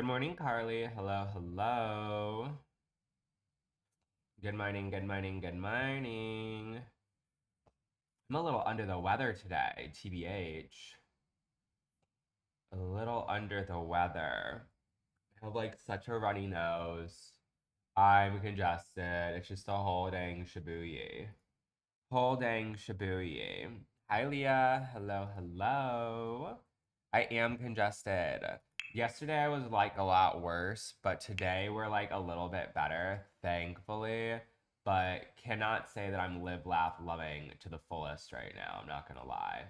Good morning, Carly. Hello, hello. Good morning, good morning, good morning. I'm a little under the weather today, TBH. A little under the weather. I have like such a runny nose. I'm congested. It's just a whole dang shibuya. Whole dang shibuya. Hi, Leah. Hello, hello. I am congested. Yesterday I was like a lot worse, but today we're like a little bit better, thankfully. But cannot say that I'm live, laugh, loving to the fullest right now. I'm not gonna lie.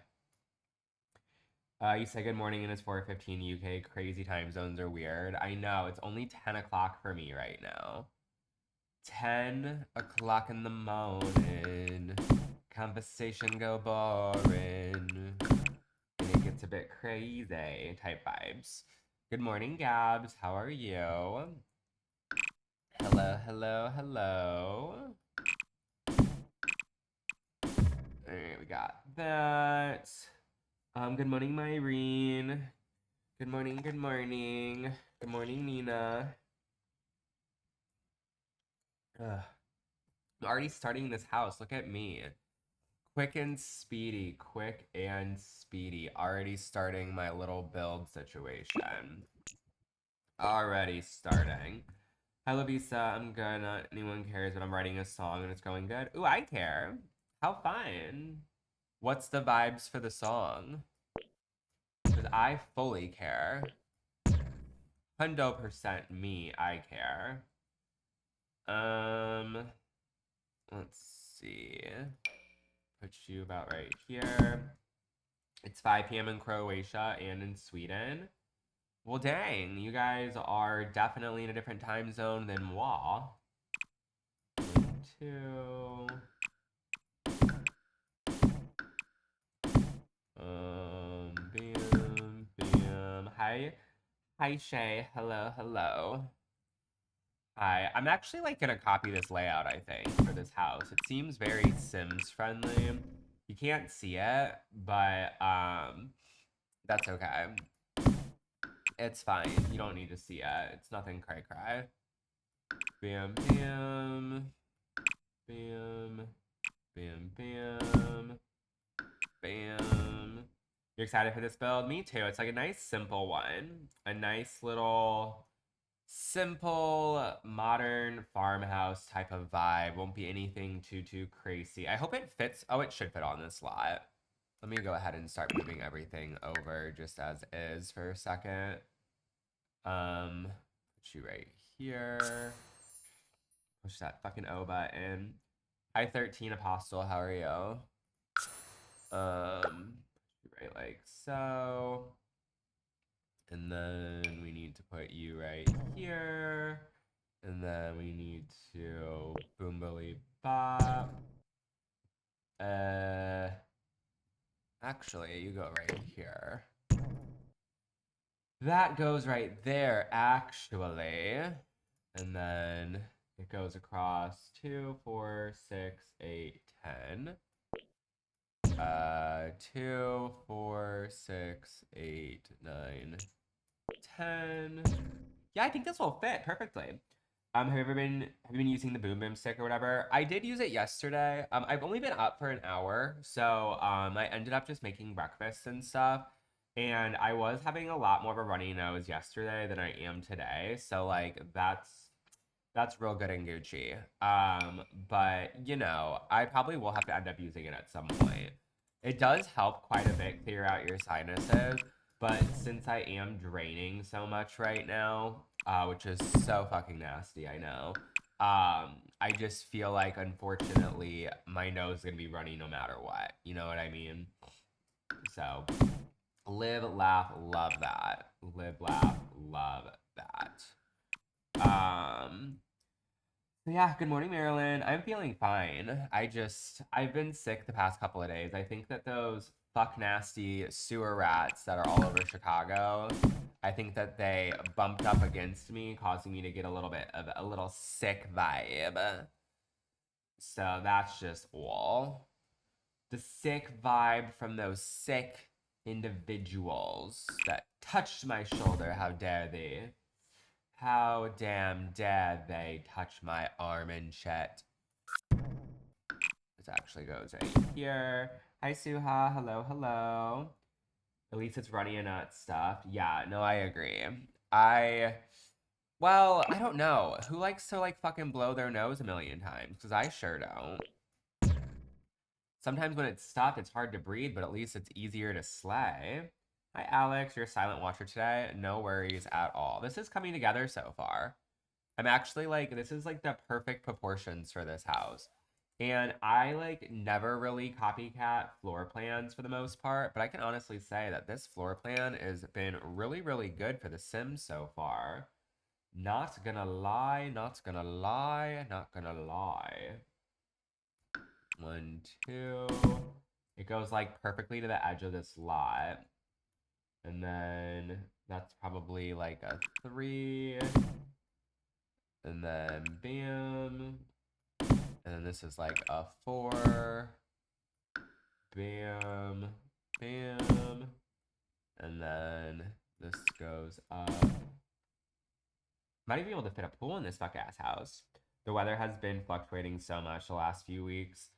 You say good morning and it's 4:15 UK. Crazy time zones are weird. I know, it's only 10 o'clock for me right now. 10 o'clock in the morning. Conversation go boring. And it gets a bit crazy type vibes. Good morning, Gabs. How are you? Hello, hello, hello. Alright, we got that. Good morning, Myrene. Good morning, good morning. Good morning, Nina. Ugh. I'm already starting this house. Look at me. Quick and speedy, quick and speedy. Already starting my little build situation. Already starting. Hi, Lavisa. I'm good. Not anyone cares, but I'm writing a song and it's going good. Ooh, I care. How fun. What's the vibes for the song? Because I fully care. 100% me, I care. Let's see. Put you about right here. It's 5 p.m. in Croatia and in Sweden. Well, dang, you guys are definitely in a different time zone than moi. 2. Bam, bam. Hi, Shay. Hello, hello. Hi. I'm actually like gonna copy this layout, I think, for this house. It seems very Sims friendly. You can't see it, but that's okay. It's fine. You don't need to see it. It's nothing cray cray. Bam, bam. Bam. Bam, bam. Bam. You're excited for this build? Me too. It's like a nice simple one. A nice little simple modern farmhouse type of vibe. Won't be anything too crazy. I hope it fits. Oh, it should fit on this lot. Let me go ahead and start moving everything over just as is for a second. Put you right here. Push that fucking O button. Hi 13 Apostle, how are you? Right like so. And then we need to put you right here. And then we need to boom billy bop. Actually, you go right here. That goes right there, actually. And then it goes across 2, 4, 6, 8, 10. 2, 4, 6, 8, 9, 10. Yeah, I think this will fit perfectly. Have you been using the boom boom stick or whatever? I did use it yesterday. I've only been up for an hour, so I ended up just making breakfast and stuff. And I was having a lot more of a runny nose yesterday than I am today. So like that's real good and Gucci. But you know, I probably will have to end up using it at some point. It does help quite a bit clear out your sinuses, but since I am draining so much right now, which is so fucking nasty, I know. I just feel like unfortunately my nose is gonna be runny no matter what. You know what I mean? So live, laugh, love that. Live, laugh, love that. So yeah, good morning, Marilyn. I'm feeling fine. I've been sick the past couple of days. I think that those fuck nasty sewer rats that are all over Chicago, I think that they bumped up against me, causing me to get a little bit of a little sick vibe. So that's just all. The sick vibe from those sick individuals that touched my shoulder. How dare they? How damn dare they touch my arm and shit. This actually goes right here. Hi, Suha. Hello, hello. At least it's runny and not stuffed. Yeah, no, I agree. Well, I don't know. Who likes to like fucking blow their nose a million times? Because I sure don't. Sometimes when it's stuffed, it's hard to breathe, but at least it's easier to slay. Hi, Alex. You're a silent watcher today. No worries at all. This is coming together so far. I'm actually like, this is like the perfect proportions for this house. And I like never really copycat floor plans for the most part, but I can honestly say that this floor plan has been really, really good for The Sims so far. Not gonna lie, not gonna lie, not gonna lie. 1, 2. It goes like perfectly to the edge of this lot. And then that's probably like a 3. And then bam. And then this is like a 4. Bam. Bam. And then this goes up. Might even be able to fit a pool in this fuck ass house. The weather has been fluctuating so much the last few weeks.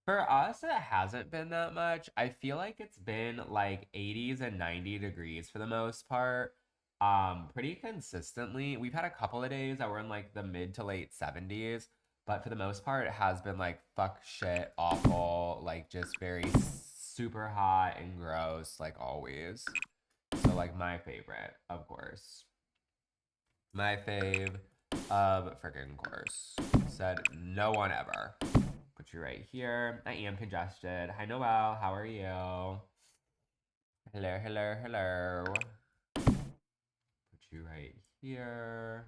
For us, it hasn't been that much. I feel like it's been like 80s and 90 degrees for the most part. Pretty consistently. We've had a couple of days that were in like the mid to late 70s, but for the most part, it has been like fuck shit, awful, like just very super hot and gross, like always. So, like, my favorite, of course. My fave of freaking course. Said no one ever. Put you right here. I am congested. Hi, Noel. How are you? Hello, hello, hello. Put you right here.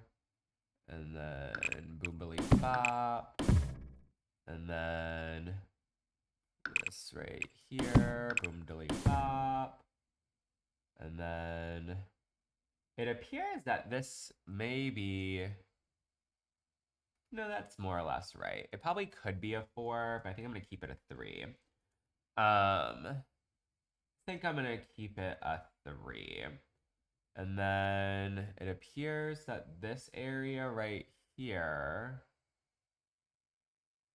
And then boomily bop. And then this right here. Boom dilly bop. And then it appears that this may be... No, that's more or less right. It probably could be a 4, but I think I'm going to keep it a 3. I think I'm going to keep it a 3. And then it appears that this area right here,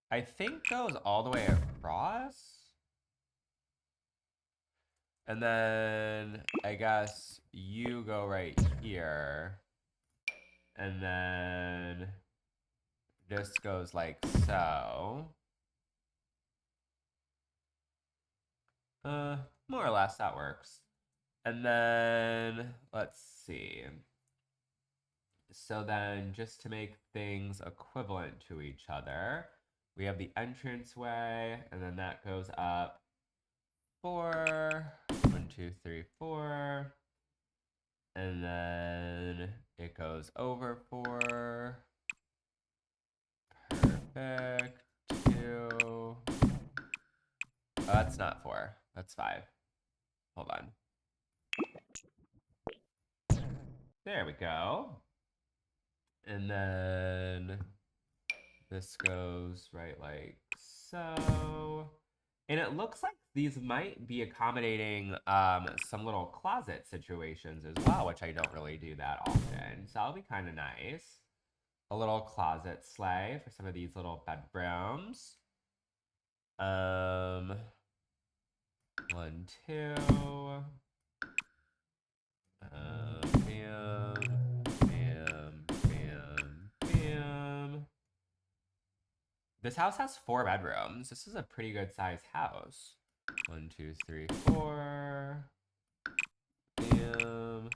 I think goes all the way across. And then I guess you go right here. And then this goes like so. More or less that works. And then let's see. So then just to make things equivalent to each other, we have the entranceway, and then that goes up 4. 1, 2, 3, 4. And then it goes over 4. Perfect. 2. Oh, that's not 4. That's 5. Hold on. There we go. And then this goes right like so. And it looks like these might be accommodating some little closet situations as well, which I don't really do that often. So that'll be kind of nice. A little closet sleigh for some of these little bedrooms. 1, 2. Bam, bam, bam, bam. This house has 4 bedrooms. This is a pretty good sized house. 1, 2, 3, 4. Bam.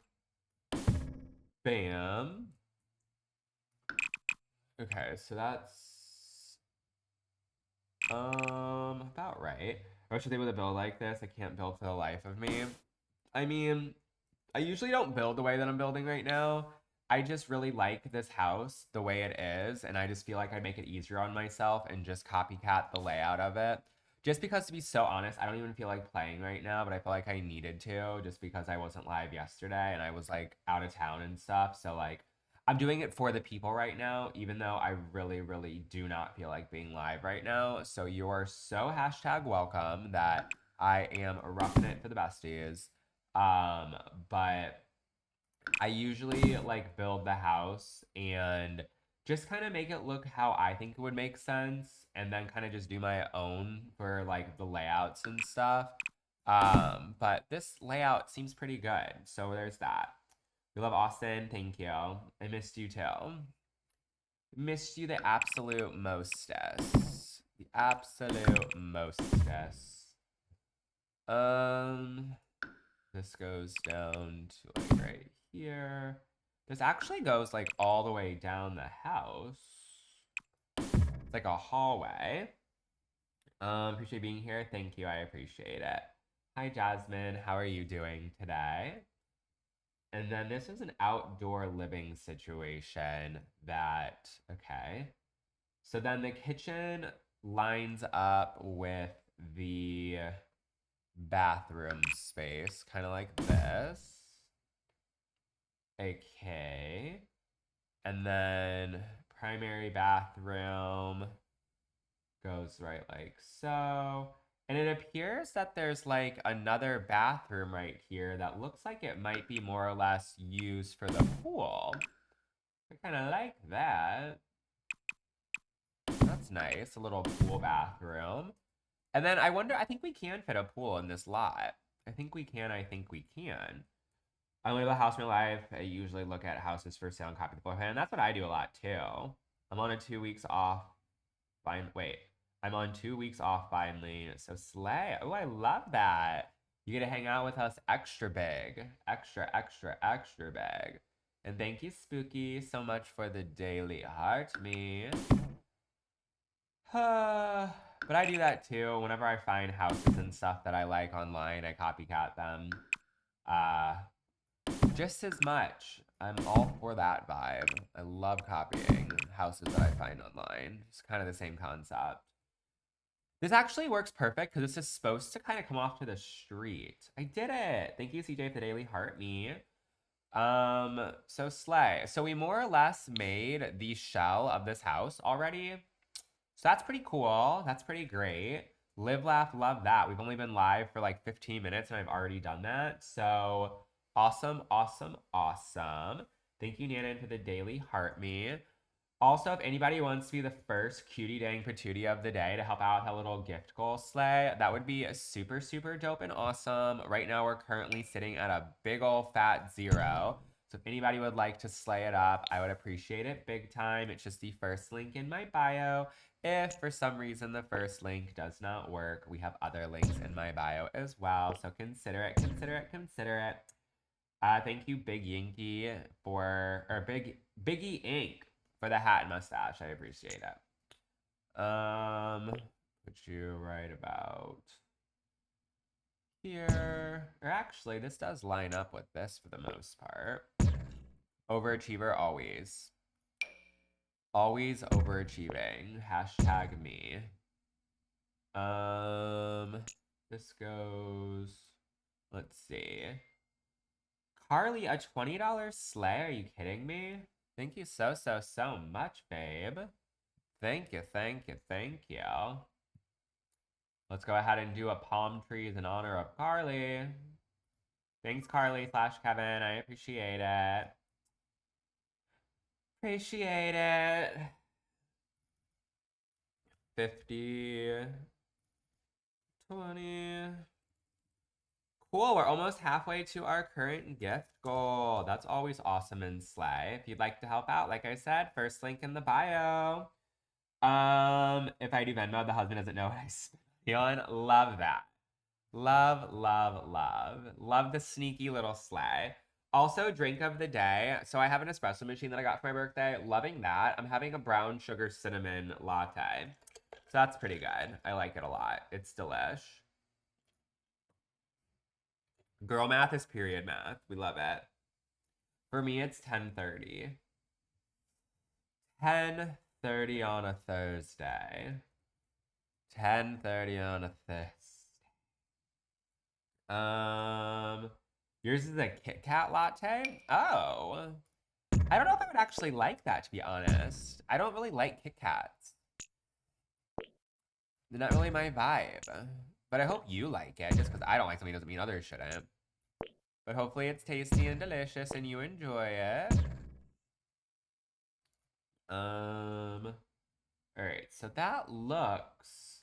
Bam. Okay, so that's about right. I wish I was able to build like this. I can't build for the life of me. I mean, I usually don't build the way that I'm building right now. I just really like this house the way it is, and I just feel like I'd make it easier on myself and just copycat the layout of it. Just because, to be so honest, I don't even feel like playing right now, but I feel like I needed to just because I wasn't live yesterday and I was like out of town and stuff. So like I'm doing it for the people right now, even though I really, really do not feel like being live right now. So you're so hashtag welcome that I am roughing it for the besties. But I usually like build the house and just kind of make it look how I think it would make sense and then kind of just do my own for like the layouts and stuff. But this layout seems pretty good. So there's that. We love Austin. Thank you. I missed you too. Missed you the absolute mostest. The absolute mostest. Um, this goes down to like right here. This actually goes like all the way down the house. It's like a hallway. Appreciate being here. Thank you. I appreciate it. Hi, Jasmine. How are you doing today? And then this is an outdoor living situation that, okay. So then the kitchen lines up with the bathroom space, kind of like this. Okay. And then primary bathroom goes right like so. And it appears that there's like another bathroom right here that looks like it might be more or less used for the pool. I kind of like that. That's nice, a little pool bathroom. And then I wonder, I think we can fit a pool in this lot. I think we can, I think we can. I only live a house in my life. I usually look at houses for sale and copy the floor plan. And that's what I do a lot too. I'm on a 2 weeks off. Wait. I'm on 2 weeks off finally. So slay. Oh, I love that. You get to hang out with us extra big. Extra, extra, extra big. And thank you, Spooky, so much for the daily heart me. But I do that too. Whenever I find houses and stuff that I like online, I copycat them. Uh, just as much. I'm all for that vibe. I love copying houses that I find online. It's kind of the same concept. This actually works perfect because this is supposed to kind of come off to the street. I did it. Thank you, CJ, for the daily heart me. So slay. So we more or less made the shell of this house already. So that's pretty cool. That's pretty great. Live, laugh, love that. We've only been live for like 15 minutes and I've already done that. So awesome, awesome, awesome. Thank you, Nana, for the daily heart me. Also, if anybody wants to be the first cutie dang patootie of the day to help out with a little gift goal sleigh, that would be super, super dope and awesome. Right now, we're currently sitting at a big ol' fat 0. So if anybody would like to slay it up, I would appreciate it big time. It's just the first link in my bio. If for some reason the first link does not work, we have other links in my bio as well. So consider it, consider it, consider it. Thank you, Big Yankee, or Biggie Ink for the hat and mustache. I appreciate it. Put you right about here. Or actually, this does line up with this for the most part. Overachiever always. Always overachieving. Hashtag me. This goes, let's see. Carly, a $20 sleigh? Are you kidding me? Thank you so, so, so much, babe. Thank you, thank you, thank you. Let's go ahead and do a palm trees in honor of Carly. Thanks, Carly / Kevin. I appreciate it. Appreciate it. 50, 20. Cool, we're almost halfway to our current gift goal. That's always awesome and slay. If you'd like to help out, like I said, first link in the bio. If I do Venmo, the husband doesn't know what I spent on. Love that. Love, love, love. Love the sneaky little slay. Also, drink of the day. So I have an espresso machine that I got for my birthday. Loving that. I'm having a brown sugar cinnamon latte. So that's pretty good. I like it a lot. It's delish. Girl math is period math. We love it. For me, it's 10:30. 10:30 on a Thursday. 10:30 on a Thursday. Yours is a Kit Kat latte? Oh. I don't know if I would actually like that, to be honest. I don't really like Kit Kats. They're not really my vibe. But I hope you like it. Just because I don't like something doesn't mean others shouldn't. But hopefully it's tasty and delicious and you enjoy it. All right, so that looks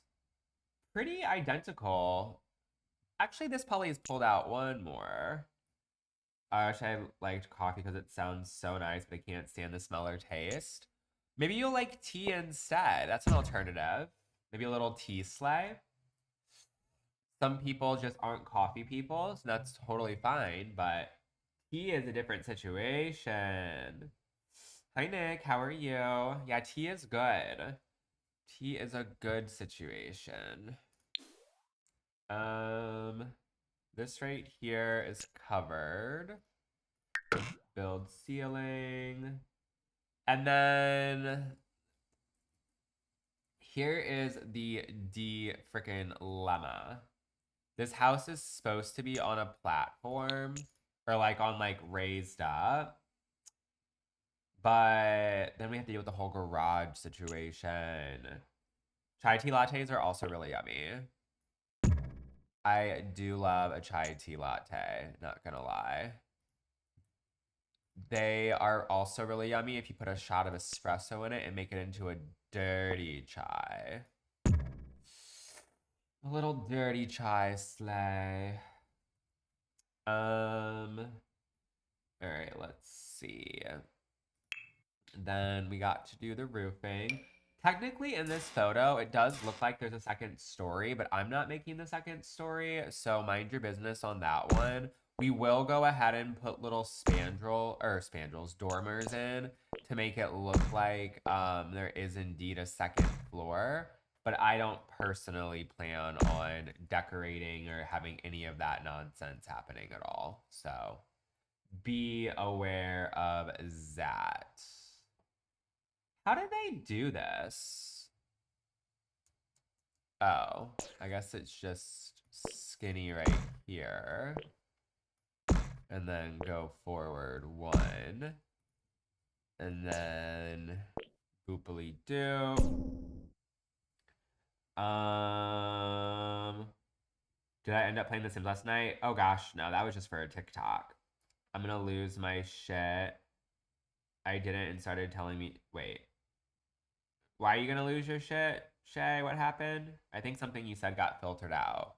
pretty identical. Actually, this probably has pulled out one more. I wish I liked coffee because it sounds so nice, but I can't stand the smell or taste. Maybe you'll like tea instead. That's an alternative. Maybe a little tea sleigh. Some people just aren't coffee people, so that's totally fine, but tea is a different situation. Hi, Nick. How are you? Yeah, tea is good. Tea is a good situation. Um, this right here is covered. Build ceiling. And then here is the D frickin' lemma. This house is supposed to be on a platform or like on like raised up. But then we have to deal with the whole garage situation. Chai tea lattes are also really yummy. I do love a chai tea latte, not gonna lie. They are also really yummy if you put a shot of espresso in it and make it into a dirty chai. A little dirty chai sleigh. All right, let's see. Then we got to do the roofing. Technically, in this photo, it does look like there's a second story, but I'm not making the second story, so mind your business on that one. We will go ahead and put little dormers in to make it look like there is indeed a second floor, but I don't personally plan on decorating or having any of that nonsense happening at all. So be aware of that. How did they do this? Oh, I guess it's just skinny right here. And then go forward one. And then boopily do. Did I end up playing The Sims last night? Oh gosh, no, that was just for a TikTok. I'm gonna lose my shit. I didn't and started telling me, wait. Why are you gonna lose your shit, Shay? What happened? I think something you said got filtered out.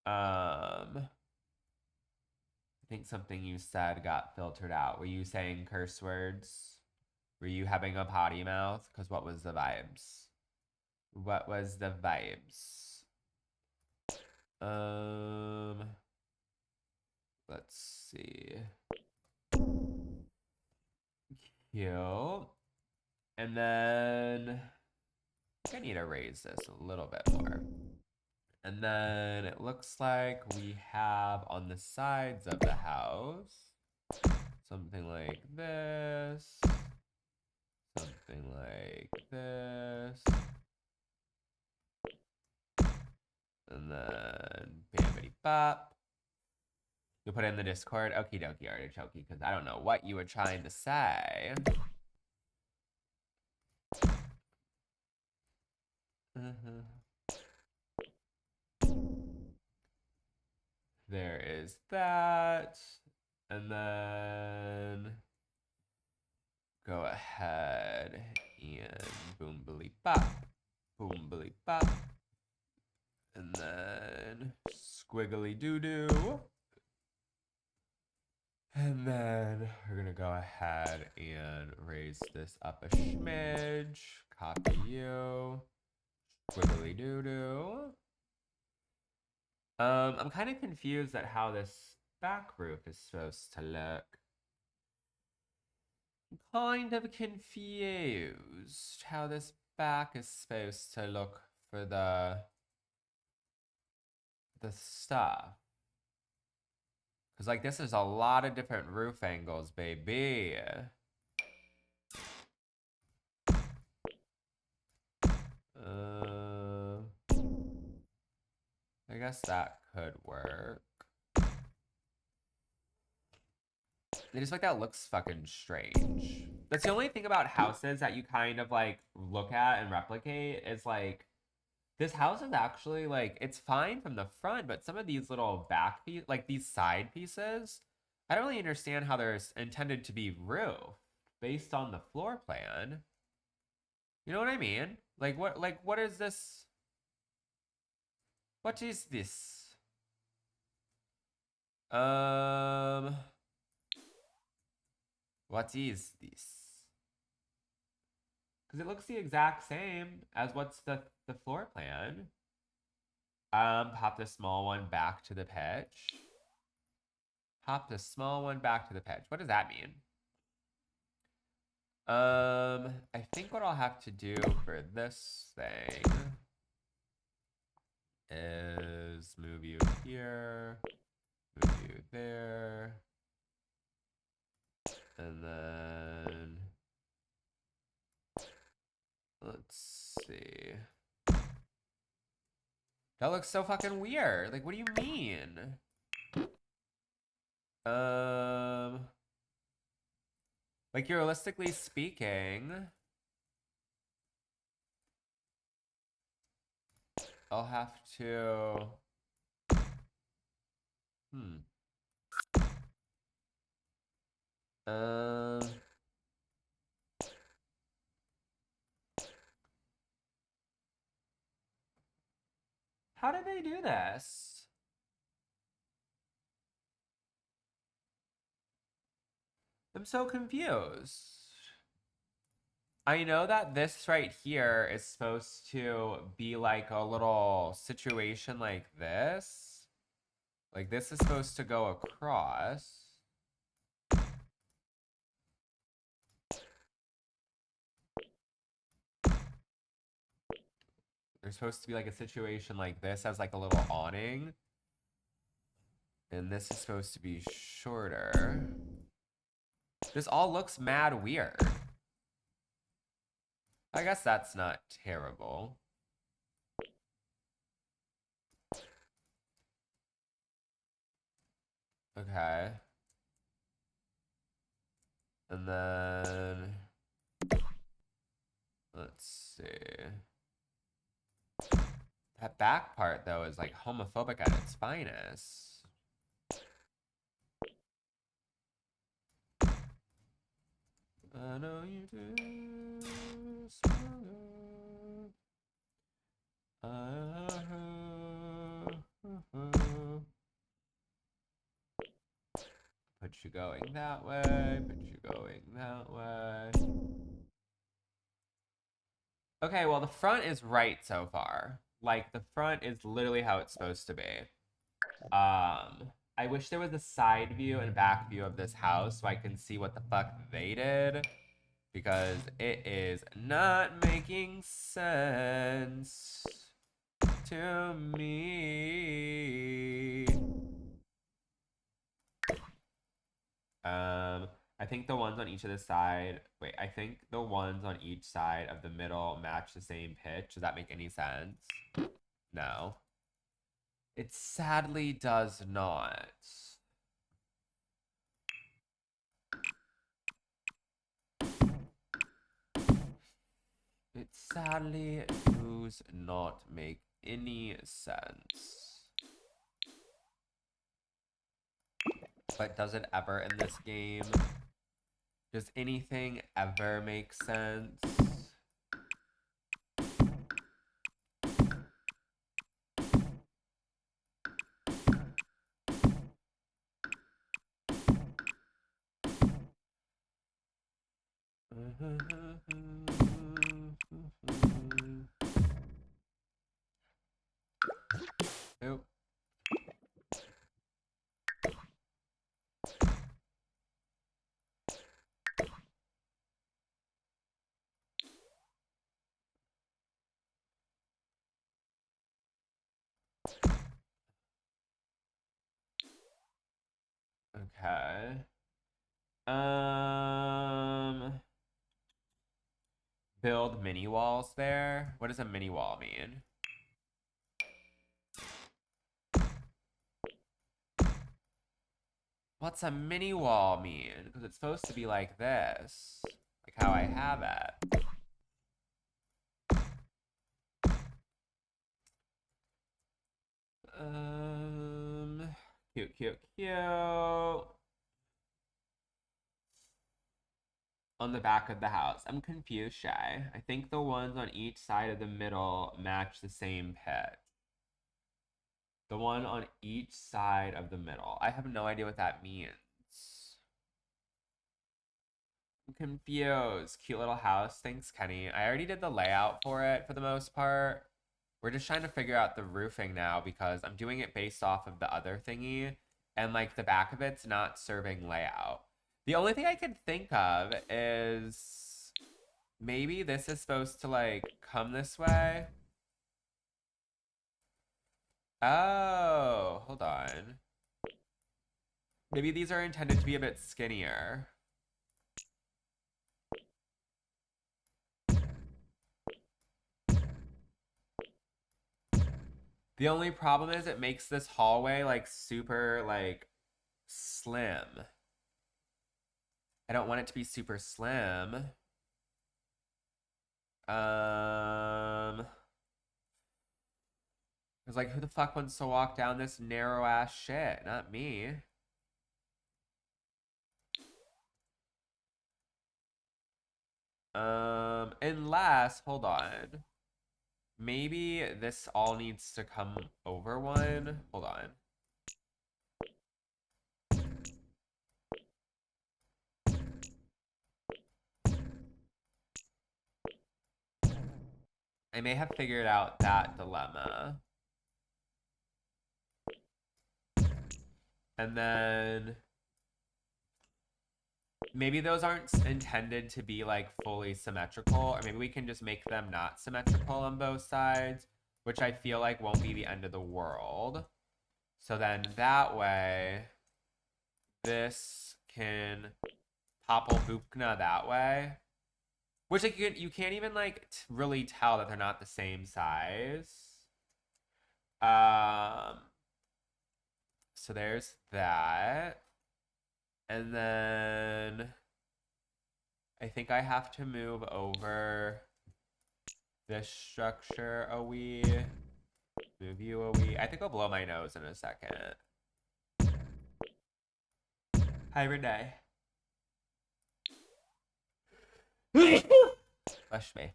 I think something you said got filtered out. Were you saying curse words? Were you having a potty mouth? Because what was the vibes? What was the vibes? Let's see. Cute. And then I need to raise this a little bit more. And then it looks like we have on the sides of the house something like this, something like this, and then bamity bop. You'll put it in the Discord? Okie dokie, artichokey, because I don't know what you were trying to say. There is that. And then go ahead and boom billy bop. Boom billy bop. And then squiggly doo doo. And then we're gonna go ahead and raise this up a smidge. Copy you. Squiggly doo doo. I'm kind of confused at how this back roof is supposed to look. I'm kind of confused how this back is supposed to look for the stuff. Because, like, this is a lot of different roof angles, baby. I guess that could work. I just like that looks fucking strange. That's the only thing about houses that you kind of like look at and replicate is like This house is actually like it's fine from the front, but some of these little back pieces, like these side pieces, I don't really understand how they're intended to be roofed based on the floor plan. You know what I mean? Like what is this? What is this? Um what is this? Because it looks the exact same as what's the floor plan. Pop the small one back to the pitch. Pop the small one back to the pitch. What does that mean? I think what I'll have to do for this thing is move you here, move you there, and then let's see. That looks so fucking weird. Like, what do you mean? Like realistically speaking, I'll have to. Um. How did they do this? I'm so confused. I know that this right here is supposed to be like a little situation like this. Like this is supposed to go across. There's supposed to be like a situation like this as like a little awning. And this is supposed to be shorter. This all looks mad weird. I guess that's not terrible. Okay. And then let's see. That back part though is like homophobic at its finest. I know you do. Put you going that way, put you going that way. Okay, well, the front is right so far. Like, the front is literally how it's supposed to be. I wish there was a side view and back view of this house so I can see what the fuck they did. Because it is not making sense to me. I think the ones on each of the side. Wait, I think the ones on each side of the middle match the same pitch. Does that make any sense? No. It sadly does not. It sadly does not make any sense. But does it ever in this game? Does anything ever make sense? Nope. Okay. Build mini walls there. What does a mini wall mean? What's a mini wall mean? Because it's supposed to be like this. Like how I have it. Cute, cute, cute. On the back of the house. I'm confused, Shay. I think the ones on each side of the middle match the same pitch. The one on each side of the middle. I have no idea what that means. I'm confused. Cute little house. Thanks, Kenny. I already did the layout for it for the most part. We're just trying to figure out the roofing now because I'm doing it based off of the other thingy. And like the back of it's not serving layout. The only thing I can think of is maybe this is supposed to like come this way. Oh, hold on. Maybe these are intended to be a bit skinnier. The only problem is it makes this hallway like super like slim. I don't want it to be super slim. It's like, who the fuck wants to walk down this narrow ass shit? Not me. Unless, hold on. Maybe this all needs to come over one. Hold on. I may have figured out that dilemma. And then maybe those aren't intended to be like fully symmetrical, or maybe we can just make them not symmetrical on both sides, which I feel like won't be the end of the world. So then that way, this can topple Bupkna that way. Which like you can't even like really tell that they're not the same size. So there's that. And then I think I have to move over this structure a wee. Move you a wee. I think I'll blow my nose in a second. Hi, Renee. Bless me.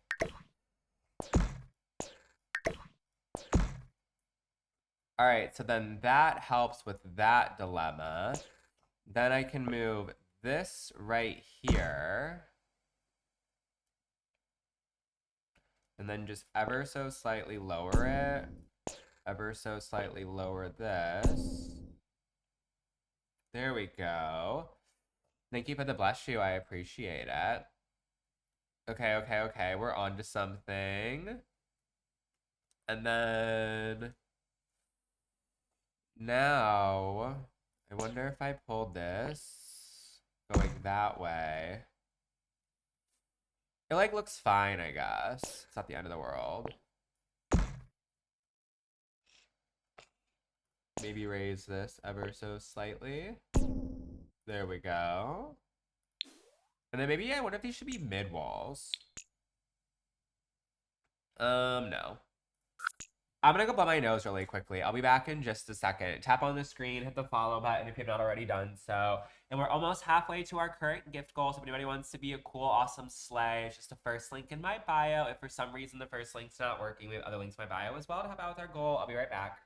All right, so then that helps with that dilemma. Then I can move this right here. And then just ever so slightly lower it. Ever so slightly lower this. There we go. Thank you for the bless you. I appreciate it. Okay. We're on to something. And then now, I wonder if I pulled this going that way. It like looks fine, I guess. It's not the end of the world. Maybe raise this ever so slightly. There we go. And then maybe I wonder if these should be mid walls. No. I'm gonna go blow my nose really quickly. I'll be back in just a second. Tap on the screen, hit the follow button if you've not already done so. And we're almost halfway to our current gift goal. So if anybody wants to be a cool, awesome slay, it's just the first link in my bio. If for some reason the first link's not working, we have other links in my bio as well to help out with our goal. I'll be right back.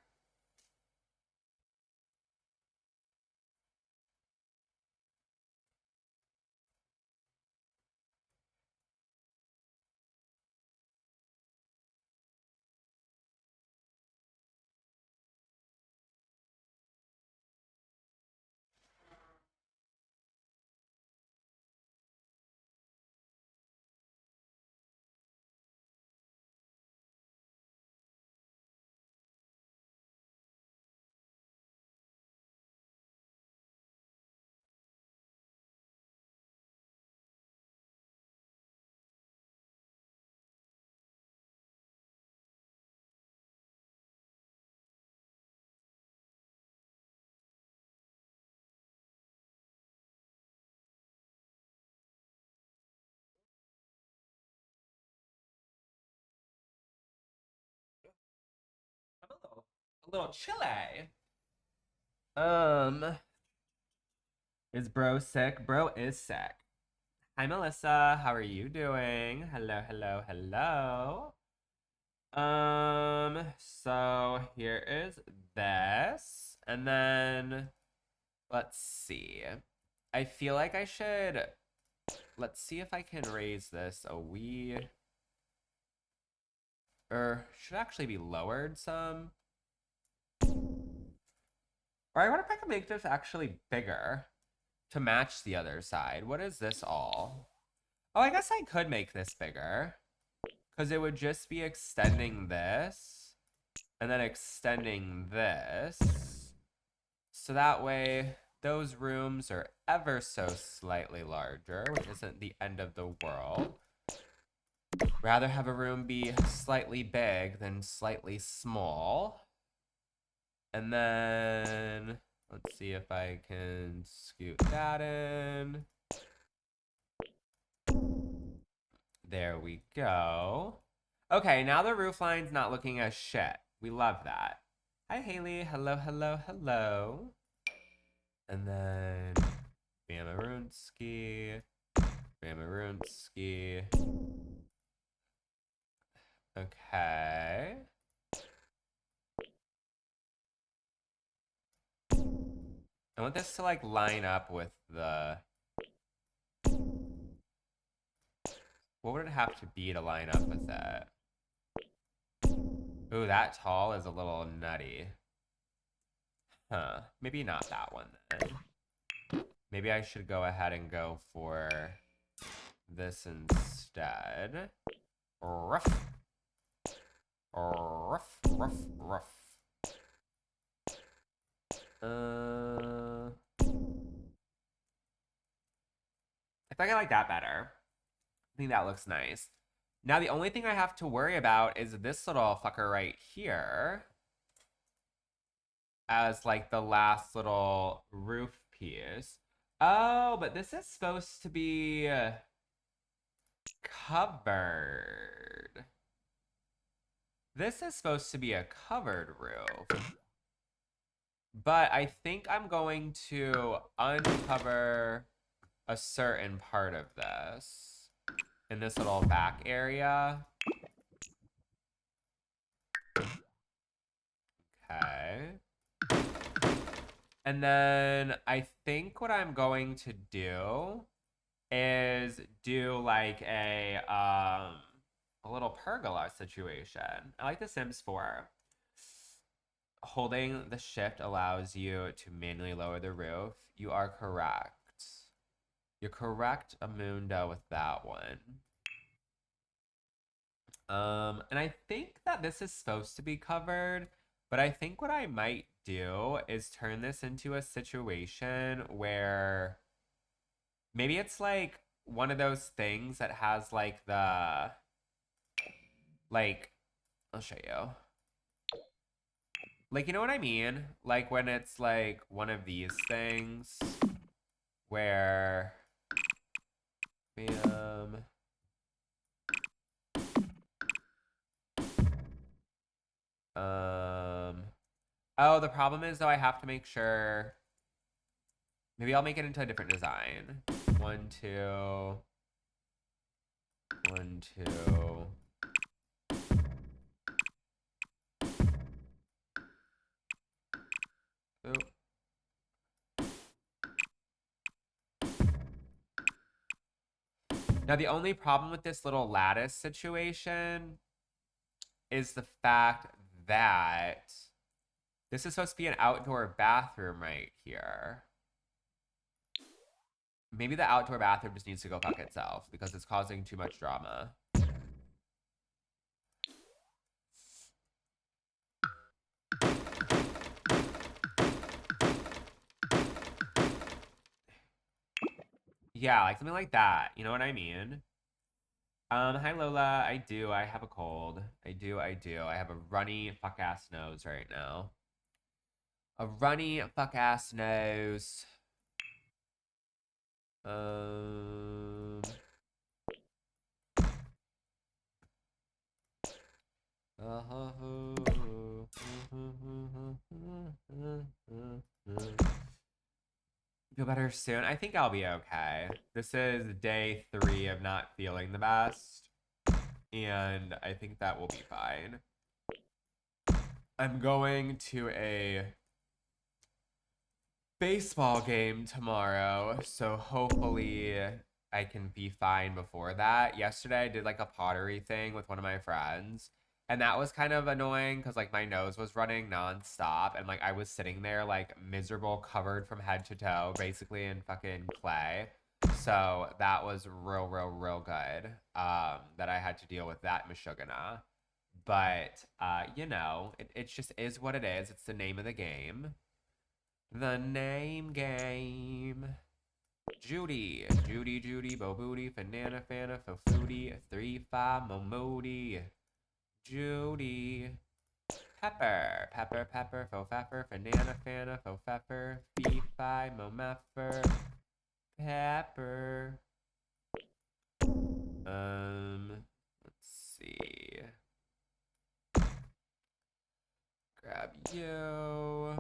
I'm a little chilly. Is bro sick? Bro is sick. Hi, Melissa. How are you doing? Hello, hello, hello. So here is this. And then let's see. I feel like I should, let's see if I can raise this a wee, or should actually be lowered some. Or I wonder if I can make this actually bigger to match the other side. What is this all? Oh, I guess I could make this bigger. Because it would just be extending this. And then extending this. So that way, those rooms are ever so slightly larger, which isn't the end of the world. Rather have a room be slightly big than slightly small. And then, let's see if I can scoot that in. There we go. Okay, now the roof line's not looking as shit. We love that. Hi, Haley. Hello, hello, hello. And then Bamaroonski. Bamaroonski. Okay. I want this to like line up with the... What would it have to be to line up with that? Ooh, that tall is a little nutty. Huh. Maybe not that one then. Maybe I should go ahead and go for this instead. Ruff. Ruff, ruff, ruff. I think I like that better. I think that looks nice. Now the only thing I have to worry about is this little fucker right here. As like the last little roof piece. Oh, but this is supposed to be covered. This is supposed to be a covered roof. But I think I'm going to uncover a certain part of this in this little back area. Okay. And then I think what I'm going to do is do like a little pergola situation. I like The Sims 4. Holding the shift allows you to manually lower the roof. You are correct. You're correct, Amunda, with that one. And I think that this is supposed to be covered, but I think what I might do is turn this into a situation where maybe it's like one of those things that has like the, like, I'll show you. Like, you know what I mean? Like when it's like one of these things where, oh, the problem is though I have to make sure, maybe I'll make it into a different design. 1, 2, 1, 2. Oop. Now, the only problem with this little lattice situation is the fact that this is supposed to be an outdoor bathroom right here. Maybe the outdoor bathroom just needs to go fuck itself because it's causing too much drama. Yeah, like something like that. You know what I mean? Hi Lola. I do. I have a cold. I do. I have a runny fuck-ass nose right now. A runny fuck-ass nose. Feel better soon? I think I'll be okay. This is day 3 of not feeling the best. And I think that will be fine. I'm going to a baseball game tomorrow, so hopefully I can be fine before that. Yesterday I did like a pottery thing with one of my friends, and that was kind of annoying because like my nose was running nonstop, and like I was sitting there like miserable, covered from head to toe, basically in fucking clay. So that was real good. That I had to deal with that Meshuggah. But you know, it just is what it is. It's the name of the game. The name game. Judy, Bo Booty, Fanana, Fana, Fo Foodie, 3-5, Mo Moody. Judy. Pepper, Fo Feffer, Fanana, Fana, Fo Feffer, Fee-Fi, Mo Meffer. Pepper. Let's see. Grab you.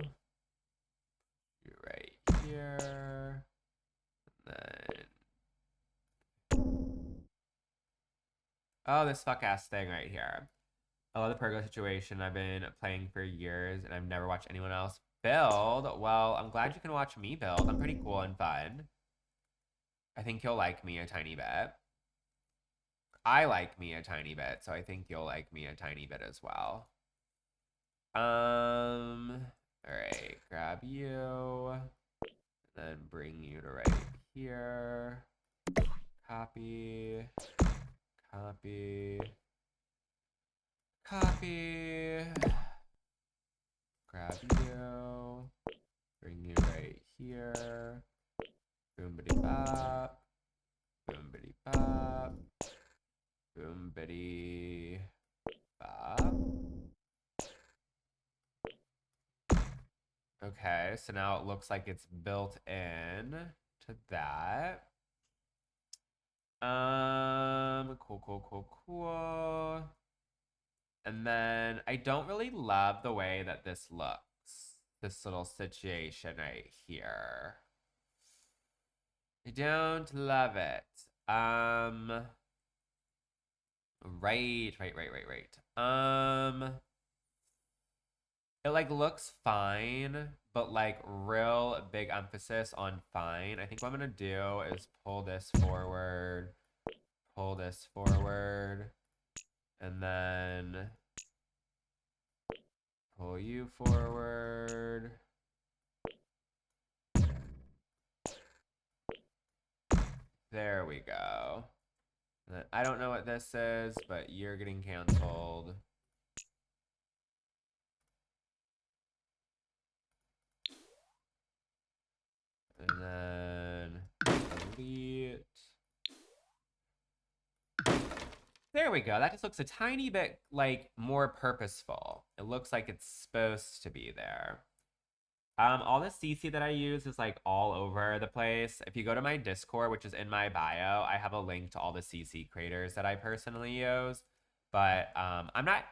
You're right here. Then. Oh, this fuck ass thing right here. I love the pergola situation. I've been playing for years and I've never watched anyone else build. Well, I'm glad you can watch me build. I'm pretty cool and fun. I think you'll like me a tiny bit. I like me a tiny bit, so I think you'll like me a tiny bit as well. Alright, grab you. Then bring you to right here. Copy. Copy. Copy. Grab you. Bring you right here. Boom-bitty bop. Boom-bitty bop. Boom-bitty bop. Okay, so now it looks like it's built in to that. Cool. And then I don't really love the way that this looks. This little situation right here. I don't love it. Right. It like looks fine, but like real big emphasis on fine. I think what I'm gonna do is pull this forward, and then pull you forward. There we go. I don't know what this is, but you're getting canceled. And then delete. There we go. That just looks a tiny bit like more purposeful. It looks like it's supposed to be there. All the CC that I use is like all over the place. If you go to my Discord, which is in my bio, I have a link to all the CC creators that I personally use. But I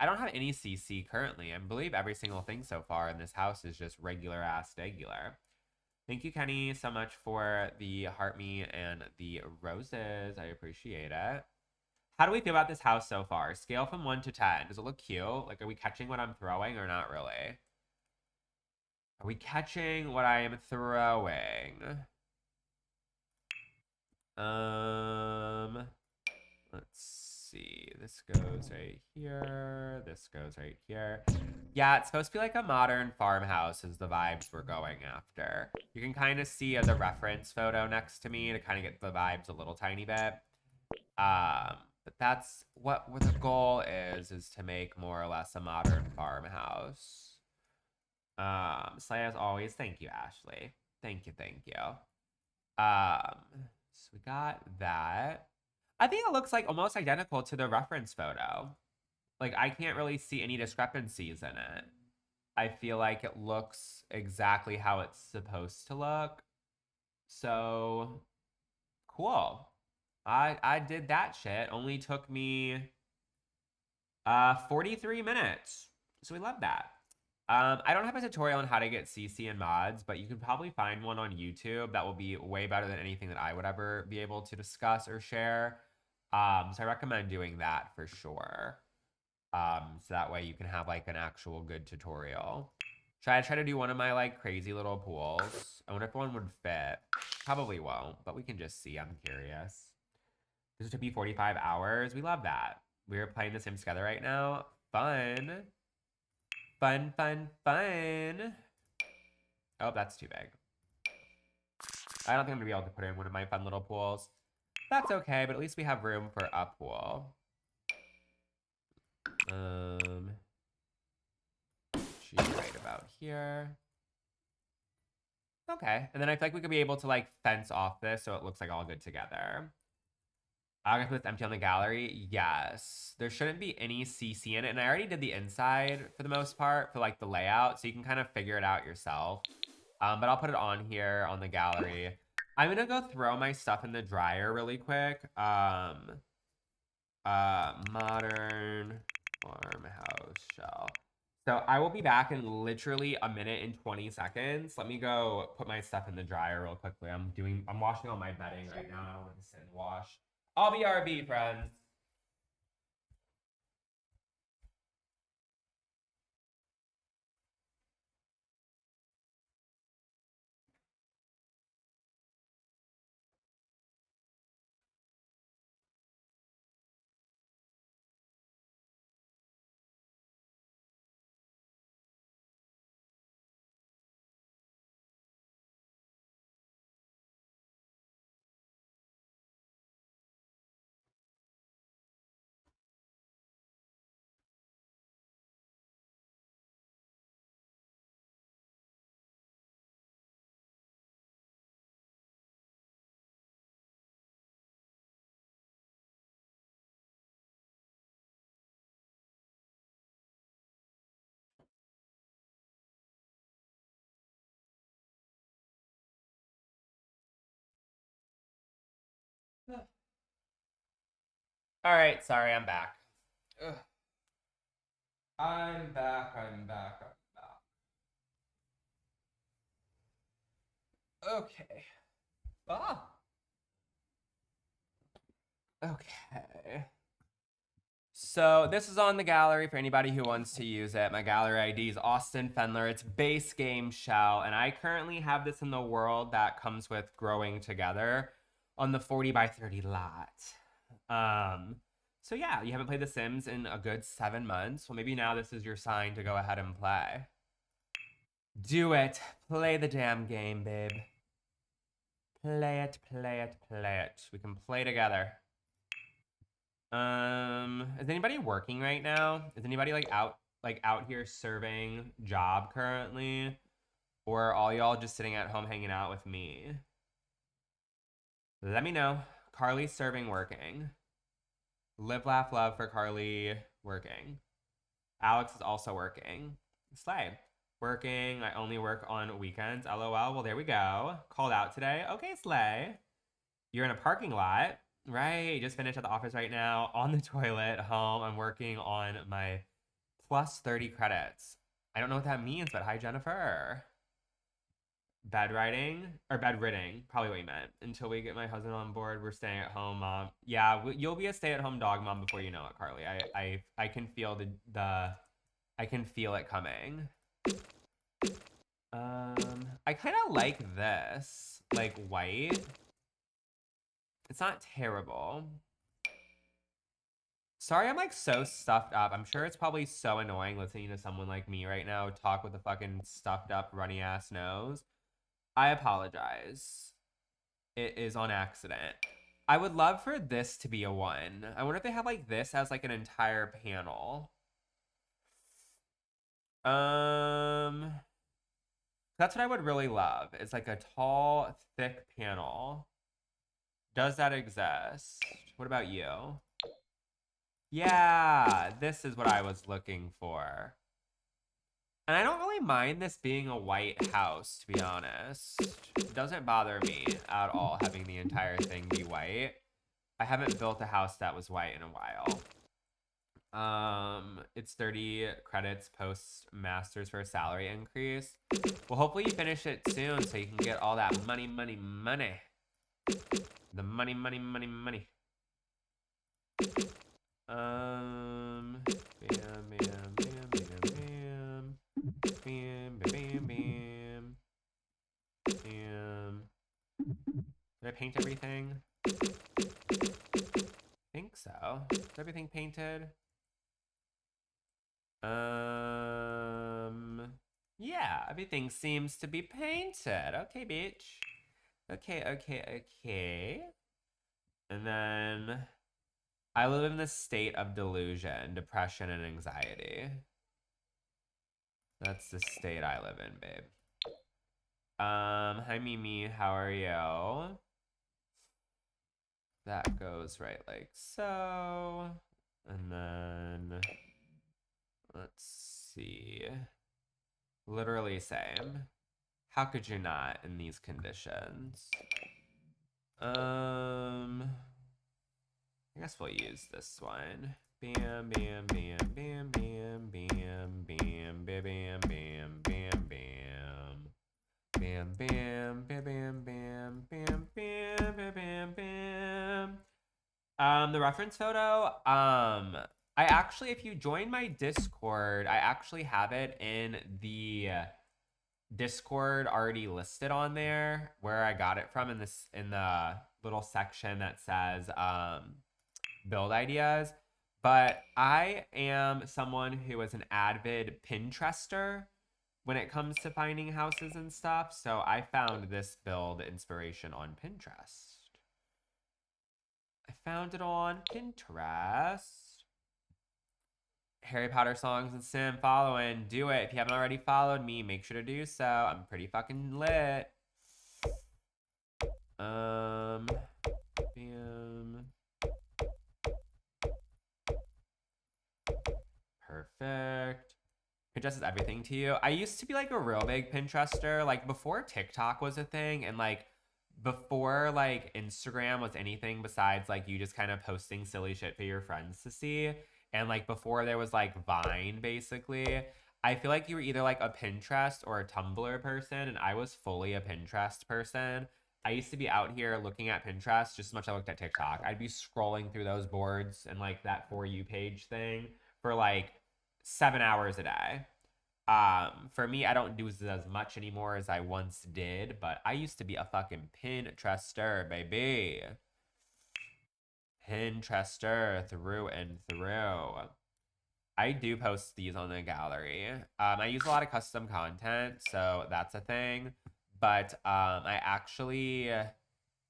don't have any CC currently. I believe every single thing so far in this house is just regular ass regular. Thank you, Kenny, so much for the heart me and the roses. I appreciate it. How do we feel about this house so far? Scale from 1 to 10. Does it look cute? Like, are we catching what I'm throwing or not really? Are we catching what I am throwing? Let's see. This goes right here. This goes right here. Yeah, it's supposed to be like a modern farmhouse is the vibes we're going after. You can kind of see the reference photo next to me to kind of get the vibes a little tiny bit. But that's what the goal is to make more or less a modern farmhouse. Slay as always. Thank you, Ashley. Thank you. So we got that. I think it looks like almost identical to the reference photo. Like I can't really see any discrepancies in it. I feel like it looks exactly how it's supposed to look. So cool. I did that shit. Only took me 43 minutes. So we love that. I don't have a tutorial on how to get CC and mods, but you can probably find one on YouTube that will be way better than anything that I would ever be able to discuss or share. So I recommend doing that for sure. So that way you can have like an actual good tutorial. Should I try to do one of my like crazy little pools? I wonder if one would fit. Probably won't, but we can just see. I'm curious. This took me 45 hours. We love that. We're playing The Sims together right now. Fun. Fun, fun, fun. Oh, that's too big. I don't think I'm gonna be able to put in one of my fun little pools. That's okay, but at least we have room for a pool. She's right about here. Okay, and then I feel like we could be able to like fence off this so it looks like all good together. I'm gonna put this empty on the gallery. Yes, there shouldn't be any CC in it, and I already did the inside for the most part for like the layout, so you can kind of figure it out yourself. But I'll put it on here on the gallery. I'm gonna go throw my stuff in the dryer really quick. Modern farmhouse shell. So I will be back in literally a minute and 20 seconds. Let me go put my stuff in the dryer real quickly. I'm washing all my bedding right now. I want to sit and wash. I'll be RB, friends. All right, sorry, I'm back. Ugh. I'm back. Okay. Ah. Okay. So this is on the gallery for anybody who wants to use it. My gallery ID is austinfendler. It's base game shell, and I currently have this in the world that comes with growing together on the 40 by 30 lot. So yeah, you haven't played The Sims in a good 7 months. Well, maybe now this is your sign to go ahead and play. Do it. Play the damn game, babe. Play it, play it, play it. We can play together. Is anybody working right now? Is anybody like out here serving job currently? Or are all y'all just sitting at home hanging out with me? Let me know. Carly's serving working. Live, laugh, love for Carly working. Alex is also working. Slay. Working. I only work on weekends. LOL. Well, there we go. Called out today. Okay, Slay. You're in a parking lot. Right. Just finished at the office right now. On the toilet. Home. I'm working on my plus 30 credits. I don't know what that means, but hi, Jennifer. Bedriding or bedridden, probably what you meant. Until we get my husband on board, we're staying at home mom. Yeah, you'll be a stay-at-home dog mom before you know it, Carly. I can feel I can feel it coming. I kind of like this, like white. It's not terrible. Sorry, I'm like so stuffed up. I'm sure it's probably so annoying listening to someone like me right now talk with a fucking stuffed up runny ass nose. I apologize. It is on accident. I would love for this to be a 1. I wonder if they have like this as like an entire panel. That's what I would really love. It's like a tall, thick panel. Does that exist? What about you? Yeah, this is what I was looking for. And I don't really mind this being a white house, to be honest. It doesn't bother me at all having the entire thing be white. I haven't built a house that was white in a while. it's 30 credits post masters for a salary increase. Well, hopefully you finish it soon so you can get all that money. The money. Bam, bam, bam, bam, bam. Bam, bam, bam, bam. Did I paint everything? I think so. Is everything painted? Yeah, everything seems to be painted. Okay, bitch. Okay. And then I live in this state of delusion, depression, and anxiety. That's the state I live in, babe. Hi Mimi, how are you? That goes right like so. And then let's see. Literally same. How could you not in these conditions? I guess we'll use this one. Bam, bam, bam, bam, bam, bam, bam, bam, bam, bam, bam, bam. Bam, bam, bam, bam, bam, bam, bam, bam, bam, bam. The reference photo, I actually, if you join my Discord, I actually have it in the Discord already listed on there where I got it from in the little section that says build ideas. But I am someone who is an avid Pinterester when it comes to finding houses and stuff. So I found this build inspiration on Pinterest. I found it on Pinterest. Harry Potter songs and sim following. Do it. If you haven't already followed me, make sure to do so. I'm pretty fucking lit. Bam. Perfect. Pinterest is everything to you. I used to be like a real big Pinterester, like before TikTok was a thing, and like before like Instagram was anything besides like you just kind of posting silly shit for your friends to see. And like before there was like Vine, basically. I feel like you were either like a Pinterest or a Tumblr person, and I was fully a Pinterest person. I used to be out here looking at Pinterest just as much as I looked at TikTok. I'd be scrolling through those boards and like that For You page thing for like 7 hours a day. For me, I don't do as much anymore as I once did, but I used to be a fucking Pinterester, baby. Pinterester through and through. I do post these on the gallery. I use a lot of custom content, so that's a thing. But I actually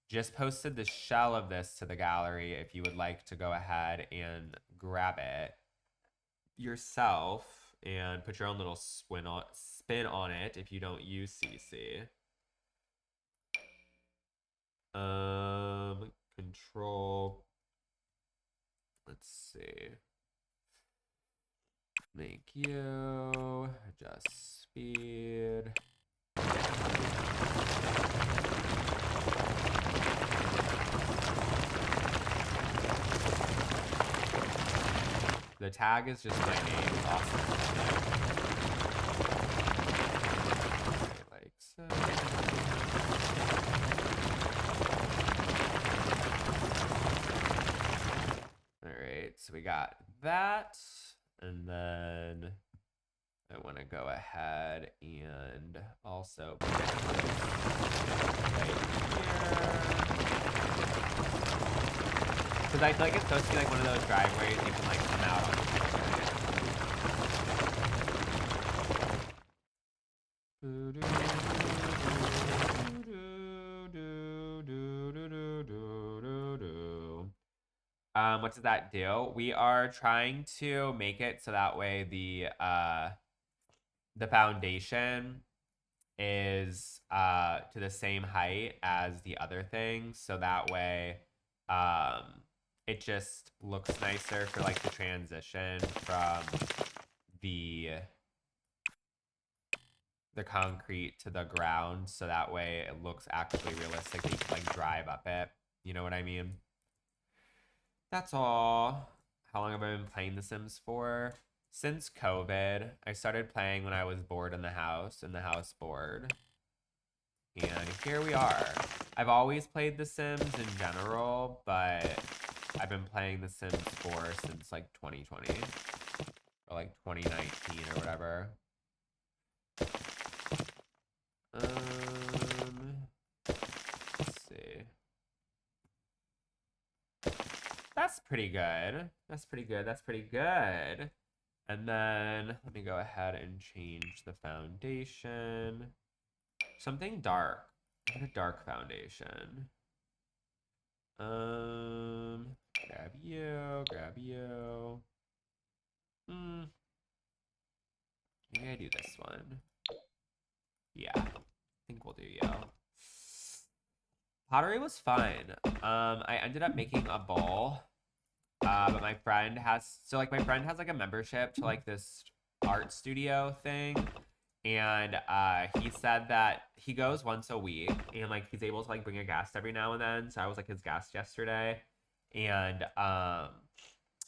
just posted the shell of this to the gallery if you would like to go ahead and grab it yourself and put your own little spin on it if you don't use CC. Control. Let's see. Make you adjust speed. The tag is just my name, Austin. Like so. All right, so we got that, and then I want to go ahead and also put this right here. Because I feel like it's supposed to be like one of those driveways you can like come out on. What does that do? We are trying to make it so that way the foundation is to the same height as the other things, so that way it just looks nicer for like the transition from the concrete to the ground, so that way it looks actually realistic. You can like drive up it. You know what I mean? That's all. How long have I been playing The Sims for? Since COVID, I started playing when I was bored in the house board. And here we are. I've always played The Sims in general, but I've been playing The Sims 4 since like 2020 or like 2019 or whatever. Let's see. That's pretty good. That's pretty good. That's pretty good. And then let me go ahead and change the foundation. Something dark. Like a dark foundation. Grab you, grab you. Maybe I do this one. Yeah, I think we'll do you. Pottery was fun. I ended up making a bowl. But my friend has like a membership to like this art studio thing. And he said that he goes once a week and like he's able to like bring a guest every now and then. So I was like his guest yesterday. And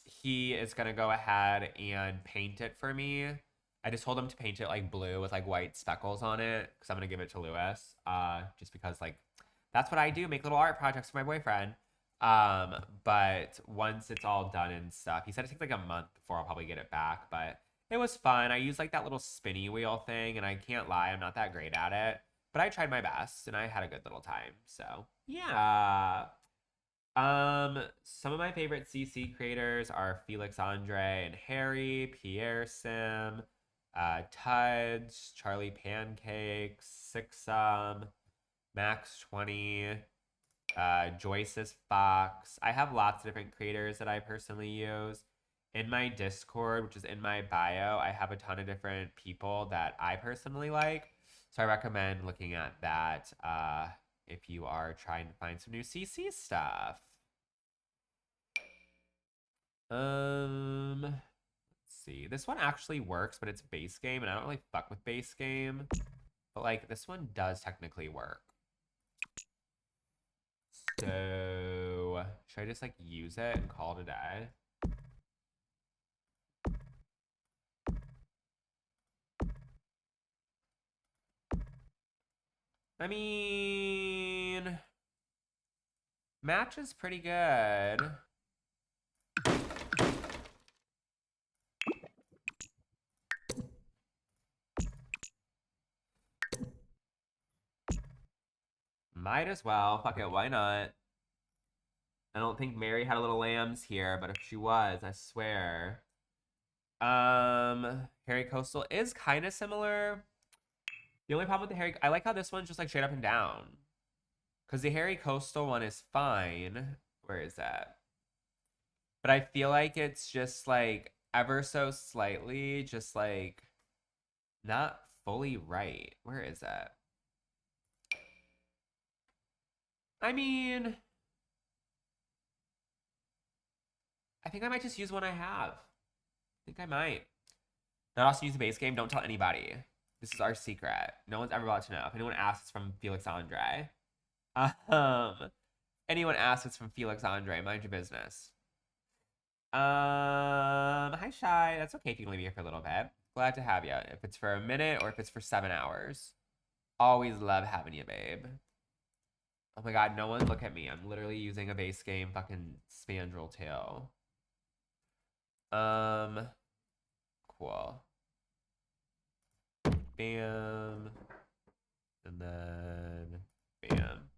he is gonna go ahead and paint it for me. I just told him to paint it like blue with like white speckles on it because I'm gonna give it to Lewis. Just because like that's what I do, make little art projects for my boyfriend. But once it's all done and stuff, he said it takes like a month before I'll probably get it back, but it was fun. I used like that little spinny wheel thing, and I can't lie, I'm not that great at it, but I tried my best and I had a good little time. So yeah. Some of my favorite CC creators are Felix Andre and Harry, Pierre Sim, Tudge, Charlie Pancakes, Sixum, Max 20, Joyce's Fox. I have lots of different creators that I personally use. In my Discord, which is in my bio, I have a ton of different people that I personally like. So I recommend looking at that if you are trying to find some new CC stuff. Let's see. This one actually works, but it's base game, and I don't really fuck with base game. But like this one does technically work. So should I just like use it and call it a day? I mean, match is pretty good. Might as well. Fuck it, why not? I don't think Mary had a little lambs here, but if she was, I swear. Harry Coastal is kind of similar. The only problem with the Harry, I like how this one's just like straight up and down. Because the Harry Coastal one is fine. Where is that? But I feel like it's just like ever so slightly, just like not fully right. Where is that? I mean, I think I might just use one I have. I think I might. Not also use the base game. Don't tell anybody. This is our secret. No one's ever allowed to know. If anyone asks, it's from Felix Andre. Anyone asks, it's from Felix Andre. Mind your business. Hi Shy. That's okay if you can leave here for a little bit. Glad to have you. If it's for a minute or if it's for 7 hours. Always love having you, babe. Oh my god, no one look at me. I'm literally using a base game fucking spandrel tail. Cool. Bam. And then bam.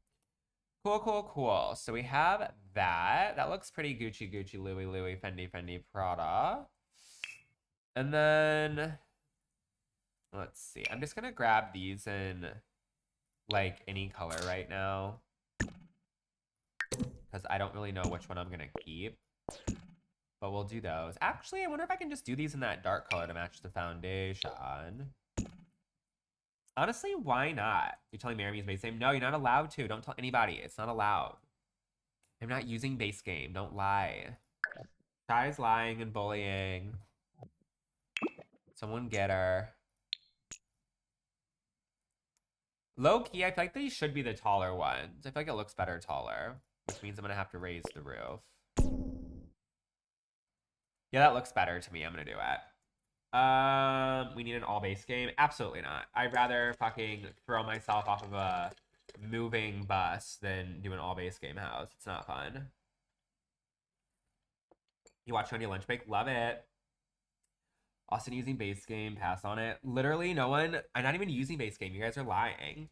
Cool, cool, cool. So we have that. That looks pretty Gucci, Gucci, Louis, Louis, Fendi, Fendi, Prada. And then let's see. I'm just gonna grab these in like any color right now, because I don't really know which one I'm gonna keep. But we'll do those. Actually, I wonder if I can just do these in that dark color to match the foundation. Honestly, why not? You're telling me I'm using base game? No, you're not allowed to. Don't tell anybody. It's not allowed. I'm not using base game. Don't lie. Shy's lying and bullying. Someone get her. Low key, I feel like these should be the taller ones. I feel like it looks better taller, which means I'm gonna have to raise the roof. Yeah, that looks better to me. I'm gonna do it. We need an all base game? Absolutely not. I'd rather fucking throw myself off of a moving bus than do an all base game house. It's not fun. You watch on your lunch break? Love it. Austin using base game, pass on it. Literally, no one. I'm not even using base game. You guys are lying.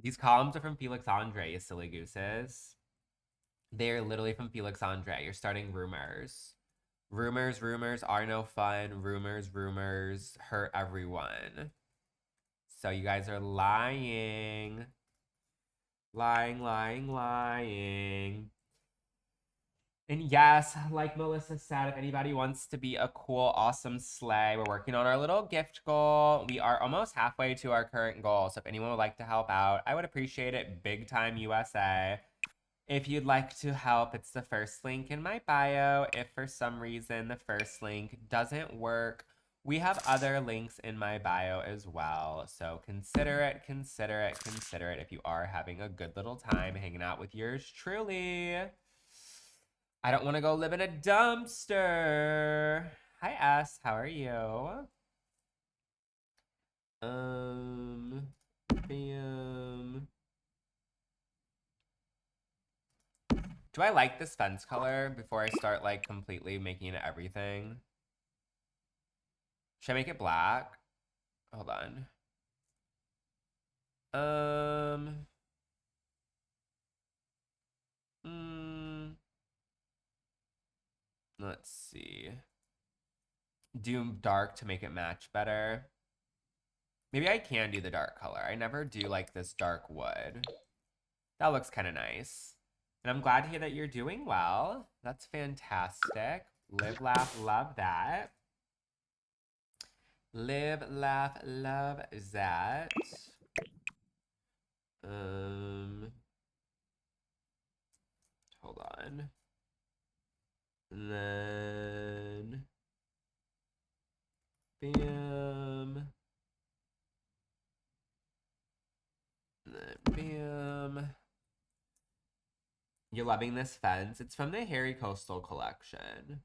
These columns are from Felix Andre, you silly gooses. They're literally from Felix Andre. You're starting rumors. Rumors are no fun. Rumors hurt everyone. So you guys are lying. Lying. And yes, like Melissa said, if anybody wants to be a cool, awesome sleigh, we're working on our little gift goal. We are almost halfway to our current goal. So if anyone would like to help out, I would appreciate it. Big time USA. If you'd like to help, it's the first link in my bio. If for some reason the first link doesn't work, we have other links in my bio as well. So consider it if you are having a good little time hanging out with yours truly. I don't want to go live in a dumpster. Hi, S. How are you? Bam. Do I like this fence color before I start like completely making it everything? Should I make it black? Hold on. Let's see. Do dark to make it match better. Maybe I can do the dark color. I never do like this dark wood. That looks kind of nice. And I'm glad to hear that you're doing well. That's fantastic. Live, laugh, love that. Live, laugh, love that. Hold on. And then bam. And then bam. You're loving this fence. It's from the Harry Coastal collection.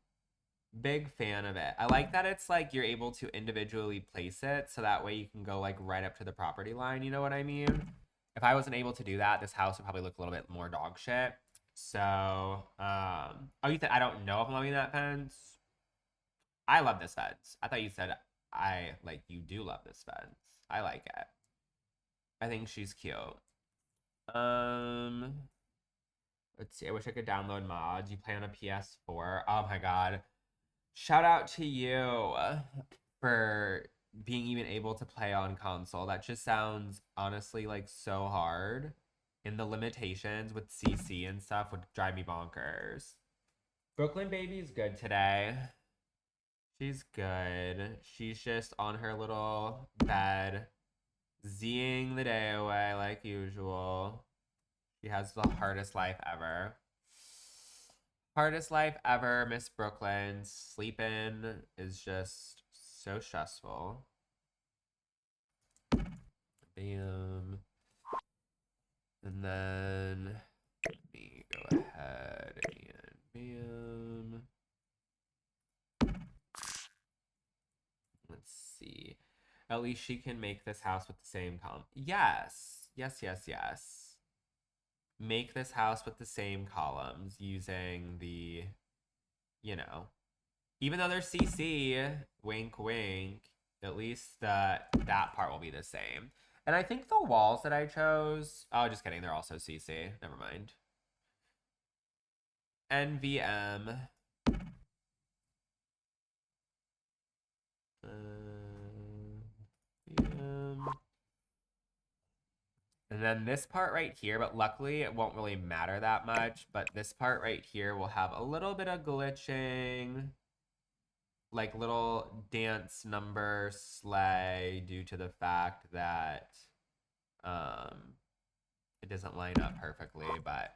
Big fan of it. I like that it's like you're able to individually place it so that way you can go like right up to the property line. You know what I mean? If I wasn't able to do that, this house would probably look a little bit more dog shit. So, oh, you said I don't know if I'm loving that fence. I love this fence. I thought you said you do love this fence. I like it. I think she's cute. Let's see. I wish I could download mods. You play on a PS4. Oh my god. Shout out to you for being even able to play on console. That just sounds honestly like so hard. And the limitations with CC and stuff would drive me bonkers. Brooklyn Baby's good today. She's good. She's just on her little bed, Zing the day away like usual. She has the hardest life ever. Hardest life ever, Miss Brooklyn. Sleeping is just so stressful. Bam. And then let me go ahead and bam. Let's see. At least she can make this house with the same column. Yes. Make this house with the same columns using the, even though they're CC, wink, wink, at least that part will be the same. And I think the walls that I chose, oh, just kidding, they're also CC. Never mind. NVM. And then this part right here, but luckily it won't really matter that much, but this part right here will have a little bit of glitching, like little dance number sleigh due to the fact that it doesn't line up perfectly, but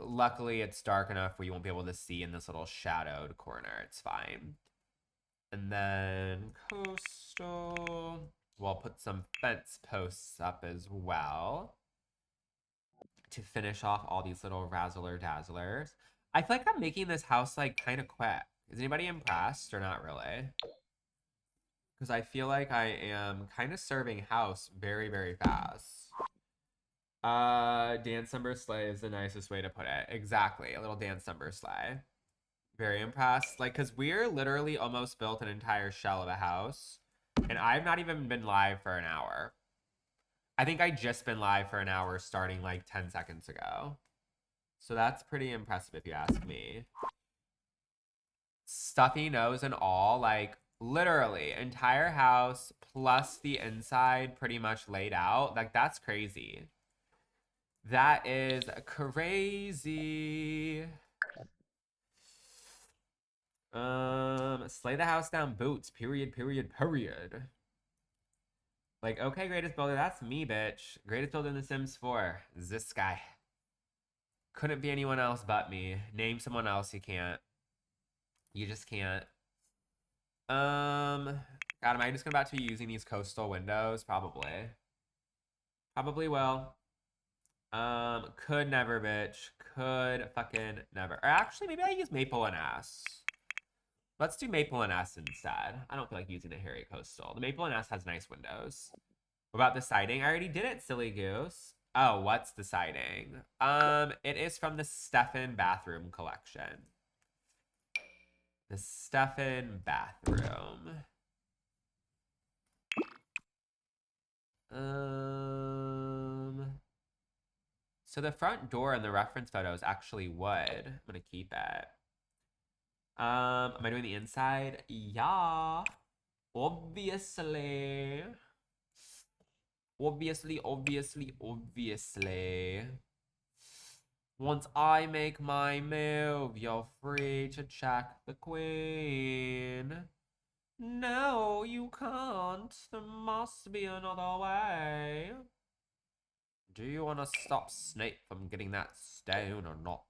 luckily it's dark enough where you won't be able to see in this little shadowed corner. It's fine. And then coastal. We'll put some fence posts up as well to finish off all these little razzler dazzlers. I feel like I'm making this house like kind of quick. Is anybody impressed or not really? because I feel like I am kind of serving house very, very fast. Dance number sleigh is the nicest way to put it. Exactly, a little dance number sleigh. Very impressed. Like, because we're literally almost built an entire shell of a house, and I've not even been live for an hour. I think I just been live for an hour starting like 10 seconds ago. So that's pretty impressive if you ask me. Stuffy nose and all, like literally entire house plus the inside pretty much laid out. Like that's crazy. That is crazy. Slay the house down boots. Period, period, period. Like, okay, greatest builder, that's me, bitch. Greatest builder in The Sims 4. This guy. Couldn't be anyone else but me. Name someone else, you can't. You just can't. God, am I just about to be using these coastal windows? Probably. Probably will. Could never, bitch. Could fucking never. Or actually, maybe I use Maple and S. Let's do Maple and S instead. I don't feel like using a hairy coastal. The Maple and S has nice windows. What about the siding? I already did it, silly goose. Oh, what's the siding? It is from the Stefan bathroom collection. The Stefan bathroom. So the front door in the reference photo is actually wood. I'm gonna keep it. Am I doing the inside? Yeah. Obviously. Obviously. Once I make my move, you're free to check the queen. No, you can't. There must be another way. Do you want to stop Snape from getting that stone or not?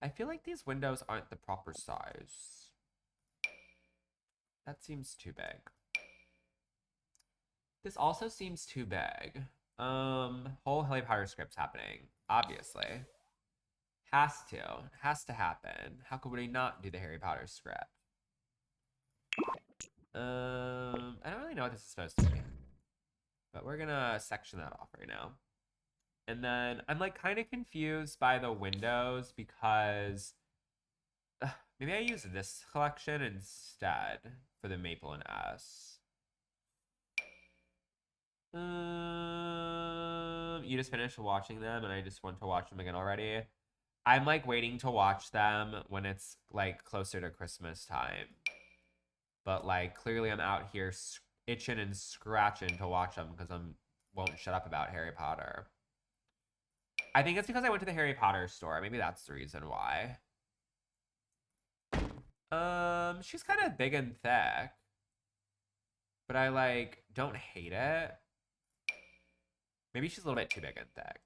I feel like these windows aren't the proper size. That seems too big. This also seems too big. Whole Harry Potter script's happening, obviously. Has to happen. How could we not do the Harry Potter script? I don't really know what this is supposed to be, but we're gonna section that off right now. And then I'm like kind of confused by the windows because maybe I use this collection instead for the Maple and S. You just finished watching them and I just want to watch them again already. I'm like waiting to watch them when it's like closer to Christmas time. But like clearly I'm out here itching and scratching to watch them because I won't shut up about Harry Potter. I think it's because I went to the Harry Potter store. Maybe that's the reason why. She's kind of big and thick. But I like don't hate it. Maybe she's a little bit too big and thick.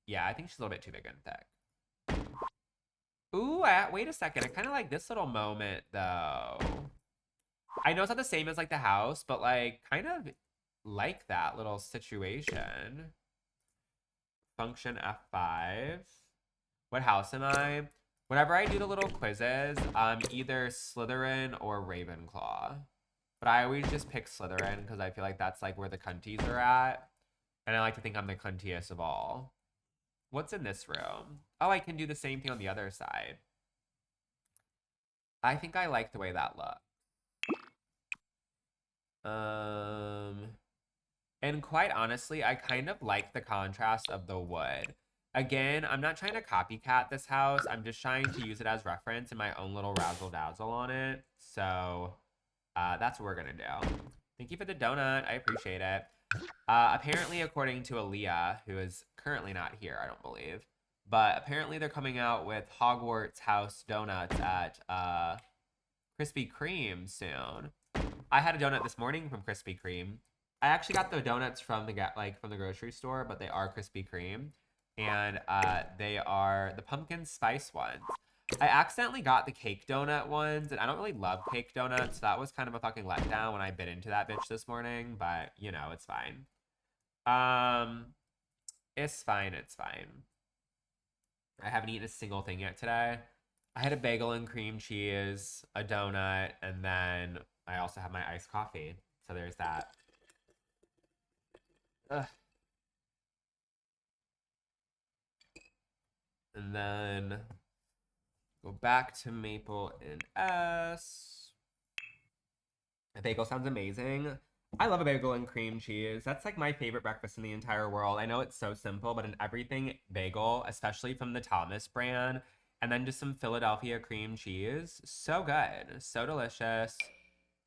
Yeah, I think she's a little bit too big and thick. Ooh, wait a second. I kind of like this little moment though. I know it's not the same as like the house, but like kind of like that little situation. Function F5. What house am I? Whenever I do the little quizzes, I'm either Slytherin or Ravenclaw. But I always just pick Slytherin because I feel like that's like where the cunties are at. And I like to think I'm the cuntiest of all. What's in this room? Oh, I can do the same thing on the other side. I think I like the way that looks. And quite honestly, I kind of like the contrast of the wood. Again, I'm not trying to copycat this house. I'm just trying to use it as reference and my own little razzle dazzle on it. So that's what we're gonna do. Thank you for the donut. I appreciate it. Apparently, according to Aaliyah, who is currently not here, I don't believe, but apparently they're coming out with Hogwarts House donuts at Krispy Kreme soon. I had a donut this morning from Krispy Kreme. I actually got the donuts from the grocery store, but they are Krispy Kreme, and they are the pumpkin spice ones. I accidentally got the cake donut ones, and I don't really love cake donuts, so that was kind of a fucking letdown when I bit into that bitch this morning, but, you know, it's fine. It's fine. I haven't eaten a single thing yet today. I had a bagel and cream cheese, a donut, and then I also have my iced coffee. So there's that. Ugh. And then go back to Maple and S. A bagel sounds amazing. I love a bagel and cream cheese. That's like my favorite breakfast in the entire world. I know it's so simple, but an everything bagel, especially from the Thomas brand, and then just some Philadelphia cream cheese. So good. So delicious.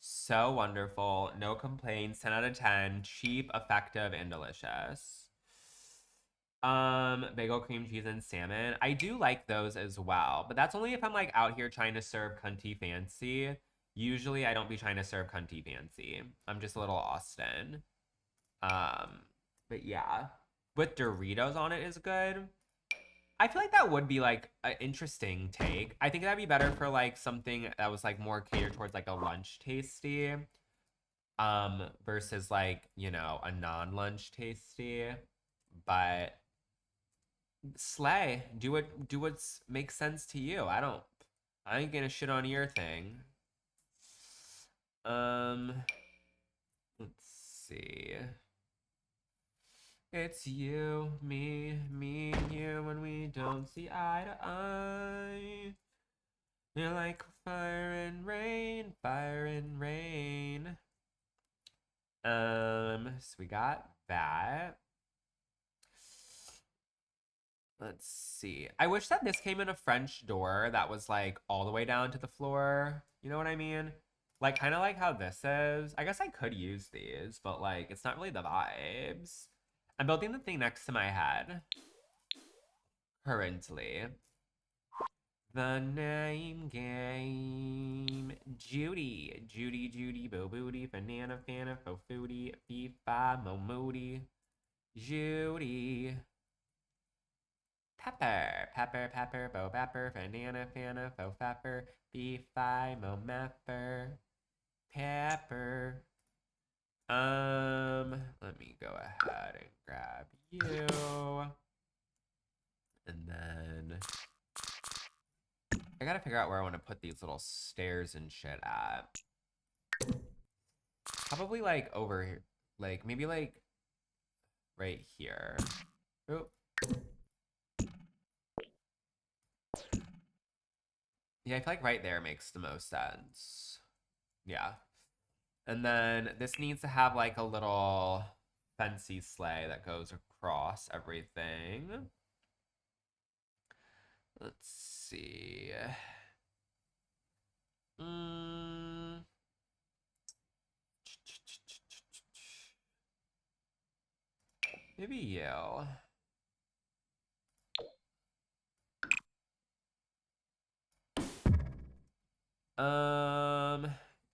So wonderful. No complaints. 10 out of 10. Cheap, effective, and delicious. Bagel, cream cheese, and salmon. I do like those as well, but that's only if I'm like out here trying to serve cunty fancy. Usually I don't be trying to serve cunty fancy. I'm just a little Austin. But yeah. With Doritos on it is good. I feel like that would be like an interesting take. I think that'd be better for like something that was like more catered towards like a lunch tasty. Versus like, you know, a non-lunch tasty. But slay. Do what makes sense to you. I ain't gonna shit on your thing. Um let's see. It's you, me, and you when we don't see eye to eye. You're like fire and rain, fire and rain. So we got that. Let's see. I wish that this came in a French door that was like all the way down to the floor. You know what I mean? Like kind of like how this is. I guess I could use these, but like it's not really the vibes. I'm building the thing next to my head currently. The name game. Judy. Judy, Judy, Bo Booty, Banana, Fana, Fo Foodie, FIFA, Mo Moody. Judy. Pepper, pepper, pepper, bo pepper, banana, fana, fo pepper, beefy, mo mapper, pepper. Let me go ahead and grab you. And then I gotta figure out where I want to put these little stairs and shit at. Probably like over here. Like maybe like right here. Oop. Yeah, I feel like right there makes the most sense. Yeah. And then this needs to have like a little fancy sleigh that goes across everything. Let's see. Mm. Maybe you.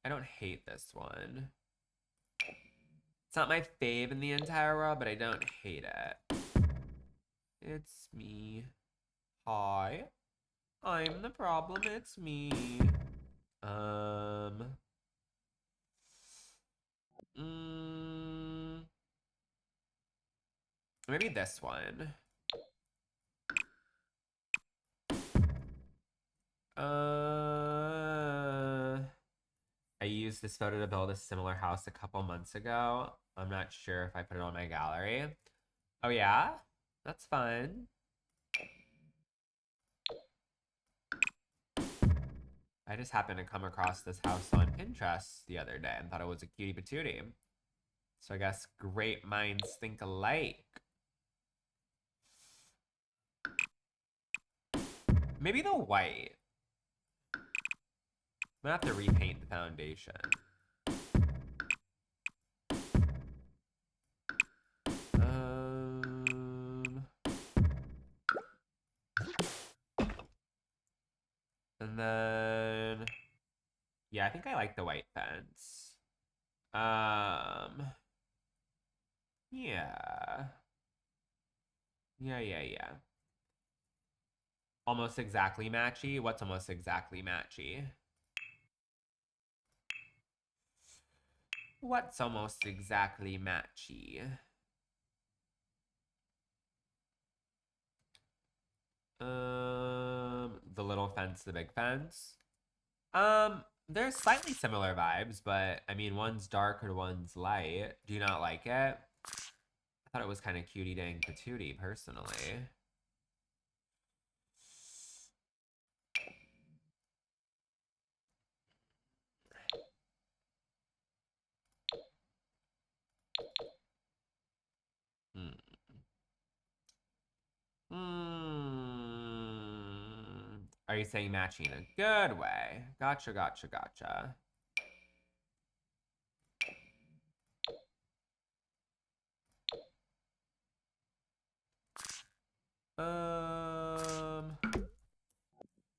I don't hate this one. It's not my fave in the entire world, but I don't hate it. It's me. Hi. I'm the problem, it's me. Um. Mm, maybe this one. I used this photo to build a similar house a couple months ago. I'm not sure if I put it on my gallery. Oh yeah? That's fun. I just happened to come across this house on Pinterest the other day and thought it was a cutie patootie. So I guess great minds think alike. Maybe the white. I'm gonna have to repaint the foundation. And then, yeah, I think I like the white fence. Yeah. Yeah. Almost exactly matchy? What's almost exactly matchy? What's almost exactly matchy? The little fence, the big fence. They're slightly similar vibes, but I mean, one's dark or one's light. Do you not like it? I thought it was kind of cutie dang patootie, personally. Hmm. Are you saying matching in a good way? Gotcha, gotcha, gotcha.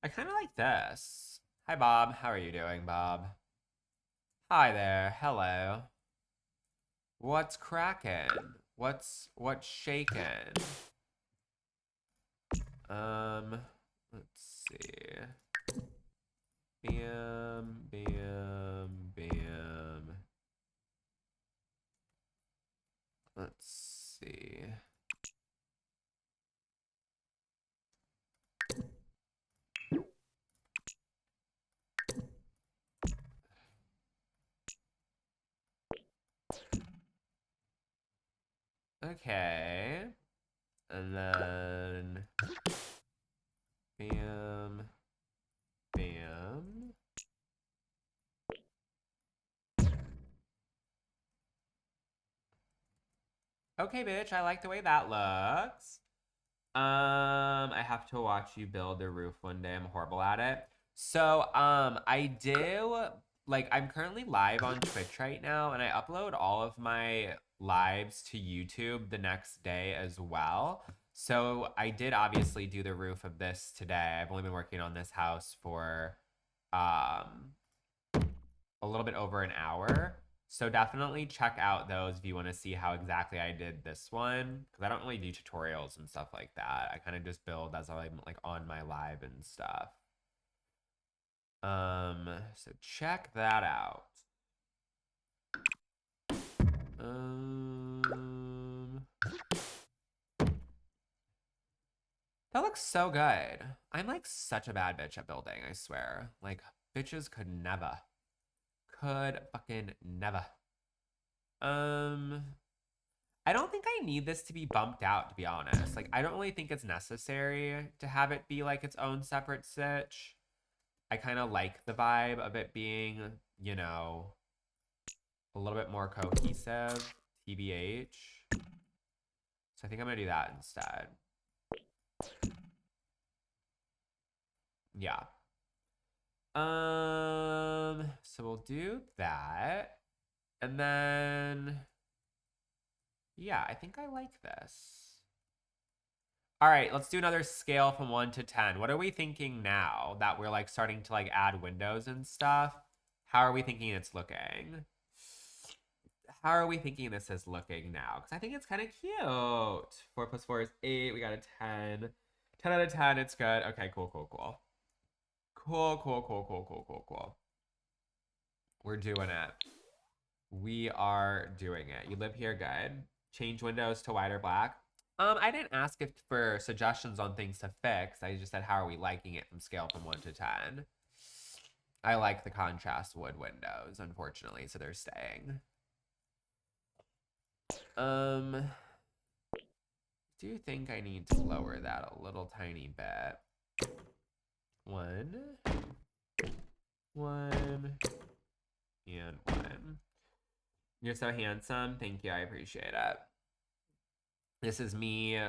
I kind of like this. Hi, Bob. How are you doing, Bob? Hi there. Hello. What's cracking? What's shaking? Let's see. Bam, bam, bam. Let's see. Okay. And then bam, bam. Okay, bitch, I like the way that looks. I have to watch you build the roof one day. I'm horrible at it. So, I do, like, I'm currently live on Twitch right now, and I upload all of my lives to YouTube the next day as well. So, I did obviously do the roof of this today. I've only been working on this house for, um, a little bit over an hour. So definitely check out those if you want to see how exactly I did this one. Because I don't really do tutorials and stuff like that. I kind of just build as I'm like on my live and stuff. So check that out. That looks so good. I'm like such a bad bitch at building, I swear. Like, bitches could never. Could fucking never. I don't think I need this to be bumped out, to be honest. Like, I don't really think it's necessary to have it be like its own separate stitch. I kind of like the vibe of it being, you know, a little bit more cohesive, TBH. So I think I'm gonna do that instead. Yeah. So we'll do that. And then, yeah, I think I like this. All right, let's do another scale from 1 to 10. What are we thinking now that we're like starting to like add windows and stuff? How are we thinking it's looking? How are we thinking this is looking now? Because I think it's kind of cute. 4 plus 4 is 8. We got a 10. 10 out of 10. It's good. Okay, cool, cool, cool. Cool, cool, cool, cool, cool, cool, cool. We're doing it. We are doing it. You live here, good. Change windows to white or black. I didn't ask if for suggestions on things to fix. I just said, how are we liking it from scale from 1 to 10? I like the contrast wood windows, unfortunately, so they're staying. Do you think I need to lower that a little tiny bit? 1, 1, and 1. You're so handsome. Thank you. I appreciate it. This is me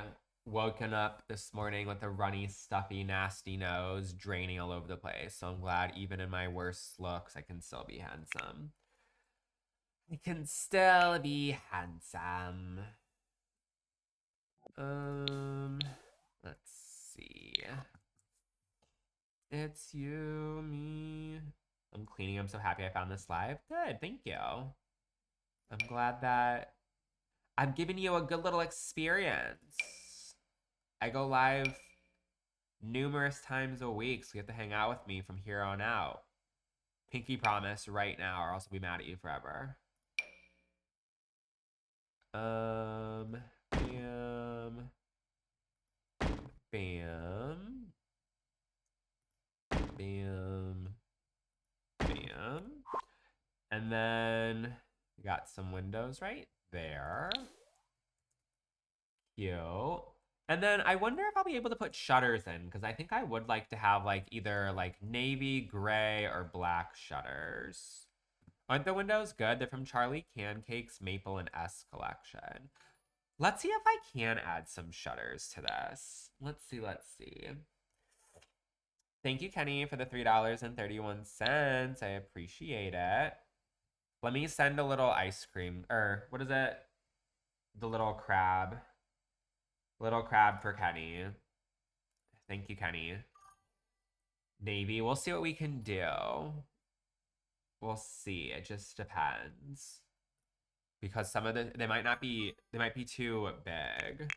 woken up this morning with a runny, stuffy, nasty nose draining all over the place. So I'm glad even in my worst looks, I can still be handsome. I can still be handsome. Let's see. It's you, me. I'm cleaning. I'm so happy I found this live. Good, thank you. I'm glad that I'm giving you a good little experience. I go live numerous times a week, so you have to hang out with me from here on out. Pinky promise right now, or else I'll be mad at you forever. Bam. Bam. Bam. Bam. And then we got some windows right there. Cute. And then I wonder if I'll be able to put shutters in, because I think I would like to have like either like navy, gray, or black shutters. Aren't the windows good? They're from Charlie Cancake's Maple and S collection. Let's see if I can add some shutters to this. Let's see, let's see. Thank you, Kenny, for the $3.31. I appreciate it. Let me send a little ice cream, or what is it? The little crab. Little crab for Kenny. Thank you, Kenny. Navy, we'll see what we can do. We'll see, it just depends. Because some of they might be too big.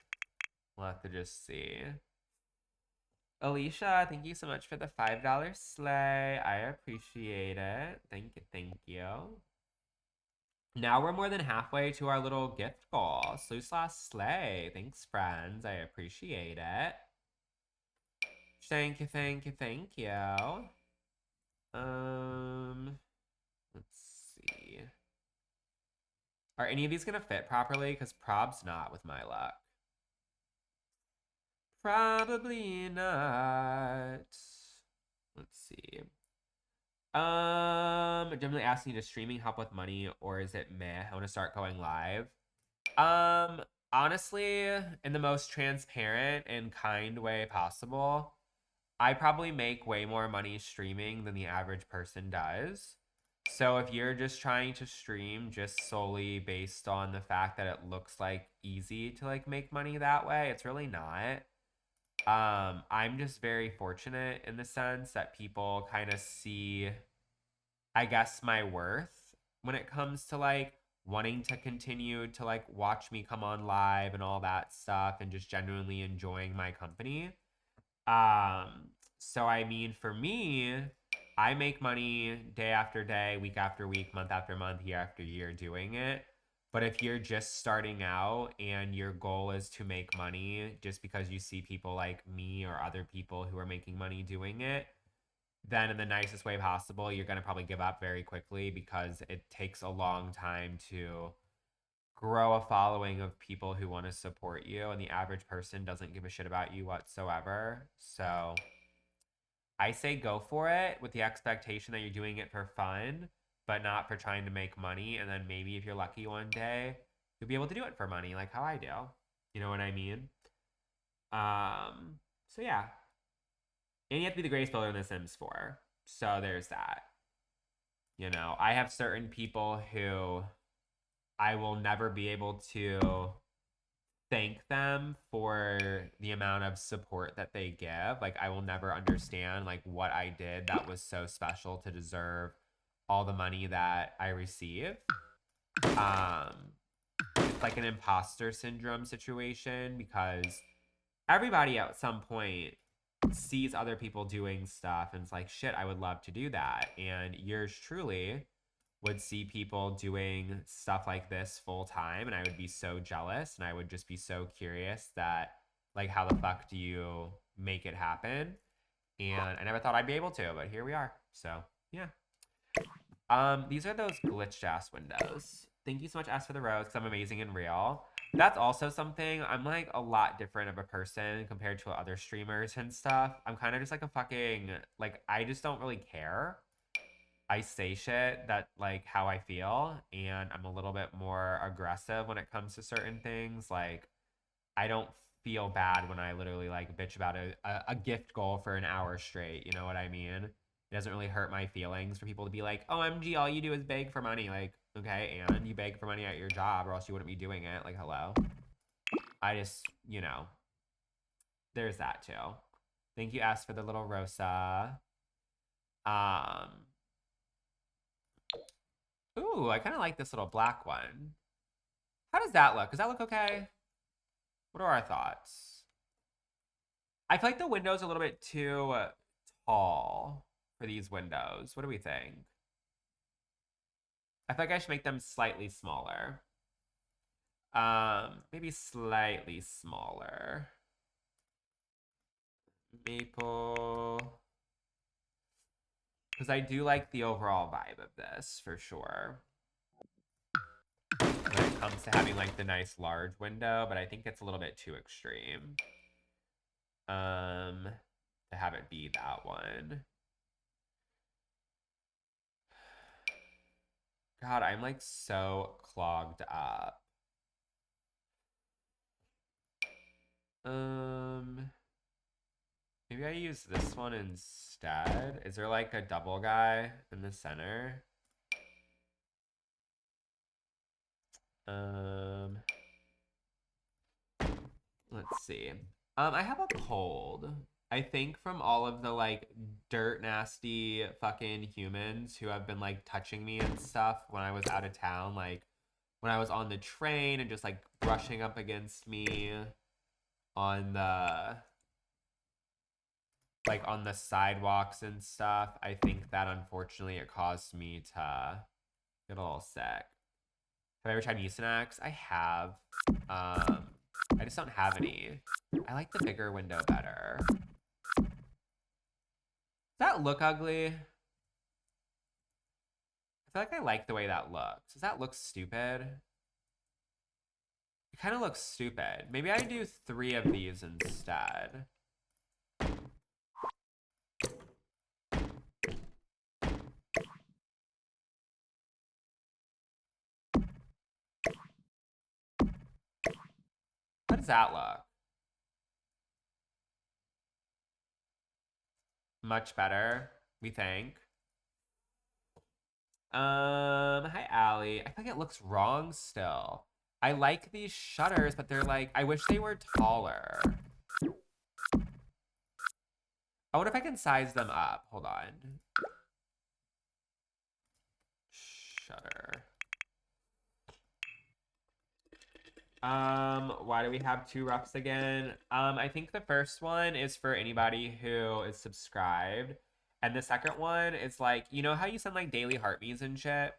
We'll have to just see. Alicia, thank you so much for the $5 sleigh. I appreciate it. Thank you, thank you. Now we're more than halfway to our little gift goal. Slay. Thanks, friends. I appreciate it. Thank you, thank you, thank you. Let's see. Are any of these gonna fit properly? Because prob's not with my luck. Probably not. Let's see. Generally asking, does streaming help with money, or is it meh? I want to start going live. Honestly, in the most transparent and kind way possible, I probably make way more money streaming than the average person does. So if you're just trying to stream just solely based on the fact that it looks like easy to like make money that way, it's really not. I'm just very fortunate in the sense that people kind of see, I guess, my worth when it comes to like wanting to continue to like watch me come on live and all that stuff and just genuinely enjoying my company. So I mean, for me, I make money day after day, week after week, month after month, year after year doing it. But if you're just starting out and your goal is to make money just because you see people like me or other people who are making money doing it, then in the nicest way possible, you're going to probably give up very quickly because it takes a long time to grow a following of people who want to support you. And the average person doesn't give a shit about you whatsoever. So I say go for it with the expectation that you're doing it for fun, but not for trying to make money. And then maybe if you're lucky one day, you'll be able to do it for money, like how I do. You know what I mean? So yeah. And you have to be the greatest builder in The Sims 4. So there's that. You know, I have certain people who I will never be able to thank them for the amount of support that they give. Like I will never understand like what I did that was so special to deserve all the money that I receive. It's like an imposter syndrome situation because everybody at some point sees other people doing stuff and it's like, shit, I would love to do that. And yours truly would see people doing stuff like this full time, and I would be so jealous, and I would just be so curious that, like, how the fuck do you make it happen? And I never thought I'd be able to, but here we are. So yeah. These are those glitched ass windows. Thank you so much, Ask for the Rose, because I'm amazing and real. That's also something. I'm like a lot different of a person compared to other streamers and stuff. I'm kind of just like a fucking, like, I just don't really care. I say shit that like how I feel, and I'm a little bit more aggressive when it comes to certain things. Like I don't feel bad when I literally like bitch about a gift goal for an hour straight. You know what I mean? It doesn't really hurt my feelings for people to be like, OMG, all you do is beg for money. Like, okay, and you beg for money at your job or else you wouldn't be doing it. Like, hello. I just, you know, there's that too. Thank you, Ask for the little Rosa. Ooh, I kind of like this little black one. How does that look? Does that look okay? What are our thoughts? I feel like the window's a little bit too tall for these windows. What do we think? I feel like I should make them slightly smaller. Maybe slightly smaller. maple. Because I do like the overall vibe of this, for sure. When it comes to having, like, the nice large window, but I think it's a little bit too extreme. To have it be that one. God, I'm, like, so clogged up. Maybe I use this one instead. Is there, like, a double guy in the center? Let's see. I have a cold. I think from all of the, like, dirt nasty fucking humans who have been, like, touching me and stuff when I was out of town, like when I was on the train and just, like, brushing up against me on the, like, on the sidewalks and stuff. I think that unfortunately it caused me to get a little sick. Have I ever tried Mucinex? I have. I just don't have any. I like the bigger window better. Does that look ugly? I feel like I like the way that looks. Does that look stupid? It kind of looks stupid. Maybe I do 3 of these instead. How does that look? Much better, we think. Hi, Allie. I think it looks wrong still. I like these shutters, but they're like, I wish they were taller. I wonder if I can size them up. Hold on. Shutter. Why do we have 2 roughs again? I think the first one is for anybody who is subscribed. And the second one is like, you know how you send like daily heartbeats and shit?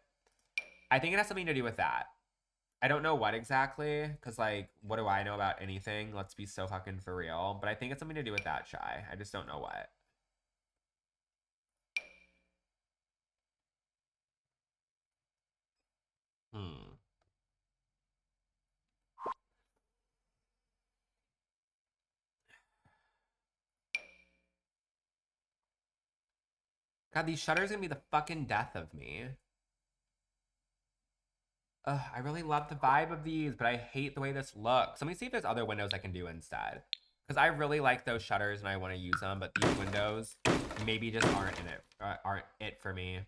I think it has something to do with that. I don't know what exactly, because like, what do I know about anything? Let's be so fucking for real. But I think it's something to do with that, Shy. I just don't know what. God, these shutters are gonna be the fucking death of me. Ugh, I really love the vibe of these, but I hate the way this looks. Let me see if there's other windows I can do instead. Because I really like those shutters and I want to use them, but these windows maybe just aren't it for me.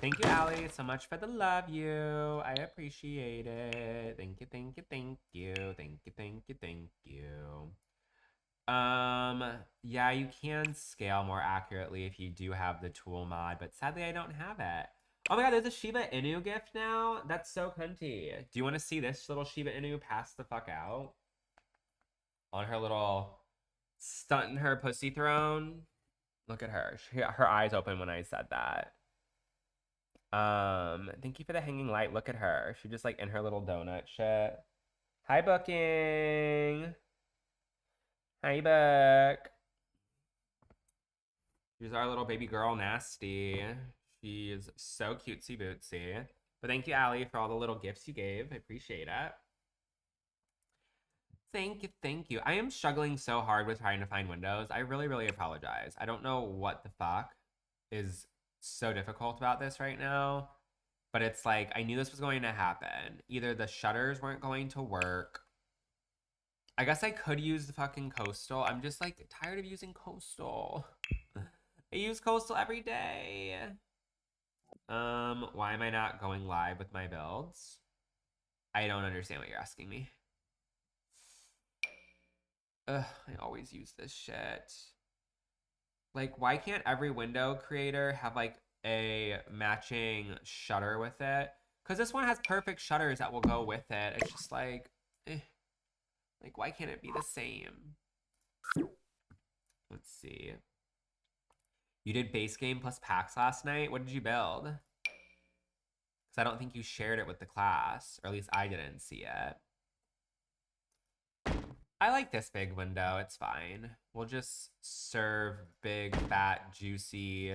Thank you, Allie, so much for the love you. I appreciate it. Thank you, thank you, thank you. Thank you, thank you, thank you. Yeah, you can scale more accurately if you do have the tool mod, but sadly I don't have it. Oh my god, there's a Shiba Inu gift now? That's so cunty. Do you want to see this little Shiba Inu pass the fuck out? On her little stunting her pussy throne? Look at her. Her eyes open when I said that. Thank you for the hanging light. Look at her. She just like in her little donut shit. Hi, Booking. Hi, Book. She's our little baby girl, Nasty. She's so cutesy bootsy. But thank you, Allie, for all the little gifts you gave. I appreciate it. Thank you, thank you. I am struggling so hard with trying to find windows. I really, really apologize. I don't know what the fuck is so difficult about this right now. But it's like, I knew this was going to happen. Either the shutters weren't going to work. I guess I could use the fucking coastal. I'm just like tired of using coastal. I use coastal every day. Why am I not going live with my builds? I don't understand what you're asking me. Ugh, I always use this shit. Like, why can't every window creator have like a matching shutter with it? Because this one has perfect shutters that will go with it. It's just like, like, why can't it be the same? Let's see. You did base game plus packs last night? What did you build? Because I don't think you shared it with the class, or at least I didn't see it. I like this big window. It's fine. We'll just serve big, fat, juicy,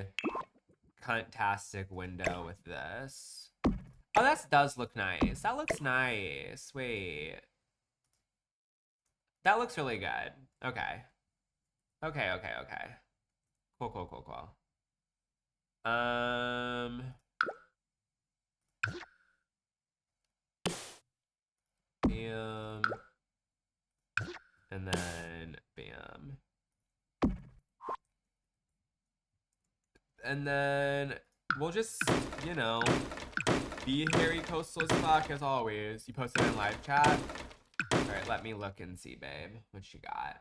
cuntastic window with this. Oh, that does look nice. That looks nice. Wait. That looks really good. Okay. Okay, okay, okay. Cool, cool, cool, cool. Bam. And then bam. And then we'll just, you know, be hairy coastal as fuck as always. You posted in live chat. All right, let me look and see, babe, what you got.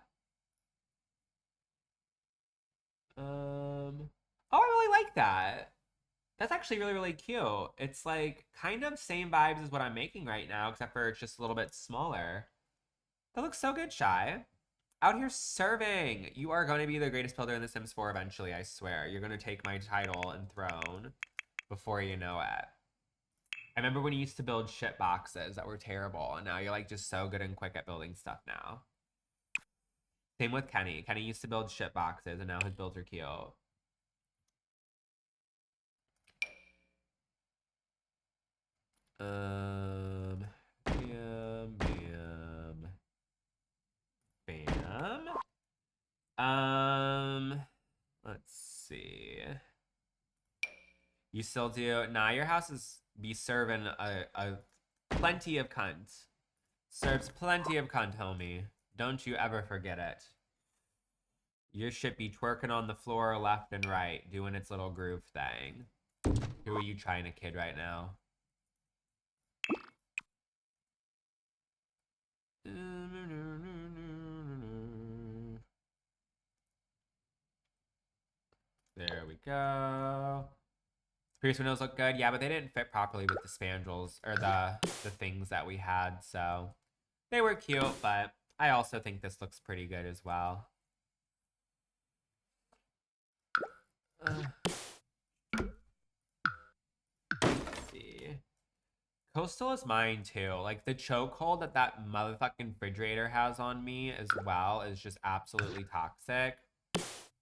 Oh, I really like that. That's actually really, really cute. It's like kind of same vibes as what I'm making right now, except for it's just a little bit smaller. That looks so good, Shy. Out here serving. You are going to be the greatest builder in The Sims 4 eventually, I swear. You're going to take my title and throne before you know it. I remember when you used to build shit boxes that were terrible, and now you're like just so good and quick at building stuff now. Same with Kenny. Kenny used to build shit boxes, and now his builds are cute. Bam, bam, bam. Let's see. You still do? Nah, your house is be serving a plenty of cunt. Serves plenty of cunt, homie. Don't you ever forget it. Your shit be twerking on the floor left and right, doing its little groove thing. Who are you trying to kid right now? There we go. Previous windows look good. Yeah, but they didn't fit properly with the spandrels or the things that we had, so they were cute, but I also think this looks pretty good as well. Let's see. Coastal is mine too. Like the chokehold that that motherfucking refrigerator has on me as well is just absolutely toxic.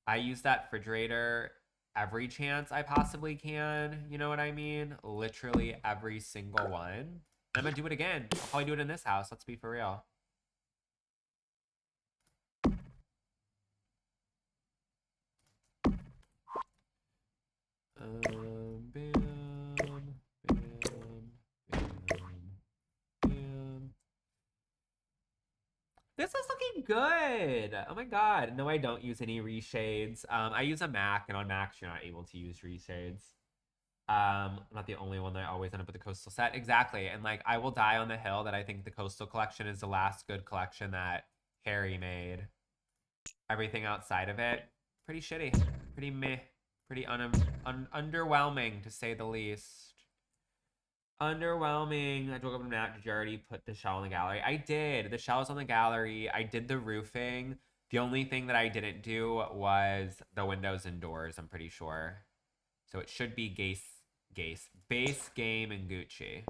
I use that refrigerator every chance I possibly can. You know what I mean? Literally every single one. I'm gonna do it again. I'll probably do it in this house. Let's be for real. Bam, bam, bam. This is looking good. Oh my god. No, I don't use any reshades. I use a Mac, and on Macs you're not able to use reshades. I'm not the only one that I always end up with the coastal set. Exactly. And like I will die on the hill that I think the coastal collection is the last good collection that Harry made. Everything outside of it, pretty shitty. Pretty meh. Pretty underwhelming to say the least. Underwhelming. I woke up and Matt, did you already put the shell in the gallery? I did. The shell is on the gallery. I did the roofing. The only thing that I didn't do was the windows and doors, I'm pretty sure. So it should be base game and Gucci.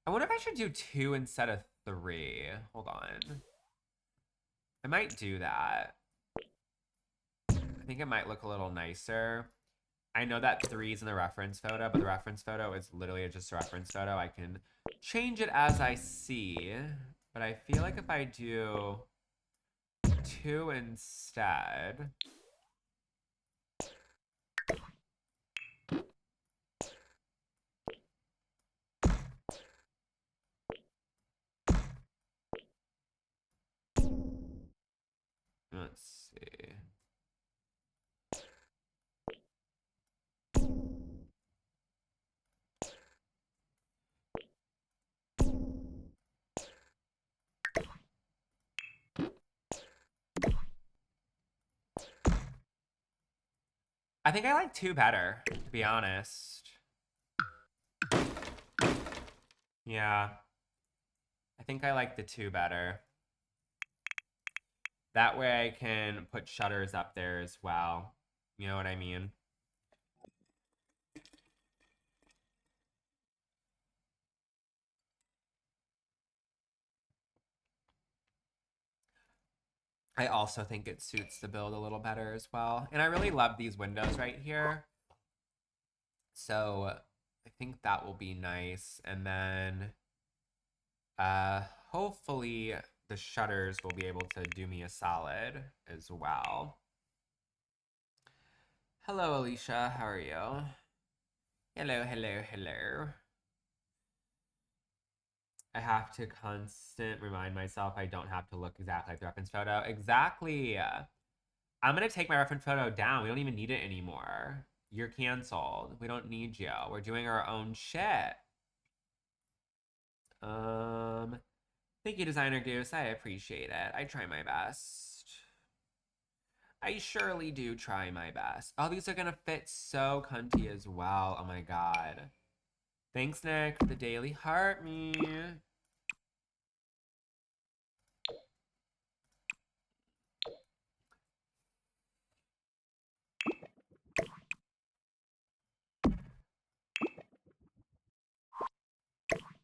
I wonder if I should do 2 instead of 3. Hold on. I might do that. I think it might look a little nicer. I know that 3 is in the reference photo, but the reference photo is literally just a reference photo. I can change it as I see, but I feel like if I do 2 instead. Let's see. I think I like 2 better, to be honest. Yeah. I think I like the 2 better. That way I can put shutters up there as well. You know what I mean? I also think it suits the build a little better as well. And I really love these windows right here. So I think that will be nice. And then hopefully the shutters will be able to do me a solid as well. Hello, Alicia. How are you? Hello, hello, hello. I have to remind myself I don't have to look exactly like the reference photo. Exactly. I'm gonna take my reference photo down. We don't even need it anymore. You're canceled. We don't need you. We're doing our own shit. Thank you, Designer Goose. I appreciate it. I try my best. I surely do try my best. Oh, these are gonna fit so cunty as well. Oh my god. Thanks, Nick, for the daily heart me.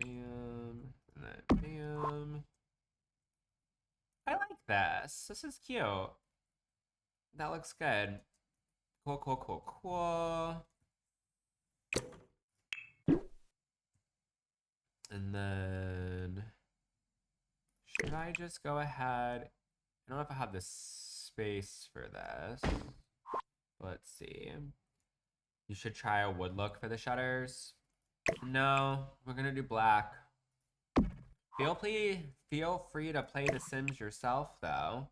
Bam. And then bam. I like this. This is cute. That looks good. Cool, cool, cool, cool. And then should I just go ahead? I don't know if I have the space for this. Let's see. You should try a wood look for the shutters. No, we're gonna do black. Feel free to play The Sims yourself, though.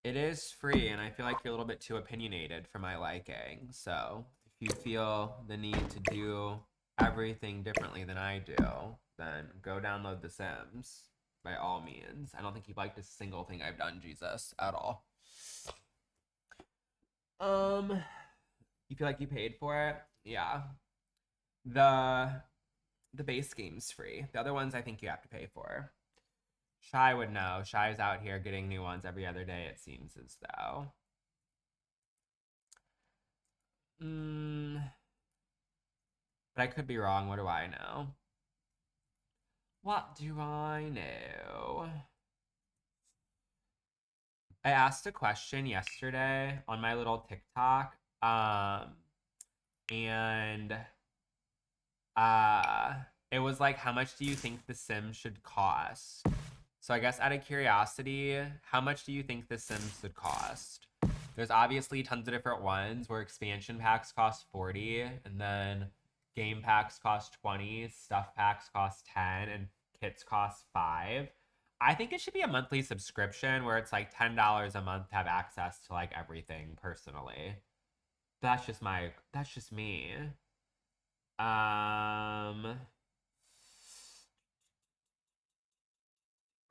It is free, and I feel like you're a little bit too opinionated for my liking. So if you feel the need to do everything differently than I do, then go download The Sims by all means. I don't think you've liked a single thing I've done, Jesus, at all. You feel like you paid for it? Yeah. The base game's free. The other ones I think you have to pay for. Shy would know. Shy's out here getting new ones every other day, it seems as though. But I could be wrong. What do I know? What do I know? I asked a question yesterday on my little TikTok. And it was like, how much do you think The Sims should cost? So I guess out of curiosity, how much do you think The Sims should cost? There's obviously tons of different ones where expansion packs cost 40, and then game packs cost 20, stuff packs cost 10, and kits cost 5. I think it should be a monthly subscription where it's like $10 a month to have access to like everything personally. That's just me.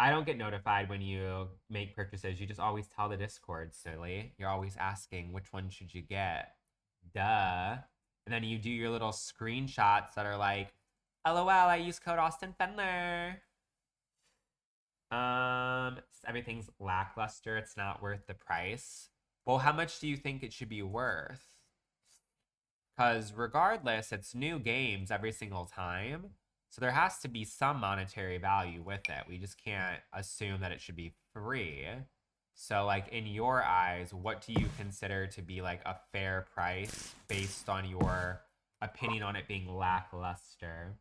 I don't get notified when you make purchases. You just always tell the Discord, silly. You're always asking which one should you get. Duh. And then you do your little screenshots that are like, LOL, I use code austinfendler. Everything's lackluster. It's not worth the price. Well, how much do you think it should be worth? Because regardless, it's new games every single time. So there has to be some monetary value with it. We just can't assume that it should be free. So, like, in your eyes, what do you consider to be like a fair price based on your opinion on it being lackluster?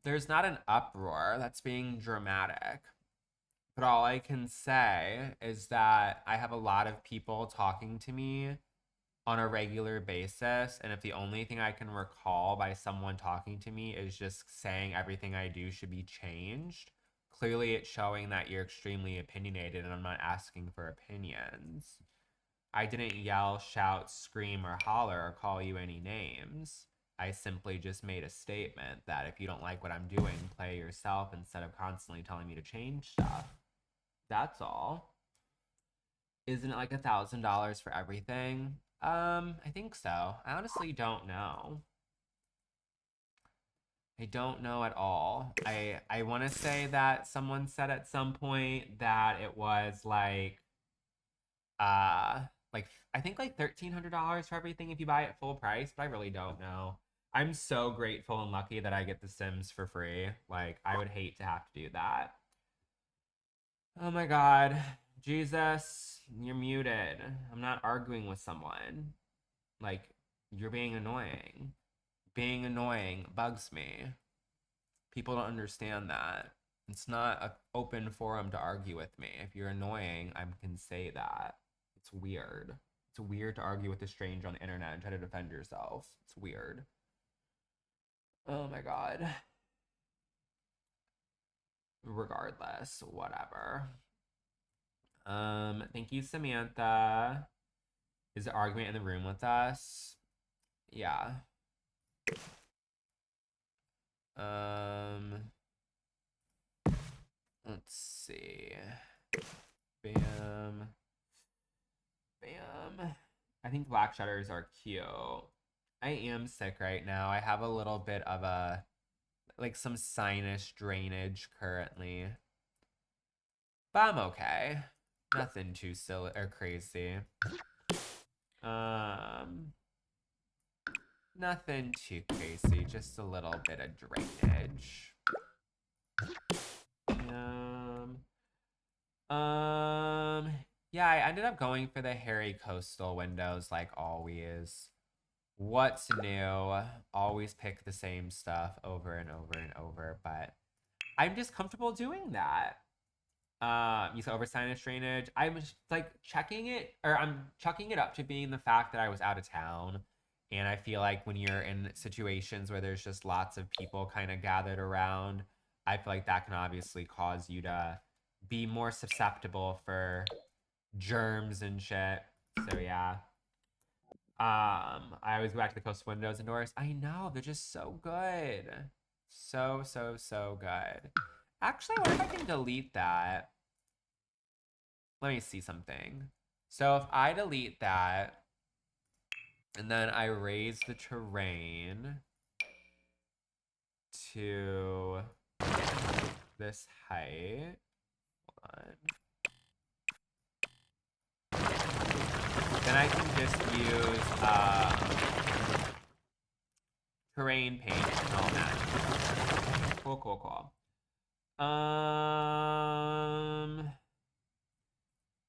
There's not an uproar. That's being dramatic. But all I can say is that I have a lot of people talking to me on a regular basis. And if the only thing I can recall by someone talking to me is just saying everything I do should be changed, clearly it's showing that you're extremely opinionated and I'm not asking for opinions. I didn't yell, shout, scream, or holler or call you any names. I simply just made a statement that if you don't like what I'm doing, play yourself instead of constantly telling me to change stuff. That's all. Isn't it like $1,000 for everything? I think so. I honestly don't know. I don't know at all. I want to say that someone said at some point that it was uh like I think like $1,300 for everything if you buy it full price, but I really don't know. I'm so grateful and lucky that I get The Sims for free. Like I would hate to have to do that. Oh my god. Jesus, you're muted. I'm not arguing with someone. Like you're being annoying. Being annoying bugs me. People don't understand that. It's not an open forum to argue with me. If you're annoying, I can say that. It's weird. It's weird to argue with a stranger on the internet and try to defend yourself. It's weird. Oh my god. Regardless, whatever. Thank you, Samantha. Is the argument in the room with us? Yeah. Um, let's see. Bam. Bam. I think black shutters are cute. I am sick right now. I have a little bit of like some sinus drainage currently. But I'm okay. Nothing too silly or crazy. Um, Nothing too crazy. Just a little bit of drainage. Um, yeah, I ended up going for the hairy coastal windows like always. What's new? Always pick the same stuff over and over and over, but I'm just comfortable doing that. You said over sinus drainage. I'm just like checking it, or I'm chucking it up to being the fact that I was out of town. And I feel like when you're in situations where there's just lots of people kind of gathered around, I feel like that can obviously cause you to be more susceptible for germs and shit. So yeah. I always go back to the coastal windows and doors. I know, they're just so good. So, so, so good. Actually, I wonder if I can delete that. Let me see something. So if I delete that, and then I raise the terrain to this height. Hold on. Then I can just use terrain paint and all that. Cool, cool, cool.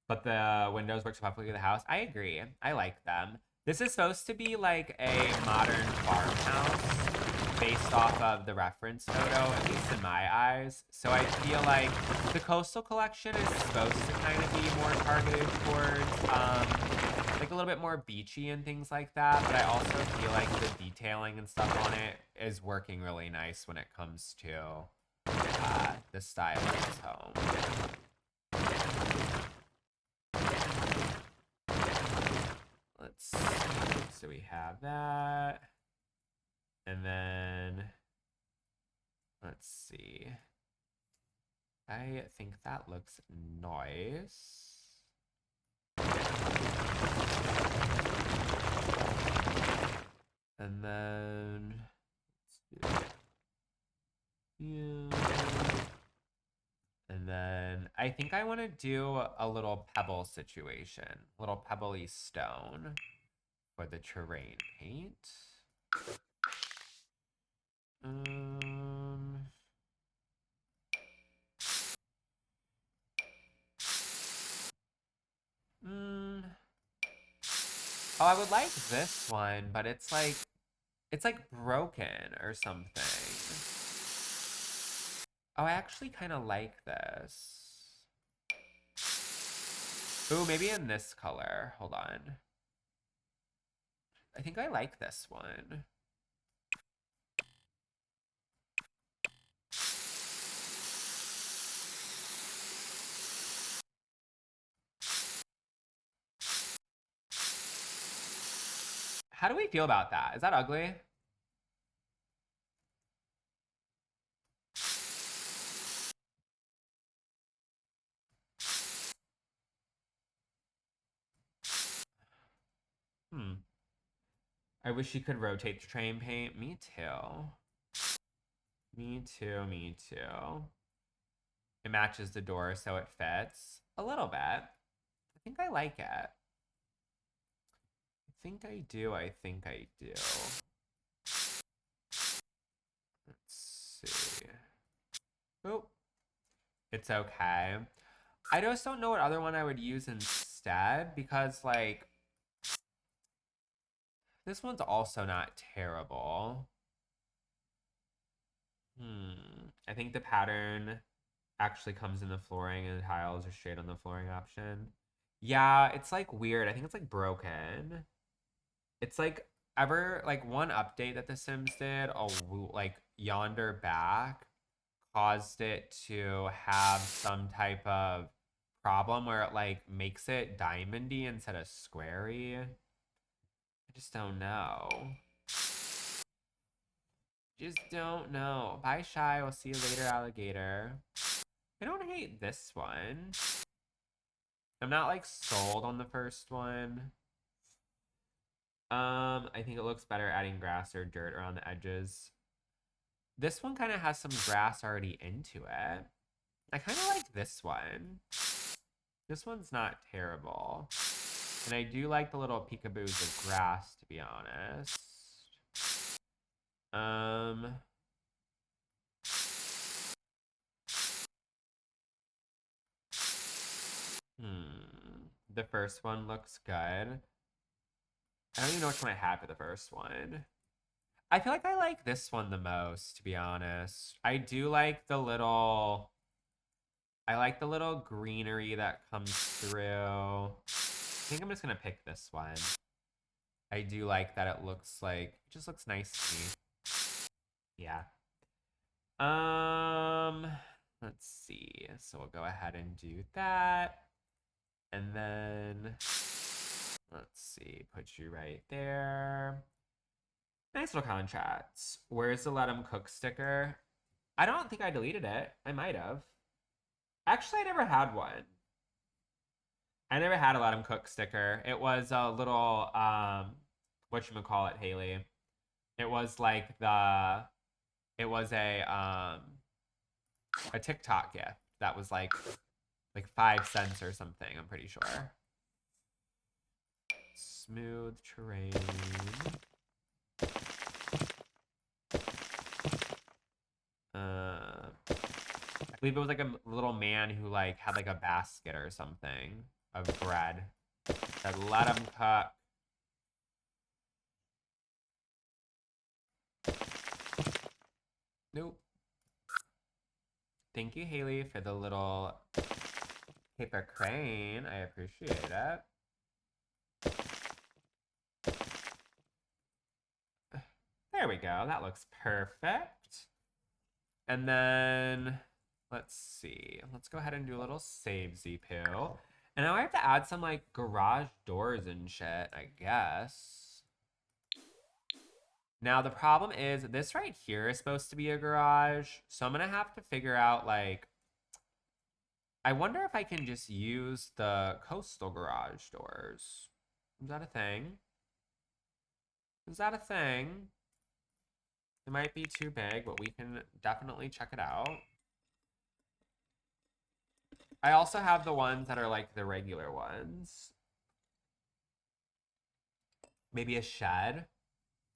But the windows work so perfectly with the house. I agree. I like them. This is supposed to be like a modern farmhouse based off of the reference photo, at least in my eyes. So I feel like the coastal collection is supposed to kind of be more targeted towards like a little bit more beachy and things like that. But I also feel like the detailing and stuff on it is working really nice when it comes to the style of this home. Let's see. So we have that. And then let's see. I think that looks nice. And then let's do yeah. And then I think I want to do a little pebble situation, a little pebbly stone for the terrain paint. Oh, I would like this one, but it's like broken or something. Oh, I actually kind of like this. Ooh, maybe in this color. Hold on. I think I like this one. How do we feel about that? Is that ugly? I wish you could rotate the train paint. Me too. Me too, me too. It matches the door, so it fits. A little bit. I think I like it. I think I do, I think I do. Let's see. Oh, it's okay. I just don't know what other one I would use instead because, like, this one's also not terrible. I think the pattern actually comes in the flooring and the tiles are straight on the flooring option. Yeah, it's like weird. I think it's like broken. It's like ever like one update that The Sims did, like yonder back caused it to have some type of problem where it like makes it diamondy instead of squarey. I just don't know. Just don't know. Bye, Shy. We'll see you later, alligator. I don't hate this one. I'm not like sold on the first one. I think it looks better adding grass or dirt around the edges. This one kind of has some grass already into it. I kind of like this one. This one's not terrible. And I do like the little peekaboos of grass, to be honest. The first one looks good. I don't even know which one I had for the first one. I feel like I like this one the most, to be honest. I do like the little... I like the little greenery that comes through. I think I'm just going to pick this one. I do like that it looks like... It just looks nice to me. Yeah. Let's see. So we'll go ahead and do that. And then... Let's see. Put you right there. Nice little contracts. Where's the let 'em cook sticker? I don't think I deleted it. I might have. Actually, I never had one. I never had a let 'em cook sticker. It was a little whatchamacallit, Haley. It was like it was a TikTok gift that was like 5 cents or something, I'm pretty sure. Smooth terrain. I believe it was like a little man who like had like a basket or something of bread that let him cook. Nope. Thank you, Haley, for the little paper crane. I appreciate it. There we go. That looks perfect. And then, let's see. Let's go ahead and do a little save Z-poo. And now I have to add some, like, garage doors and shit, I guess. Now, the problem is this right here is supposed to be a garage. So I'm going to have to figure out, like... I wonder if I can just use the coastal garage doors. Is that a thing? Is that a thing? It might be too big, but we can definitely check it out. I also have the ones that are like the regular ones. Maybe a shed.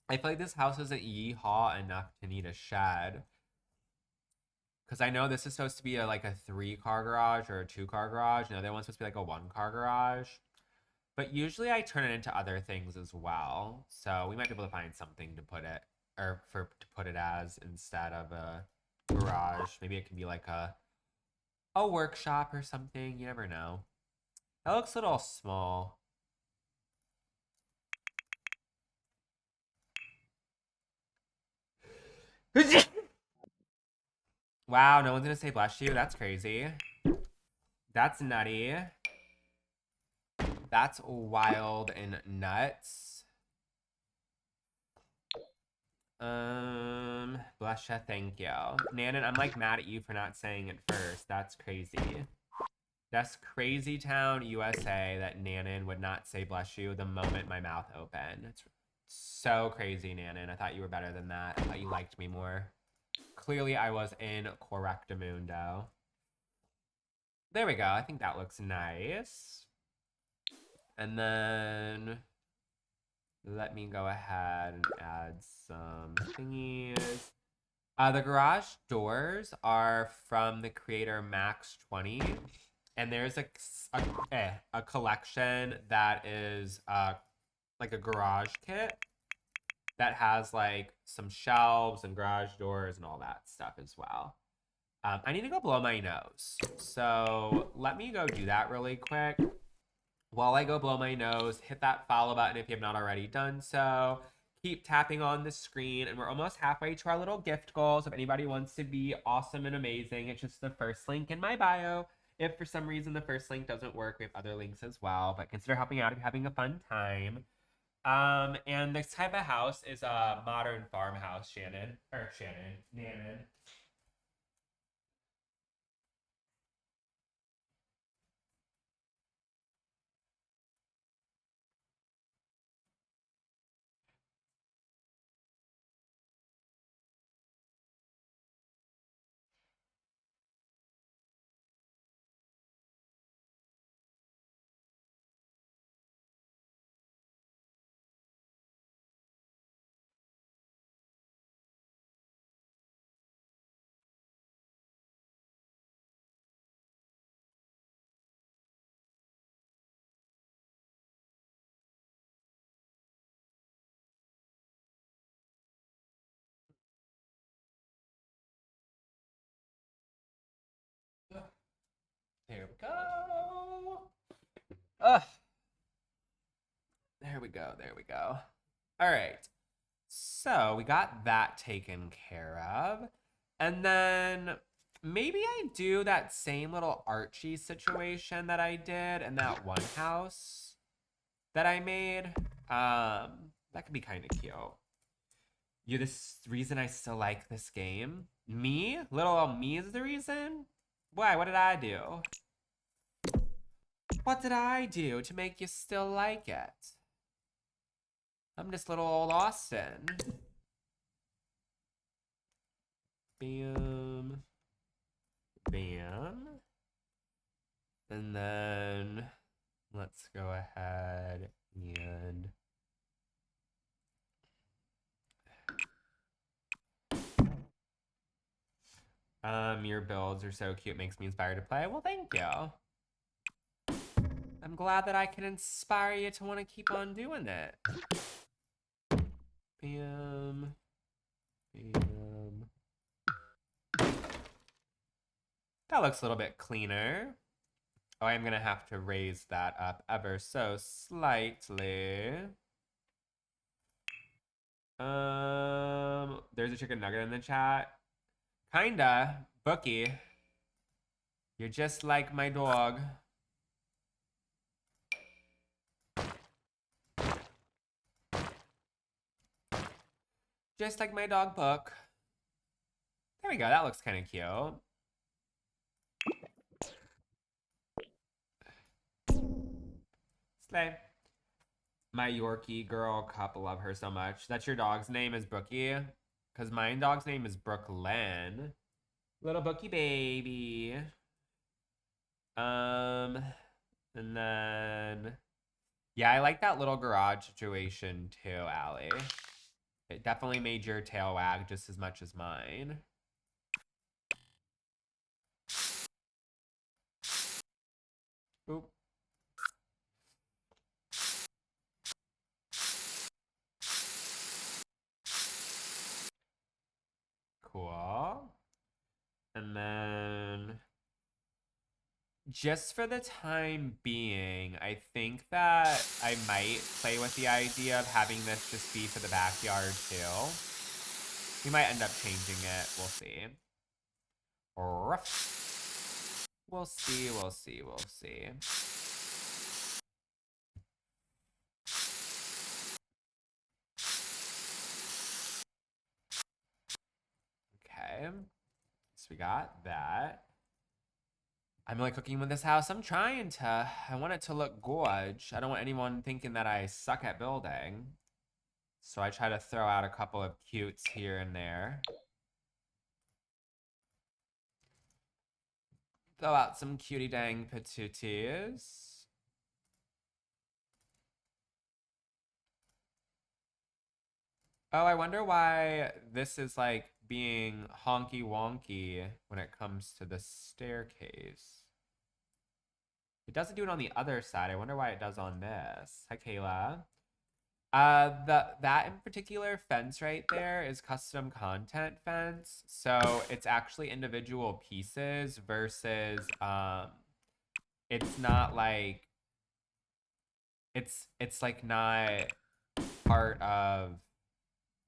I feel like this house isn't yeehaw enough to need a shed. Because I know this is supposed to be like a 3-car garage or a 2-car garage. And the other one's supposed to be like a 1-car garage. But usually I turn it into other things as well. So we might be able to find something to put it, or to put it as instead of a garage. Maybe it can be like a workshop or something. You never know. That looks a little small. Wow, no one's gonna say bless you. That's crazy. That's nutty. That's wild and nuts. Bless ya, thank you. Nanan, I'm like mad at you for not saying it first. That's crazy. That's crazy town, USA, that Nanan would not say bless you the moment my mouth opened. It's so crazy, Nanan. I thought you were better than that. I thought you liked me more. clearly I was in Correctamundo. There we go. I think that looks nice. And then let me go ahead and add some thingies. The garage doors are from the creator Max20. And there's a collection that is like a garage kit that has like some shelves and garage doors and all that stuff as well. I need to go blow my nose. So let me go do that really quick. While I go blow my nose, hit that follow button if you have not already done so. Keep tapping on the screen, and we're almost halfway to our little gift goals. If anybody wants to be awesome and amazing, it's just the first link in my bio. If for some reason the first link doesn't work, we have other links as well, but consider helping out if you're having a fun time. And this type of house is a modern farmhouse, Nanon. There we go. Ugh. There we go. There we go. All right. So we got that taken care of. And then maybe I do that same little Archie situation that I did in that one house that I made. That could be kind of cute. You're the reason I still like this game. Me? Little old me is the reason? Why? What did I do? What did I do to make you still like it? I'm just little old Austin. Bam. Bam. And then let's go ahead and your builds are so cute, makes me inspired to play. Well, thank you. I'm glad that I can inspire you to want to keep on doing it. Bam. Bam. That looks a little bit cleaner. Oh, I'm gonna have to raise that up ever so slightly. There's a chicken nugget in the chat. Kinda. Bookie. You're just like my dog. Just like my dog Book. There we go. That looks kind of cute. Slay. My Yorkie girl cup, love her so much. That's your dog's name is Bookie? Because my dog's name is Brooklyn. Little Bookie baby. And then... Yeah, I like that little garage situation too, Allie. It definitely made your tail wag just as much as mine. Oop. Cool. And then... Just for the time being, I think that I might play with the idea of having this just be for the backyard too. We might end up changing it. We'll see. Ruff. We'll see, we'll see, we'll see. Okay. So we got that. I'm like cooking with this house. I'm trying to. I want it to look gorge. I don't want anyone thinking that I suck at building. So I try to throw out a couple of cutes here and there. Throw out some cutie dang patooties. Oh, I wonder why this is like being honky wonky when it comes to the staircase. It doesn't do it on the other side. I wonder why it does on this. Hi, Kayla. That in particular fence right there is custom content fence. So it's actually individual pieces versus it's not like it's like not part of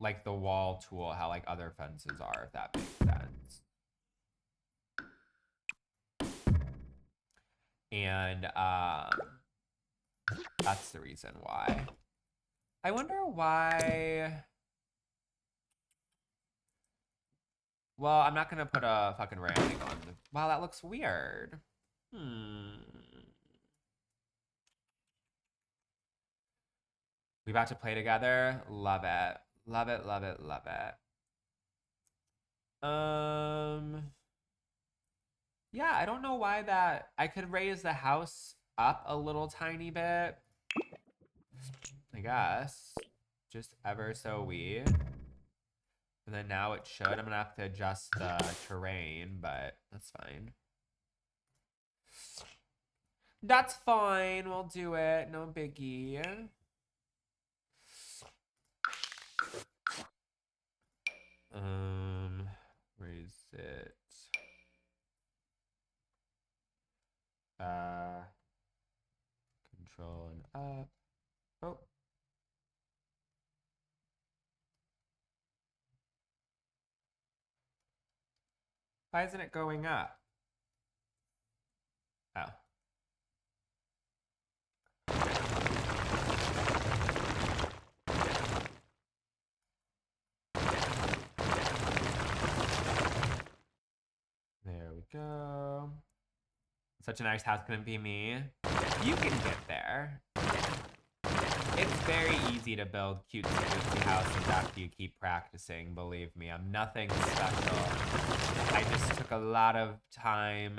like the wall tool, how like other fences are, if that makes sense. And that's the reason why. I wonder why. Well, I'm not gonna put a fucking railing on the. Wow, that looks weird. We about to play together. Love it. Love it, love it, love it. Yeah, I don't know why that I could raise the house up a little tiny bit. I guess. Just ever so wee. And then now it should. I'm gonna have to adjust the terrain, but that's fine. That's fine. We'll do it. No biggie. Where is it? Control and up. Oh. Why isn't it going up? Oh. There we go. Such a nice house, couldn't be me. You can get there. It's very easy to build cutesy houses after you keep practicing, believe me. I'm nothing special. I just took a lot of time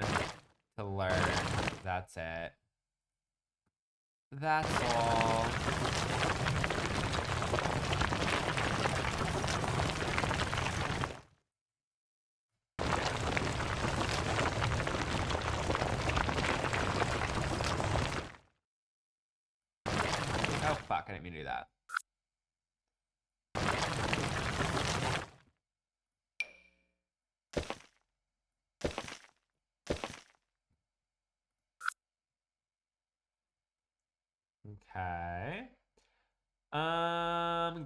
to learn. That's it. That's all. Oh, fuck, I didn't mean to do that. Okay.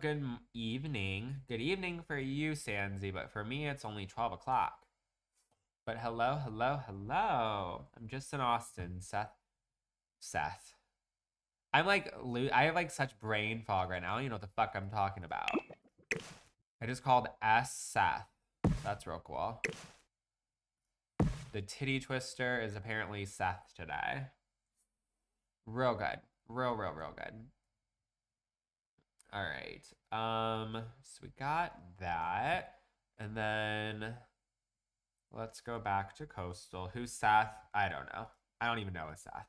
Good evening. Good evening for you, Sansi, but for me, it's only 12 o'clock. But hello, hello, hello. I'm just in Austin, Seth. I'm like, I have like such brain fog right now. I don't even know what the fuck I'm talking about. I just called S Seth. That's real cool. The titty twister is apparently Seth today. Real good. Real good. All right. So we got that. And then let's go back to Coastal. Who's Seth? I don't know. I don't even know a Seth.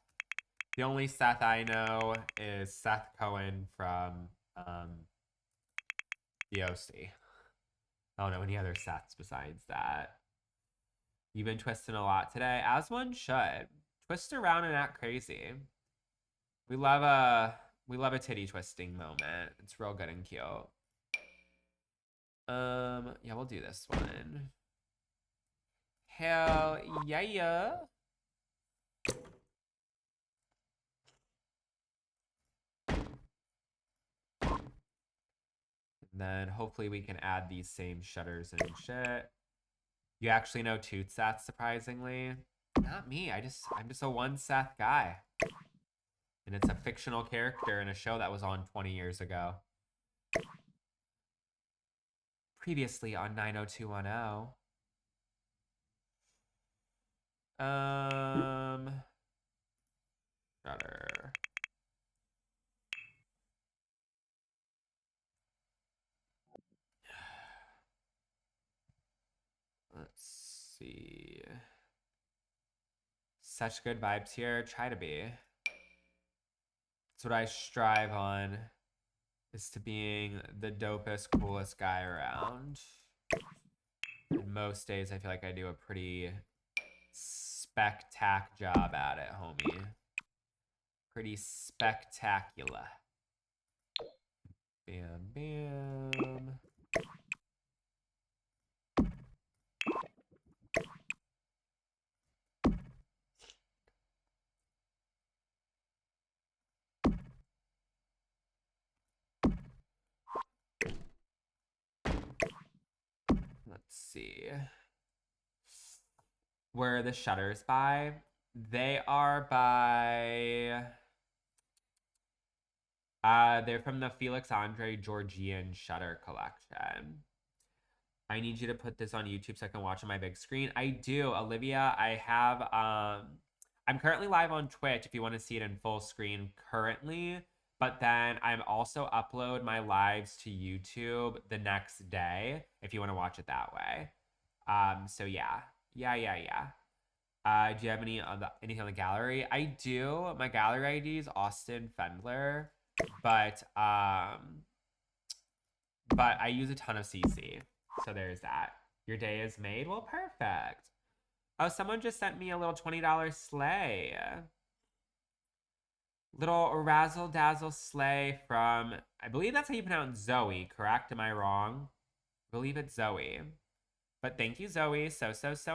The only Seth I know is Seth Cohen from the OC. I don't know any other Seths besides that. You've been twisting a lot today, as one should. Twist around and act crazy. We love a titty twisting moment. It's real good and cute. Yeah, we'll do this one. Hell yeah. And then hopefully we can add these same shutters and shit. You actually know Toot Seth, surprisingly. Not me. I'm just a one Seth guy. And it's a fictional character in a show that was on 20 years ago. Previously on 90210. Shutter. Let's see. Such good vibes here. Try to be. That's what I strive on, is to being the dopest, coolest guy around. And most days I feel like I do a pretty spectac job at it, homie. Pretty spectacular. Bam, bam. Let's see. Where are the shutters by? They are by... they're from the Felix Andre Georgian Shutter collection. I need you to put this on YouTube so I can watch on my big screen. I do, Olivia. I have, I'm currently live on Twitch if you want to see it in full screen currently. But then I'm also upload my lives to YouTube the next day if you want to watch it that way. So yeah. Do you have anything on the gallery? I do. My gallery ID is Austin Fendler, but I use a ton of CC. So there's that. Your day is made? Well, perfect. Oh, someone just sent me a little $20 sleigh. Little razzle dazzle sleigh from, I believe that's how you pronounce Zoe, correct? Am I wrong? I believe it's Zoe. But thank you, Zoe, so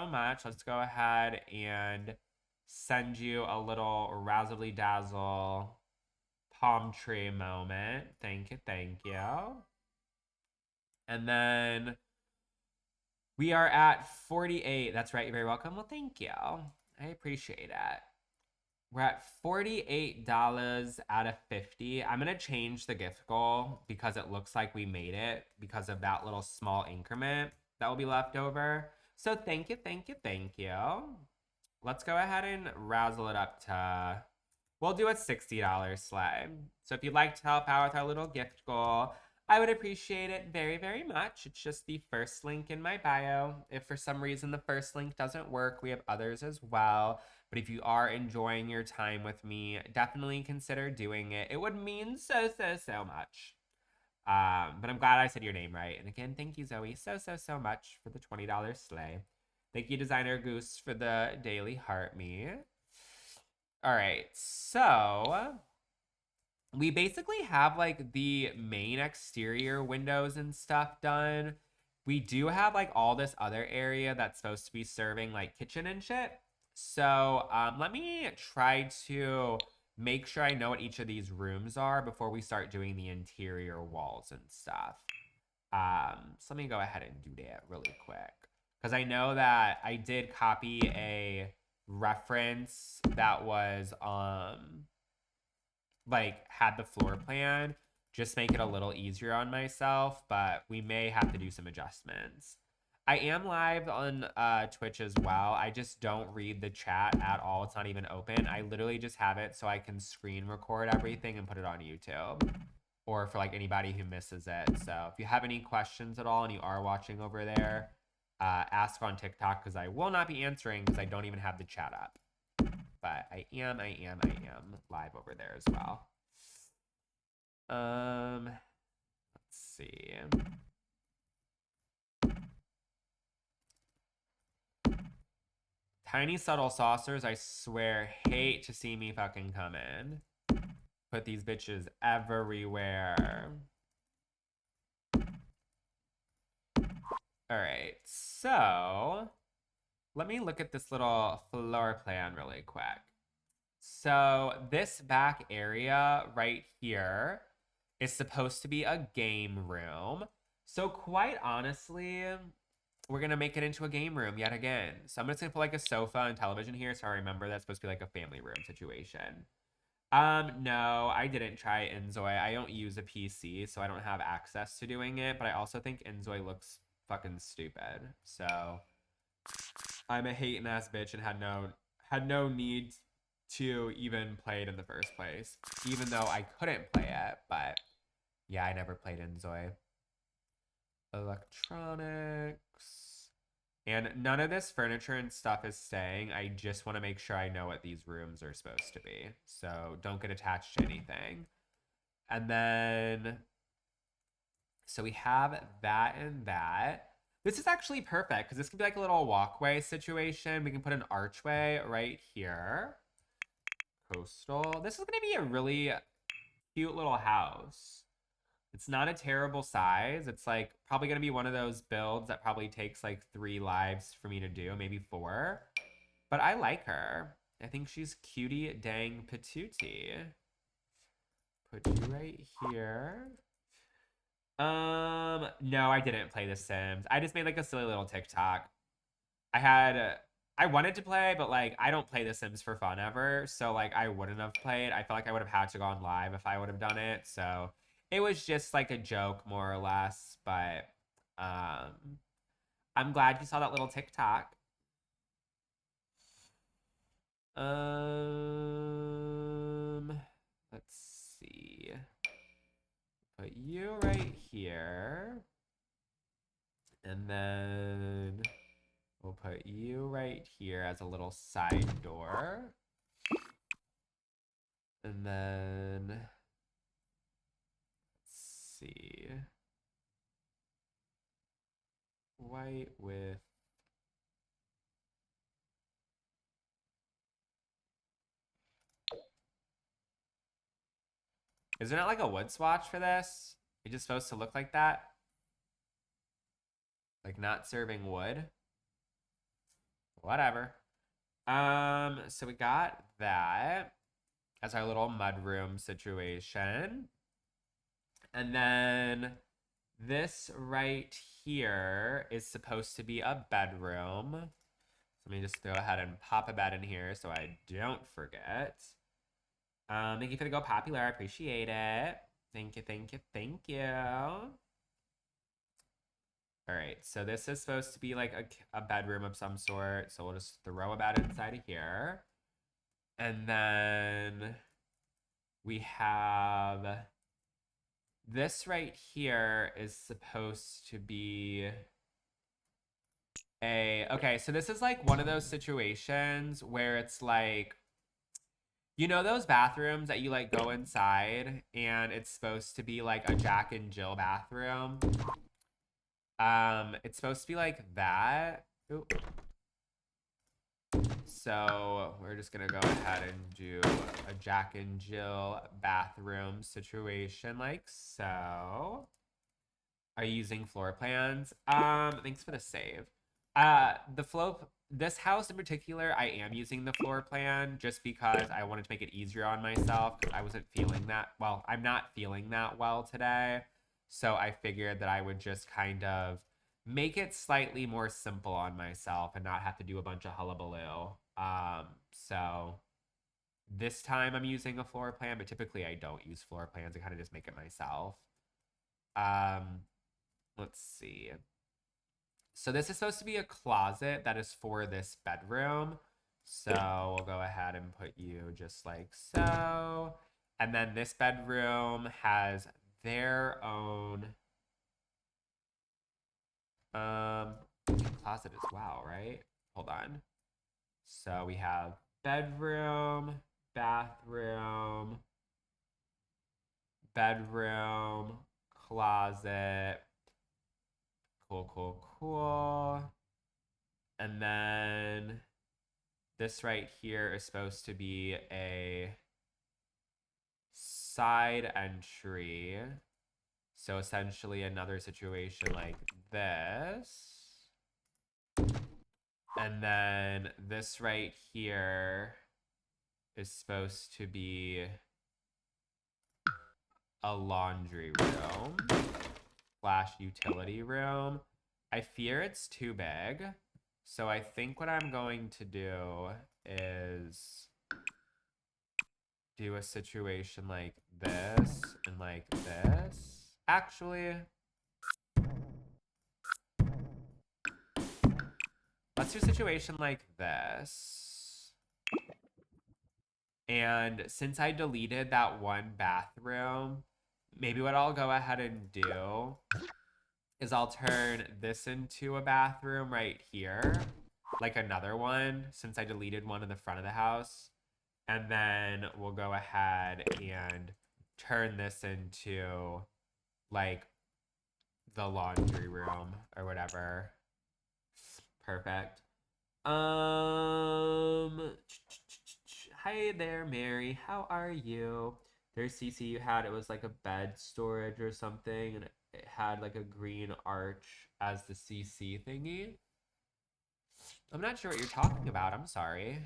much. Let's go ahead and send you a little razzly dazzle palm tree moment. Thank you. And then we are at 48. That's right. You're very welcome. Well, thank you. I appreciate it. We're at $48 out of 50. I'm going to change the gift goal because it looks like we made it because of that little small increment that will be left over. So thank you. Let's go ahead and razzle it up to, we'll do a $60 sleigh. So if you'd like to help out with our little gift goal, I would appreciate it very, very much. It's just the first link in my bio. If for some reason the first link doesn't work, we have others as well. But if you are enjoying your time with me, definitely consider doing it. It would mean so much. But I'm glad I said your name right. And again, thank you, Zoe, so much for the $20 sleigh. Thank you, Designer Goose, for the daily heart me. All right, so we basically have like the main exterior windows and stuff done. We do have like all this other area that's supposed to be serving like kitchen and shit. So let me try to make sure I know what each of these rooms are before we start doing the interior walls and stuff. So let me go ahead and do that really quick. Because I know that I did copy a reference that was like had the floor plan, just make it a little easier on myself, but we may have to do some adjustments. I am live on Twitch as well. I just don't read the chat at all. It's not even open. I literally just have it so I can screen record everything and put it on YouTube, or for like anybody who misses it. So if you have any questions at all and you are watching over there, ask on TikTok because I will not be answering because I don't even have the chat up. But I am live over there as well. Let's see. Tiny subtle saucers, I swear, hate to see me fucking come in. Put these bitches everywhere. All right, so let me look at this little floor plan really quick. So this back area right here is supposed to be a game room. So quite honestly, we're going to make it into a game room yet again. So I'm just going to put like a sofa and television here. So I remember that's supposed to be like a family room situation. No, I didn't try Inzoi. I don't use a PC, so I don't have access to doing it. But I also think Inzoi looks fucking stupid. So I'm a hating ass bitch and had no need to even play it in the first place. Even though I couldn't play it, but yeah, I never played Inzoi. Electronics. And none of this furniture and stuff is staying. I just want to make sure I know what these rooms are supposed to be. So don't get attached to anything. And then, so we have that and that. This is actually perfect because this could be like a little walkway situation. We can put an archway right here. Coastal. This is going to be a really cute little house. It's not a terrible size. It's like probably going to be one of those builds that probably takes like 3 lives for me to do, maybe 4. But I like her. I think she's cutie dang patootie. Put you right here. No, I didn't play The Sims. I just made like a silly little TikTok. I wanted to play, but like I don't play The Sims for fun ever, so like I wouldn't have played. I felt like I would have had to go on live if I would have done it. So it was just like a joke more or less, but I'm glad you saw that little TikTok. Let's see. Put you right here. And then we'll put you right here as a little side door. And then, let's see. White with, is there not like a wood swatch for this? It's just supposed to look like that? Like not serving wood? Whatever. So we got that as our little mudroom situation. And then this right here is supposed to be a bedroom. So let me just go ahead and pop a bed in here so I don't forget. Thank you for the Go Popular. I appreciate it. Thank you, thank you, thank you. All right, so this is supposed to be like a bedroom of some sort. So we'll just throw a bed inside of here. And then we have this right here is supposed to be okay, so this is like one of those situations where it's like, you know those bathrooms that you like go inside and it's supposed to be like a Jack and Jill bathroom? It's supposed to be like that. Ooh. So we're just gonna go ahead and do a Jack and Jill bathroom situation like so. Are you using floor plans? Thanks for the save. This house in particular, I am using the floor plan just because I wanted to make it easier on myself. I wasn't feeling that well. I'm not feeling that well today. So I figured that I would just kind of make it slightly more simple on myself and not have to do a bunch of hullabaloo. So this time I'm using a floor plan, but typically I don't use floor plans. I kind of just make it myself. Let's see. So this is supposed to be a closet that is for this bedroom. So we'll go ahead and put you just like so. And then this bedroom has their own closet as well, right? Hold on. So we have bedroom, bathroom, bedroom, closet. Cool, cool, cool. And then this right here is supposed to be a side entry. So essentially another situation like this. And then this right here is supposed to be a laundry room / utility room. I fear it's too big. So I think what I'm going to do is do a situation like this and like this. Actually, let's do a situation like this. And since I deleted that one bathroom, maybe what I'll go ahead and do is I'll turn this into a bathroom right here, like another one, since I deleted one in the front of the house. And then we'll go ahead and turn this into like the laundry room or whatever. Perfect. Hi there, Mary. How are you? There's CC you had. It was like a bed storage or something, and it had like a green arch as the CC thingy. I'm not sure what you're talking about. I'm sorry.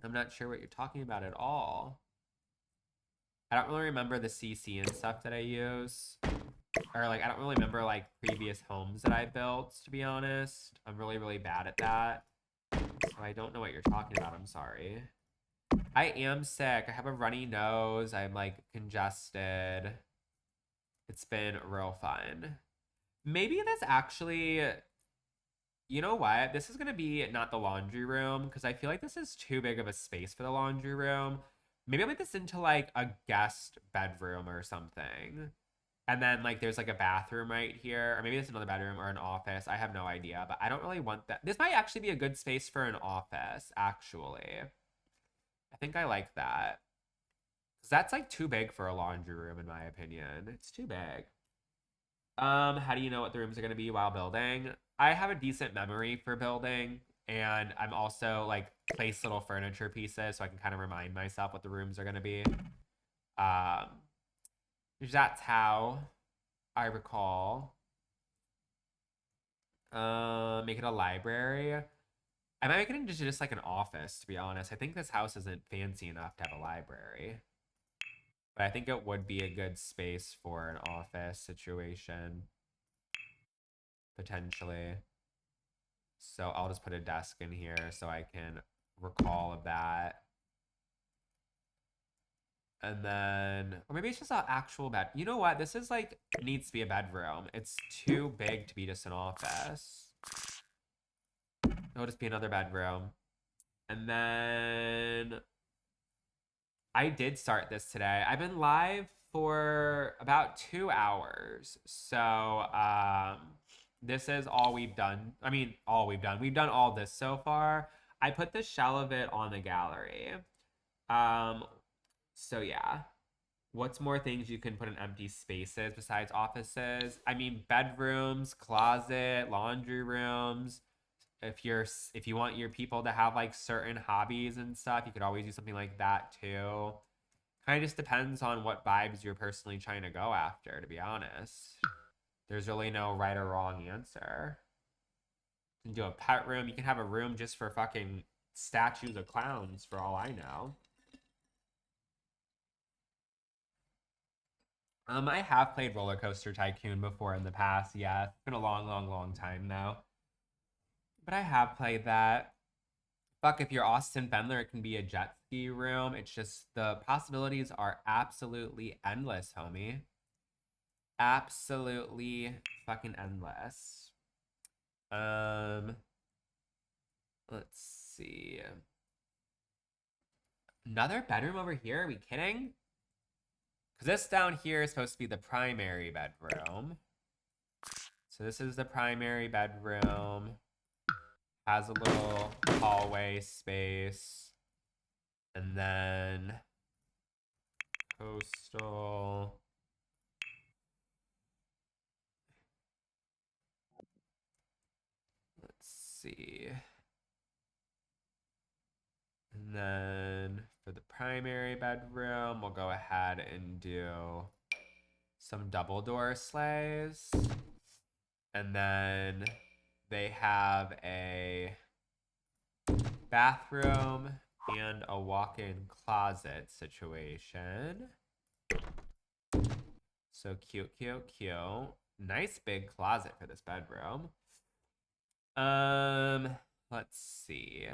I'm not sure what you're talking about at all. I don't really remember the CC and stuff that I use. Or like I don't really remember like previous homes that I built, to be honest. I'm really, really bad at that. So I don't know what you're talking about. I'm sorry. I am sick. I have a runny nose. I'm like congested. It's been real fun. Maybe this actually, you know what? This is going to be not the laundry room because I feel like this is too big of a space for the laundry room. Maybe I'll make this into like a guest bedroom or something. And then like there's like a bathroom right here, or maybe it's another bedroom or an office. I have no idea, but I don't really want that. This might actually be a good space for an office, actually. I think I like that. Because that's like too big for a laundry room, in my opinion. It's too big. How do you know what the rooms are gonna be while building? I have a decent memory for building, and I'm also like place little furniture pieces so I can kind of remind myself what the rooms are gonna be. Um, that's how I recall. Make it a library. I might make it into just like an office, to be honest. I think this house isn't fancy enough to have a library. But I think it would be a good space for an office situation, potentially. So I'll just put a desk in here so I can recall of that. And then, or maybe it's just an actual bed. You know what? This is like, needs to be a bedroom. It's too big to be just an office. It'll just be another bedroom. And then I did start this today. I've been live for about 2 hours. So this is all we've done. I mean, all we've done. We've done all this so far. I put the shell of it on the gallery. Um, so yeah. What's more things you can put in empty spaces besides offices? I mean, bedrooms, closet, laundry rooms. If you want your people to have like certain hobbies and stuff, you could always do something like that too. Kind of just depends on what vibes you're personally trying to go after, to be honest. There's really no right or wrong answer. You can do a pet room. You can have a room just for fucking statues of clowns, for all I know. I have played Roller Coaster Tycoon before in the past. Yeah, it's been a long, long, long time now. But I have played that. Fuck, if you're Austin Fendler, it can be a jet ski room. It's just the possibilities are absolutely endless, homie. Absolutely fucking endless. Um, let's see. Another bedroom over here? Are we kidding? Because this down here is supposed to be the primary bedroom. So this is the primary bedroom. Has a little hallway space. And then coastal. Let's see. And then for the primary bedroom, we'll go ahead and do some double door sleighs. And then they have a bathroom and a walk-in closet situation. So cute, cute, cute. Nice big closet for this bedroom. Let's see.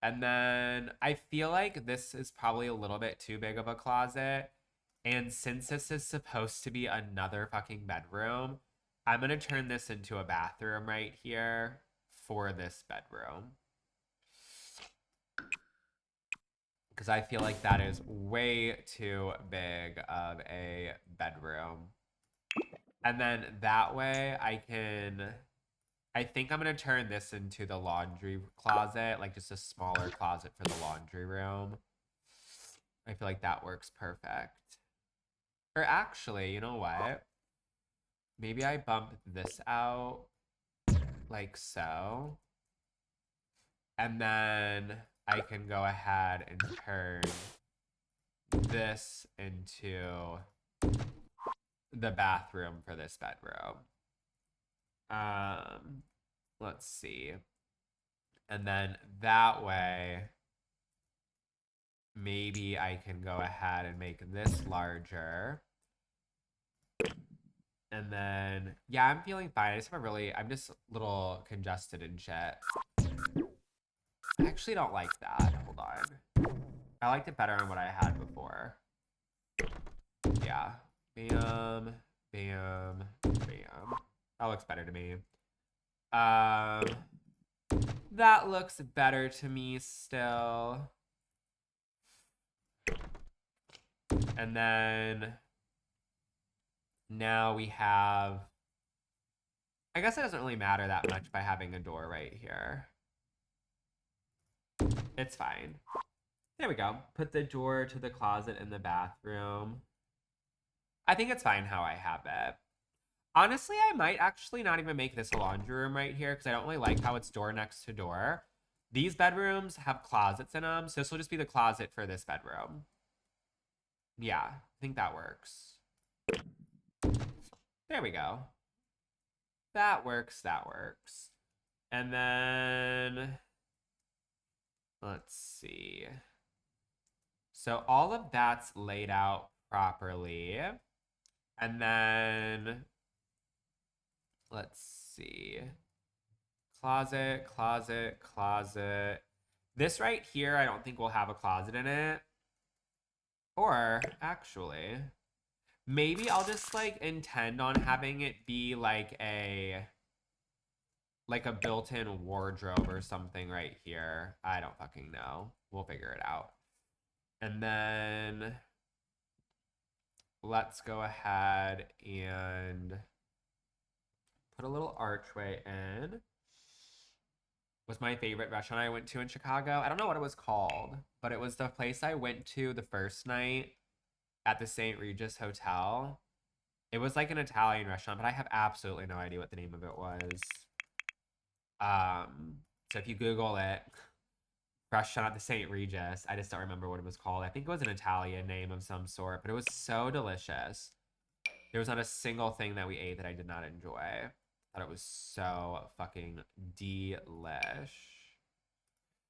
And then I feel like this is probably a little bit too big of a closet. And since this is supposed to be another fucking bedroom, I'm going to turn this into a bathroom right here for this bedroom. Because I feel like that is way too big of a bedroom. And then that way I think I'm going to turn this into the laundry closet, like just a smaller closet for the laundry room. I feel like that works perfect. Or actually, you know what? Maybe I bump this out like so. And then I can go ahead and turn this into the bathroom for this bedroom. Let's see. And then that way, maybe I can go ahead and make this larger. And then, yeah, I'm feeling fine. I'm just a little congested and shit. I actually don't like that. Hold on. I liked it better than what I had before. Yeah. Bam, bam, bam. That looks better to me. That looks better to me still. And then now we have, I guess it doesn't really matter that much by having a door right here. It's fine. There we go. Put the door to the closet in the bathroom. I think it's fine how I have it. Honestly, I might actually not even make this a laundry room right here because I don't really like how it's door next to door. These bedrooms have closets in them, so this will just be the closet for this bedroom. Yeah, I think that works. There we go. That works, that works. And then, let's see. So all of that's laid out properly. And then, let's see. Closet, closet, closet. This right here, I don't think will have a closet in it. Or, actually, maybe I'll just, like, intend on having it be, like a built-in wardrobe or something right here. I don't fucking know. We'll figure it out. And then let's go ahead and put a little archway in. Was my favorite restaurant I went to in Chicago. I don't know what it was called, but it was the place I went to the first night at the St. Regis Hotel. It was like an Italian restaurant, but I have absolutely no idea what the name of it was. So if you Google it, restaurant at the St. Regis, I just don't remember what it was called. I think it was an Italian name of some sort, but it was so delicious. There was not a single thing that we ate that I did not enjoy. I thought it was so fucking delish.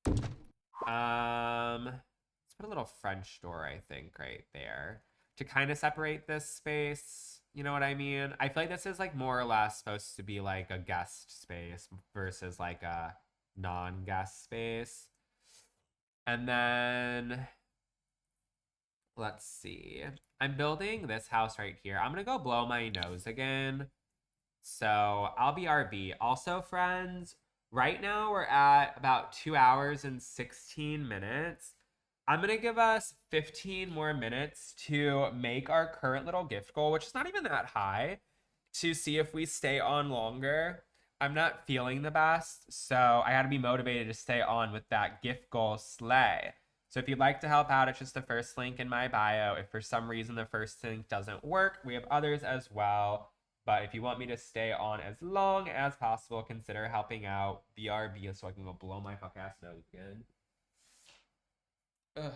Let's put a little French door, I think, right there to kind of separate this space. You know what I mean? I feel like this is like more or less supposed to be like a guest space versus like a non-guest space. And then let's see. I'm building this house right here. I'm gonna go blow my nose again. So I'll be RB. Also, friends, right now we're at about 2 hours and 16 minutes. I'm gonna give us 15 more minutes to make our current little gift goal, which is not even that high, to see if we stay on longer. I'm not feeling the best, so I gotta be motivated to stay on with that gift goal slay. So if you'd like to help out, it's just the first link in my bio. If for some reason the first link doesn't work, we have others as well. But if you want me to stay on as long as possible, consider helping out. BRB so I can go blow my fuck ass nose again. Ugh.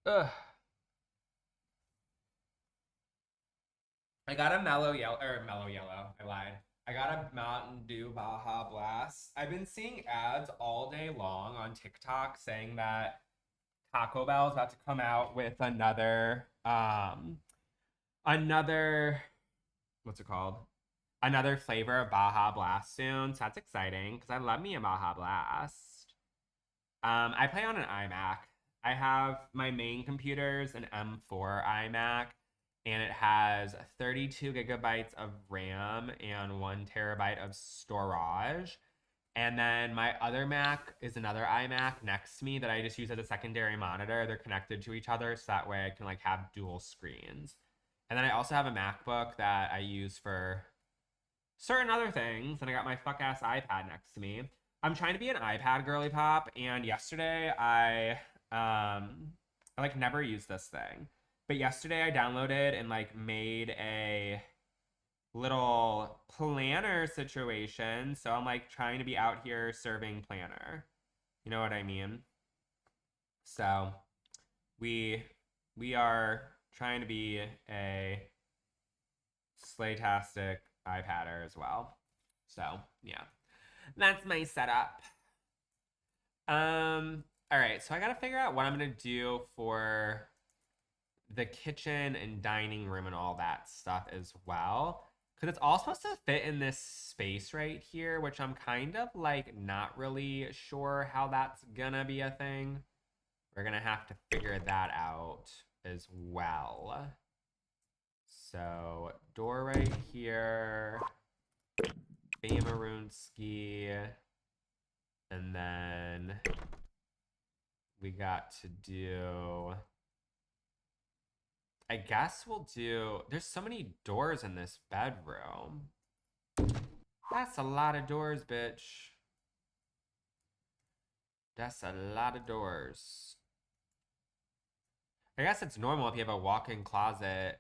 Ugh. I got a mellow yellow. I lied. I got a Mountain Dew Baja Blast. I've been seeing ads all day long on TikTok saying that Taco Bell is about to come out with another what's it called? Another flavor of Baja Blast soon. So that's exciting because I love me a Baja Blast. I play on an iMac. I have my main computer's an M4 iMac, and it has 32 gigabytes of RAM and 1 terabyte of storage. And then my other Mac is another iMac next to me that I just use as a secondary monitor. They're connected to each other, so that way I can like have dual screens. And then I also have a MacBook that I use for certain other things. And I got my fuck ass iPad next to me. I'm trying to be an iPad girly pop, and yesterday I like never used this thing. But yesterday I downloaded and like made a little planner situation. So I'm like trying to be out here serving planner. You know what I mean? So we are trying to be a slaytastic iPadder as well. So yeah. That's my setup. All right, so I gotta figure out what I'm gonna do for the kitchen and dining room and all that stuff as well. Because it's all supposed to fit in this space right here, which I'm kind of like not really sure how that's gonna be a thing. We're gonna have to figure that out as well. So, door right here. Maroonski. And then we got to do, I guess we'll do, there's so many doors in this bedroom. That's a lot of doors, bitch. That's a lot of doors. I guess it's normal if you have a walk-in closet.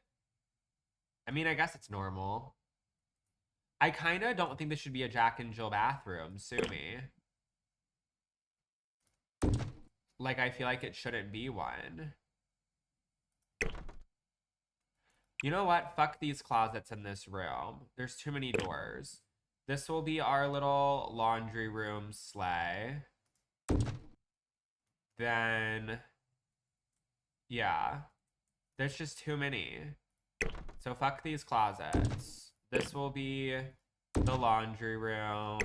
I mean, I guess it's normal. I kind of don't think this should be a Jack and Jill bathroom. Sue me. Like, I feel like it shouldn't be one. You know what? Fuck these closets in this room. There's too many doors. This will be our little laundry room sleigh. Then, yeah. There's just too many. So fuck these closets. This will be the laundry room,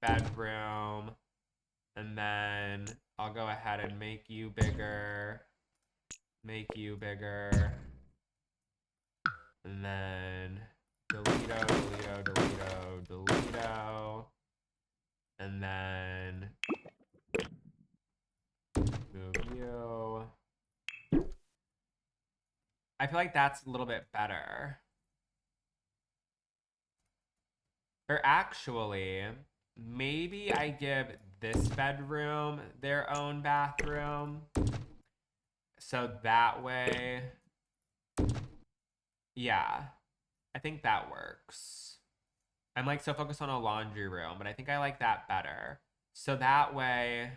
bedroom, and then I'll go ahead and make you bigger. Make you bigger. And then delete-o, delete-o, delete-o, delete-o. And then move you. I feel like that's a little bit better. Or actually, maybe I give this bedroom their own bathroom. So that way, yeah, I think that works. I'm like so focused on a laundry room, but I think I like that better. So that way,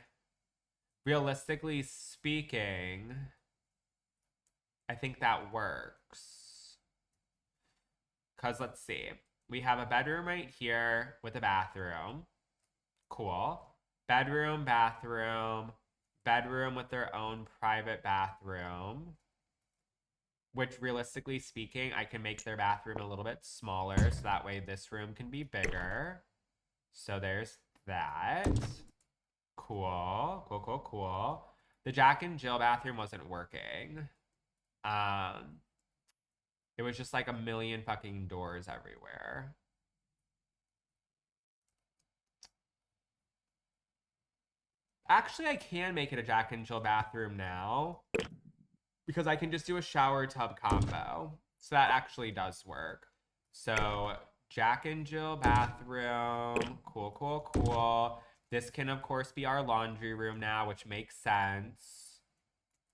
realistically speaking, I think that works. Because let's see. We have a bedroom right here with a bathroom. Cool. Bedroom, bathroom, bedroom with their own private bathroom. Which, realistically speaking, I can make their bathroom a little bit smaller so that way this room can be bigger. So there's that. Cool. Cool, cool, cool. The Jack and Jill bathroom wasn't working. It was just like a million fucking doors everywhere. Actually, I can make it a Jack and Jill bathroom now because I can just do a shower tub combo. So that actually does work. So Jack and Jill bathroom. Cool, cool, cool. This can, of course, be our laundry room now, which makes sense.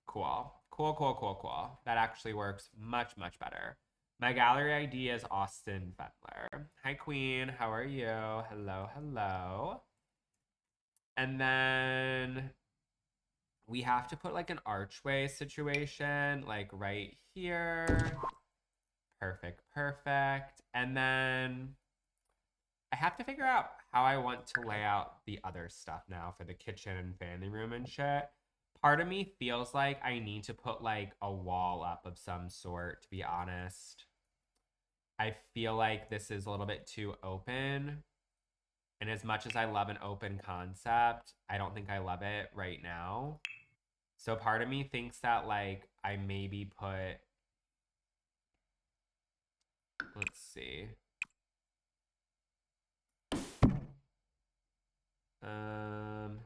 Cool. Cool, cool, cool, cool. That actually works much, much better. My gallery ID is Austin Fendler. Hi, Queen. How are you? Hello, hello. And then we have to put like an archway situation, like right here. Perfect, perfect. And then I have to figure out how I want to lay out the other stuff now for the kitchen and family room and shit. Part of me feels like I need to put like a wall up of some sort, to be honest. I feel like this is a little bit too open. And as much as I love an open concept, I don't think I love it right now. So part of me thinks that like I maybe put, let's see. Um,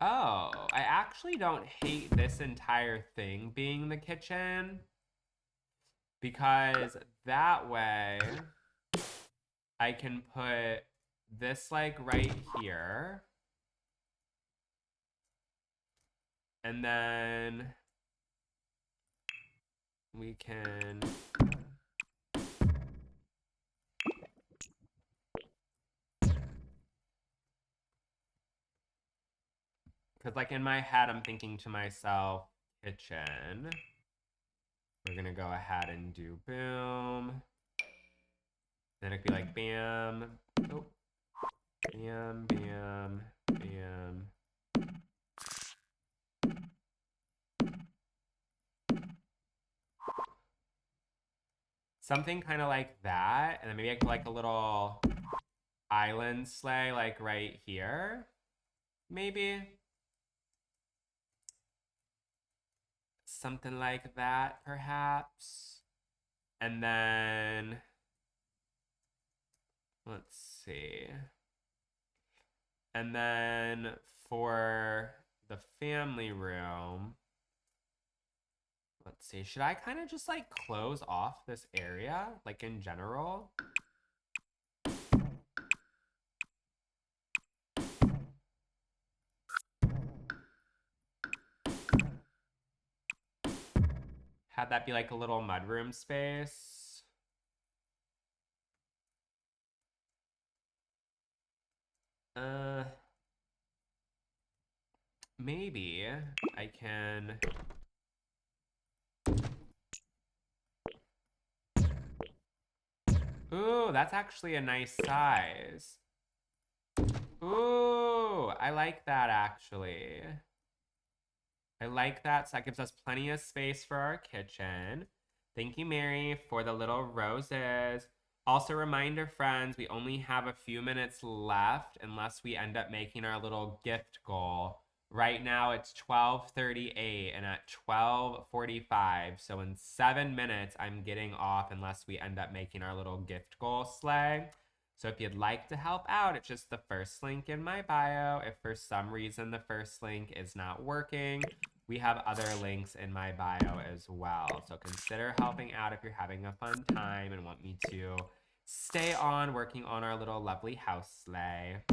oh, I actually don't hate this entire thing being the kitchen because that way I can put this like right here. And then we can because like in my head I'm thinking to myself, kitchen. We're gonna go ahead and do boom. Then it'd be like bam. Oh. Bam, bam, bam. Something kind of like that. And then maybe I could like a little island sleigh like right here. Maybe. Something like that, perhaps. And then, let's see. And then for the family room, let's see. Should I kind of just like close off this area, like in general? Have that be like a little mudroom space. Maybe I can. Ooh, that's actually a nice size. Ooh, I like that actually. I like that. So that gives us plenty of space for our kitchen. Thank you, Mary, for the little roses. Also, reminder, friends, we only have a few minutes left unless we end up making our little gift goal. Right now, it's 12:38, and at 12:45, so in 7 minutes, I'm getting off unless we end up making our little gift goal sleigh. So if you'd like to help out, it's just the first link in my bio. If for some reason the first link is not working, we have other links in my bio as well. So consider helping out if you're having a fun time and want me to stay on working on our little lovely house sleigh.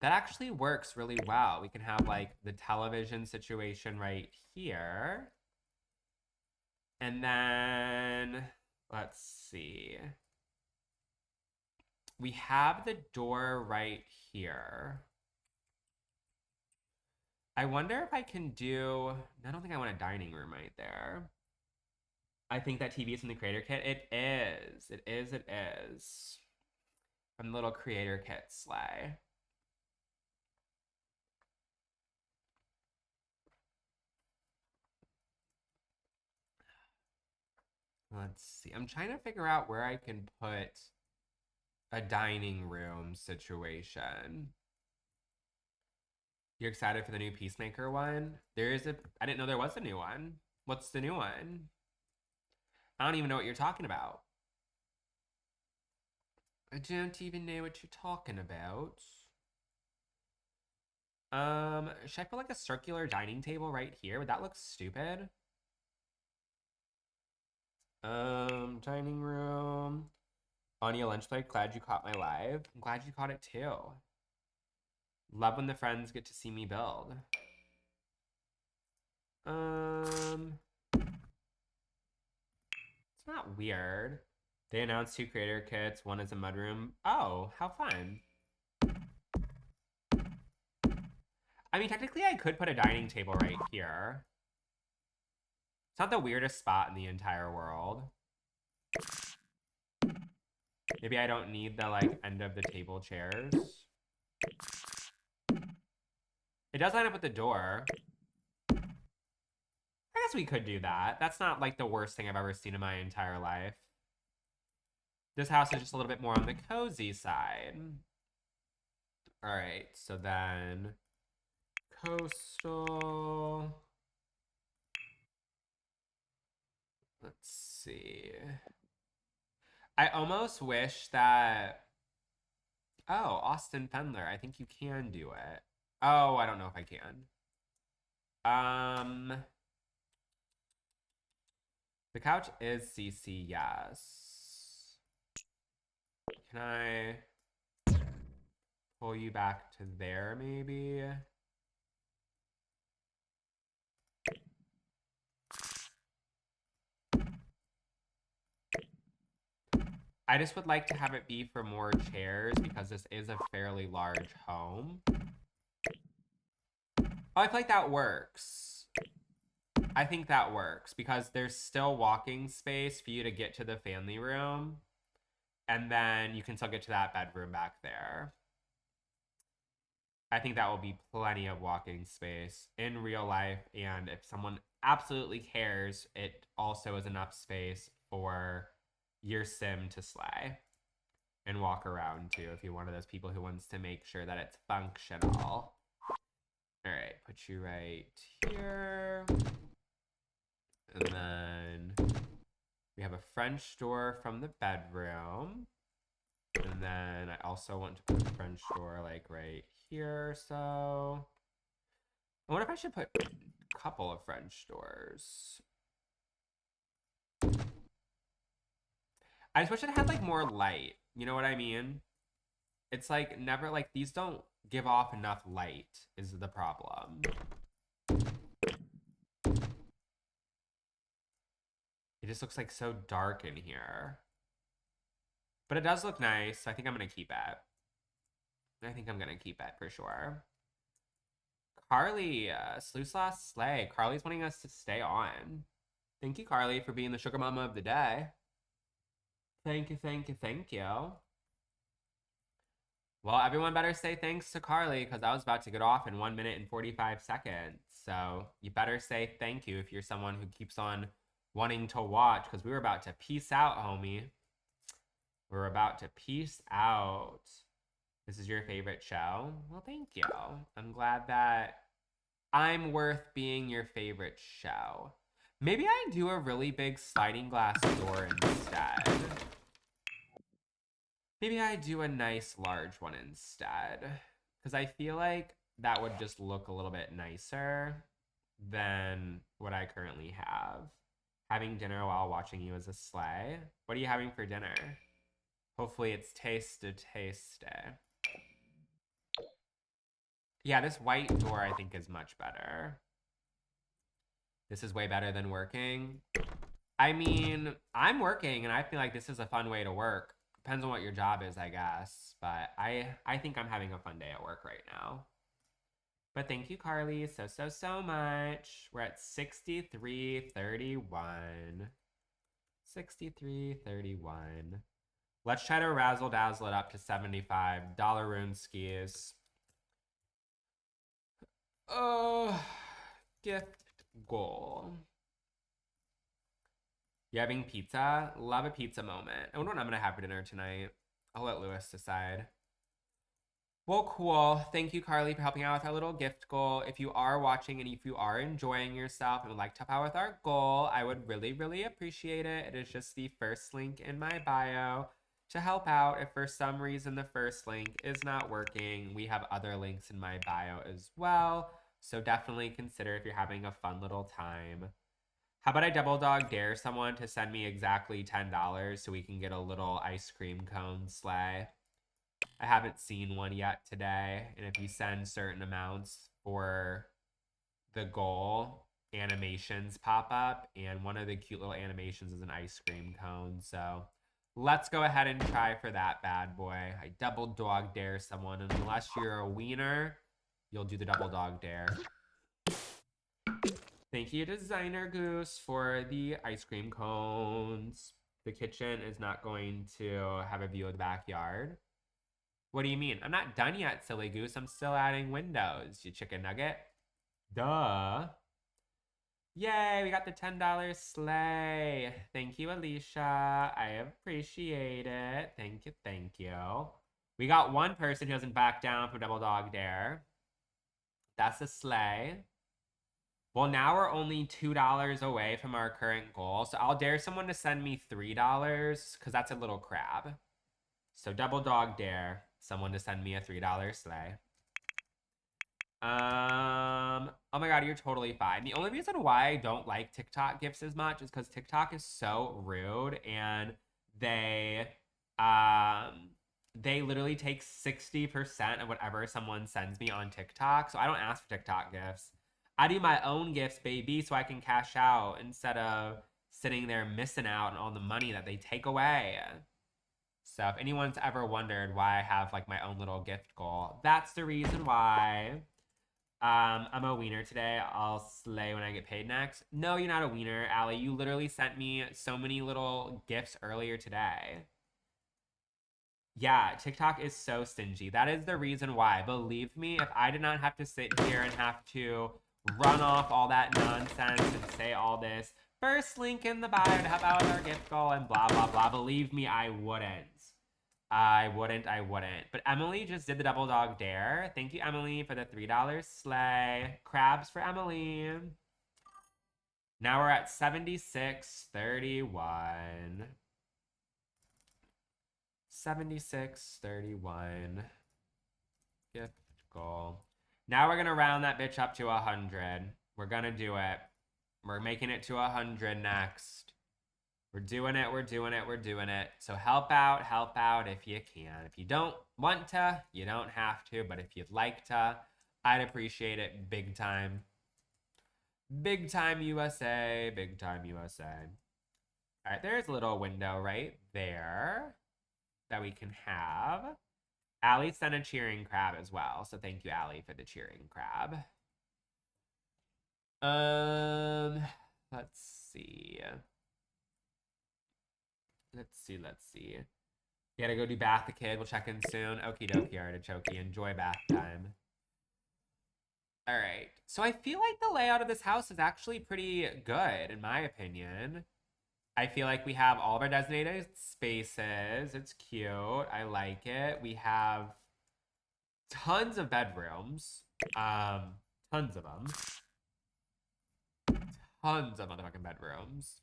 That actually works really well. We can have like the television situation right here. And then, let's see. We have the door right here. I wonder if I can do, I don't think I want a dining room right there. I think that TV is in the creator kit. It is. It is. It is. From the little creator kit sleigh. Let's see. I'm trying to figure out where I can put a dining room situation. You're excited for the new Peacemaker one? I didn't know there was a new one. What's the new one? I don't even know what you're talking about. I don't even know what you're talking about. Should I put like a circular dining table right here? Would that look stupid? Dining room. On your lunch break, glad you caught my live. I'm glad you caught it too. Love when the friends get to see me build. It's not weird. They announced 2 creator kits. One is a mudroom. Oh, how fun. I mean, technically I could put a dining table right here. It's not the weirdest spot in the entire world. Maybe I don't need the, like, end of the table chairs. It does line up with the door. I guess we could do that. That's not, like, the worst thing I've ever seen in my entire life. This house is just a little bit more on the cozy side. All right, so then coastal. Let's see. I almost wish that. Oh, Austin Fendler. I think you can do it. Oh, I don't know if I can. The couch is CC, yes. Can I pull you back to there, maybe? I just would like to have it be for more chairs because this is a fairly large home. Oh, I feel like that works. I think that works because there's still walking space for you to get to the family room. And then you can still get to that bedroom back there. I think that will be plenty of walking space in real life. And if someone absolutely cares, it also is enough space for your sim to slay and walk around too if you're one of those people who wants to make sure that it's functional. All right, put you right here. And then we have a French door from the bedroom. And then I also want to put a French door like right here. So I wonder if I should put a couple of French doors. I just wish it had like more light. You know what I mean? It's like never like these don't give off enough light is the problem. It just looks like so dark in here. But it does look nice. So I think I'm going to keep it. I think I'm going to keep it for sure. Carly, Sluice Slay. Carly's wanting us to stay on. Thank you, Carly, for being the sugar mama of the day. Thank you, thank you, thank you. Well, everyone better say thanks to Carly because I was about to get off in 1 minute and 45 seconds. So you better say thank you if you're someone who keeps on wanting to watch because we were about to peace out, homie. We're about to peace out. This is your favorite show? Well, thank you. I'm glad that I'm worth being your favorite show. Maybe I do a really big sliding glass door instead. Maybe I do a nice large one instead. Because I feel like that would just look a little bit nicer than what I currently have. Having dinner while watching you is a sleigh. What are you having for dinner? Hopefully it's tasty. Yeah, this white door I think is much better. This is way better than working. I mean, I'm working and I feel like this is a fun way to work. Depends on what your job is, I guess. But I think I'm having a fun day at work right now. But thank you, Carly, so much. We're at 63.31. 63.31. Let's try to razzle dazzle it up to 75. Dollar Rune skis. Oh, gift goal. You having pizza? Love a pizza moment. I wonder what I'm gonna have for dinner tonight. I'll let Lewis decide. Well, cool. Thank you, Carly, for helping out with our little gift goal. If you are watching and if you are enjoying yourself and would like to help out with our goal, I would really, really appreciate it. It is just the first link in my bio to help out. If for some reason the first link is not working, we have other links in my bio as well. So definitely consider if you're having a fun little time. How about I double dog dare someone to send me exactly $10 so we can get a little ice cream cone sleigh? I haven't seen one yet today. And if you send certain amounts for the goal, animations pop up. And one of the cute little animations is an ice cream cone. So let's go ahead and try for that bad boy. I double dog dare someone. And unless you're a wiener, you'll do the double dog dare. Thank you, Designer Goose, for the ice cream cones. The kitchen is not going to have a view of the backyard. What do you mean? I'm not done yet, silly goose. I'm still adding windows, you chicken nugget. Duh. Yay, we got the $10 sleigh. Thank you, Alicia. I appreciate it. Thank you, thank you. We got one person who hasn't backed down from Double Dog Dare. That's a sleigh. Well, now we're only $2 away from our current goal. So I'll dare someone to send me $3 because that's a little crab. So Double Dog Dare someone to send me a $3 sleigh. Oh my God, you're totally fine. The only reason why I don't like TikTok gifts as much is because TikTok is so rude and they literally take 60% of whatever someone sends me on TikTok. So I don't ask for TikTok gifts. I do my own gifts, baby, so I can cash out instead of sitting there missing out on all the money that they take away. So if anyone's ever wondered why I have like my own little gift goal, that's the reason why. I'm a wiener today. I'll slay when I get paid next. No, you're not a wiener, Allie. You literally sent me so many little gifts earlier today. Yeah, TikTok is so stingy. That is the reason why. Believe me, if I did not have to sit here and have to run off all that nonsense and say all this, first link in the bio to help out with our gift goal and blah, blah, blah. Believe me, I wouldn't. I wouldn't. But Emily just did the double dog dare. Thank you, Emily, for the $3 sleigh. Crabs for Emily. Now we're at 76.31. 76.31. Gift goal. Now we're going to round that bitch up to 100. We're going to do it. We're making it to 100 next. We're doing it. So help out if you can. If you don't want to, you don't have to. But if you'd like to, I'd appreciate it big time. Big time USA. All right, there's a little window right there that we can have. Allie sent a cheering crab as well. So thank you, Allie, for the cheering crab. Let's see. Gotta go do bath the kid. We'll check in soon. Okie dokie, artichoke. Enjoy bath time. All right. So I feel like the layout of this house is actually pretty good, in my opinion. I feel like we have all of our designated spaces. It's cute. I like it. We have tons of bedrooms. Tons of them. Tons of motherfucking bedrooms.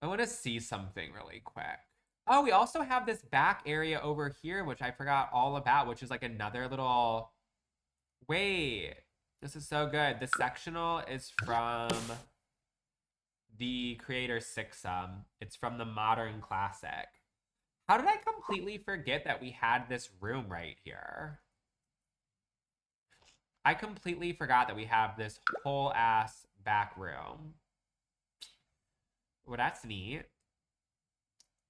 I want to see something really quick. Oh, we also have this back area over here, which I forgot all about, which is like another little... Wait, this is so good. The sectional is from the creator Sixum. It's from the Modern Classic. How did I completely forget that we had this room right here? I completely forgot that we have this whole ass back room. Well, that's neat.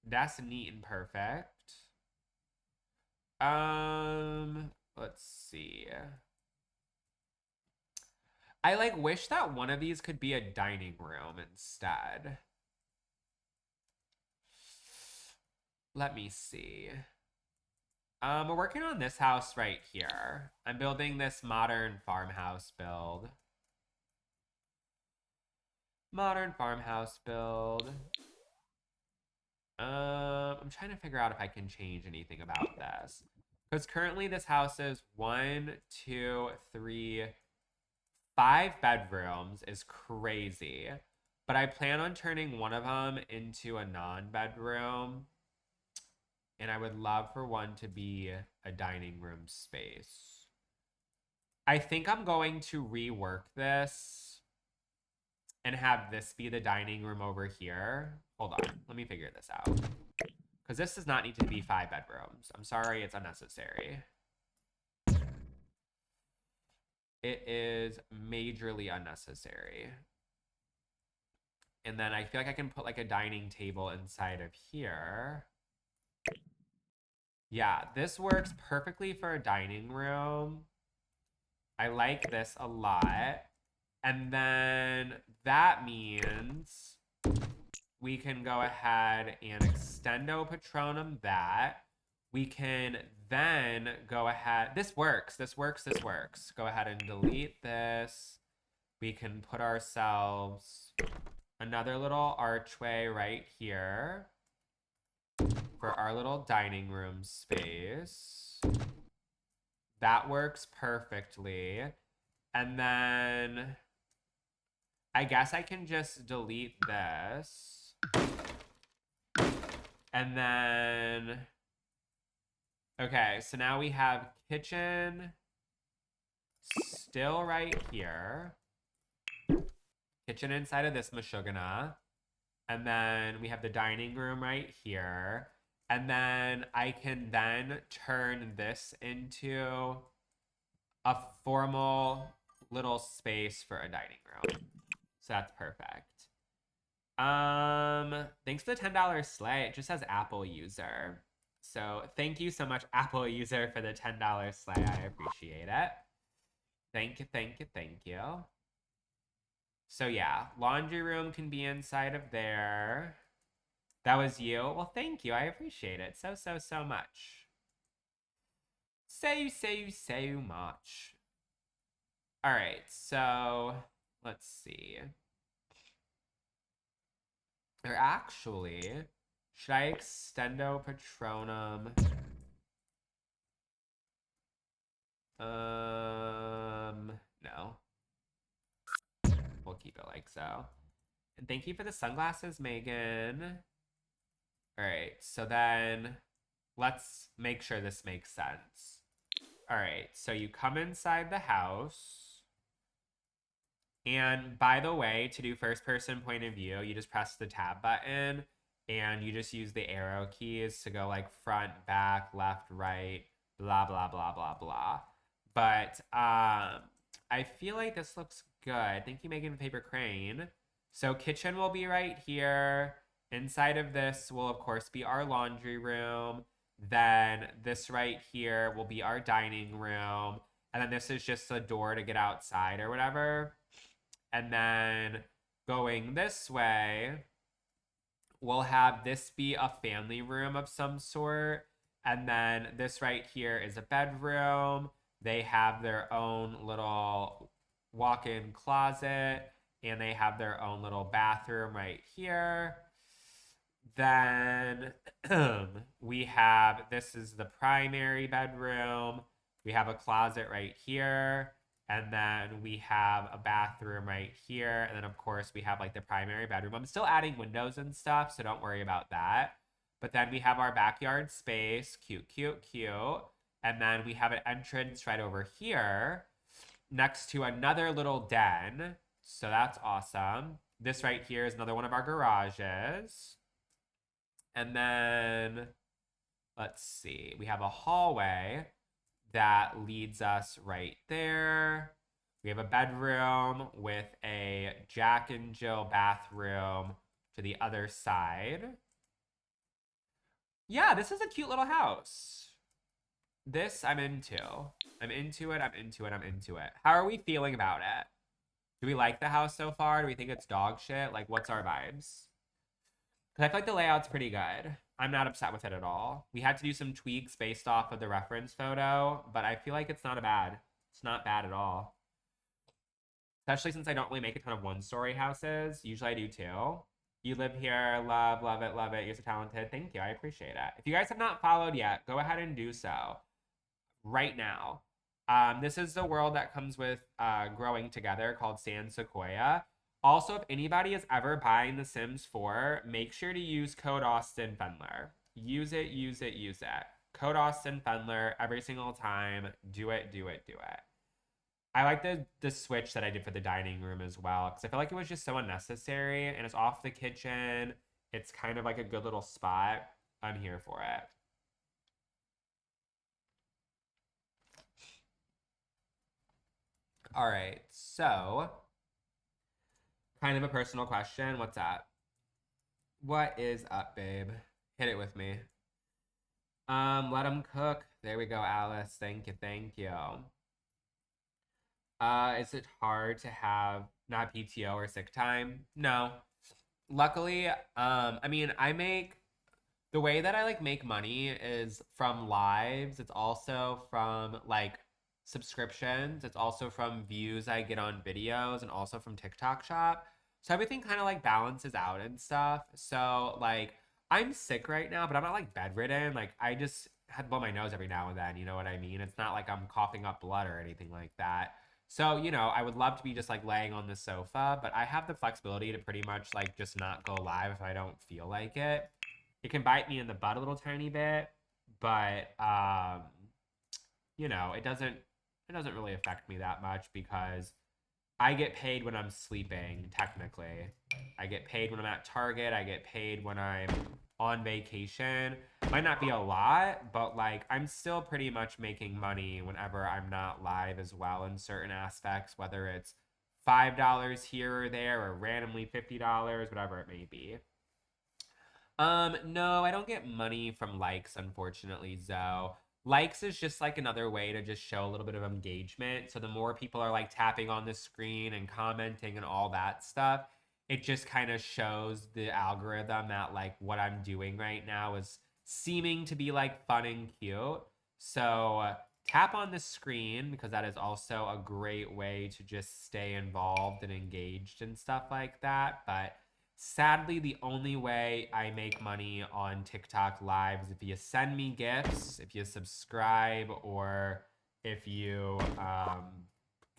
That's neat and perfect. Let's see. I like wish that one of these could be a dining room instead. Let me see. We're working on this house right here. I'm building this modern farmhouse build. I'm trying to figure out if I can change anything about this. Because currently this house is 1, 2, 3, 5 bedrooms is crazy. But I plan on turning one of them into a non-bedroom. And I would love for one to be a dining room space. I think I'm going to rework this and have this be the dining room over here. Hold on, let me figure this out. Because this does not need to be 5 bedrooms. I'm sorry, it's unnecessary. It is majorly unnecessary. And then I feel like I can put like a dining table inside of here. Yeah, this works perfectly for a dining room. I like this a lot. And then that means we can go ahead and extendo patronum that. We can then go ahead. This works. This works. This works. Go ahead and delete this. We can put ourselves another little archway right here for our little dining room space. That works perfectly. And then I guess I can just delete this. And then, okay, so now we have kitchen still right here. Kitchen inside of this mashugana. And then we have the dining room right here. And then I can then turn this into a formal little space for a dining room. So that's perfect. Thanks for the $10 slay. It just says Apple user. So thank you so much, Apple user, for the $10 slay. I appreciate it. Thank you, thank you, thank you. So yeah, laundry room can be inside of there. That was you? Well, thank you. I appreciate it so much. So much. All right, so let's see. Or actually, should I extendo patronum? No. We'll keep it like so. And thank you for the sunglasses, Megan. All right, so then let's make sure this makes sense. All right, so you come inside the house. And by the way, to do first person point of view, you just press the tab button and you just use the arrow keys to go like front, back, left, right, blah, blah, blah, blah, blah. But I feel like this looks good. Thank you, Megan Paper Crane. So kitchen will be right here. Inside of this will, of course, be our laundry room. Then this right here will be our dining room. And then this is just a door to get outside or whatever. And then going this way, we'll have this be a family room of some sort. And then this right here is a bedroom. They have their own little walk-in closet. And they have their own little bathroom right here. Then we have, this is the primary bedroom. We have a closet right here. And then we have a bathroom right here. And then, of course, we have like the primary bedroom. I'm still adding windows and stuff, so don't worry about that. But then we have our backyard space. Cute, cute, cute. And then we have an entrance right over here next to another little den. So that's awesome. This right here is another one of our garages. And then, let's see. We have a hallway that leads us right there. We have a bedroom with a Jack and Jill bathroom to the other side. Yeah, this is a cute little house. This I'm into. I'm into it, I'm into it, I'm into it. How are we feeling about it? Do we like the house so far? Do we think it's dog shit? Like, what's our vibes? Because I feel like the layout's pretty good. I'm not upset with it at all. We had to do some tweaks based off of the reference photo, but I feel like it's not bad. It's not bad at all. Especially since I don't really make a ton of one-story houses. Usually I do two. You live here. Love, love it, love it. You're so talented. Thank you. I appreciate it. If you guys have not followed yet, go ahead and do so right now. This is the world that comes with growing together called San Sequoia. Also, if anybody is ever buying The Sims 4, make sure to use code austinfendler. Use it, use it, use it. Code austinfendler every single time. Do it, do it, do it. I like the switch that I did for the dining room as well, because I feel like it was just so unnecessary, and it's off the kitchen. It's kind of like a good little spot. I'm here for it. All right, so kind of a personal question. What's up? What is up, babe? Hit it with me. Let them cook. There we go, Alice. Thank you, thank you. Is it hard to have not PTO or sick time? No. Luckily, I mean, I make the way that I like make money is from lives. It's also from like subscriptions. It's also from views I get on videos and also from TikTok shop. So everything kind of like balances out and stuff. So like I'm sick right now, but I'm not like bedridden. Like I just had to blow my nose every now and then. You know what I mean? It's not like I'm coughing up blood or anything like that. So, you know, I would love to be just like laying on the sofa, but I have the flexibility to pretty much like just not go live if I don't feel like it. It can bite me in the butt a little tiny bit, but you know, it doesn't really affect me that much because I get paid when I'm sleeping, technically. I get paid when I'm at Target, I get paid when I'm on vacation. Might not be a lot, but like I'm still pretty much making money whenever I'm not live as well in certain aspects, whether it's $5 here or there or randomly $50, whatever it may be. No, I don't get money from likes, unfortunately, Zoe. Likes is just like another way to just show a little bit of engagement. So the more people are like tapping on the screen and commenting and all that stuff, it just kind of shows the algorithm that like what I'm doing right now is seeming to be like fun and cute. So tap on the screen because that is also a great way to just stay involved and engaged and stuff like that. But sadly, the only way I make money on TikTok Live is if you send me gifts, if you subscribe, or if you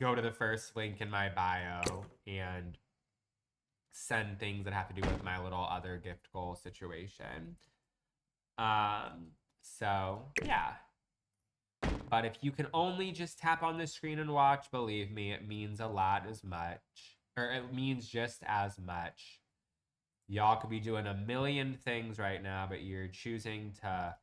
go to the first link in my bio and send things that have to do with my little other gift goal situation. So yeah. But if you can only just tap on the screen and watch, believe me, it means a lot as much, or it means just as much. Y'all could be doing a million things right now, but you're choosing to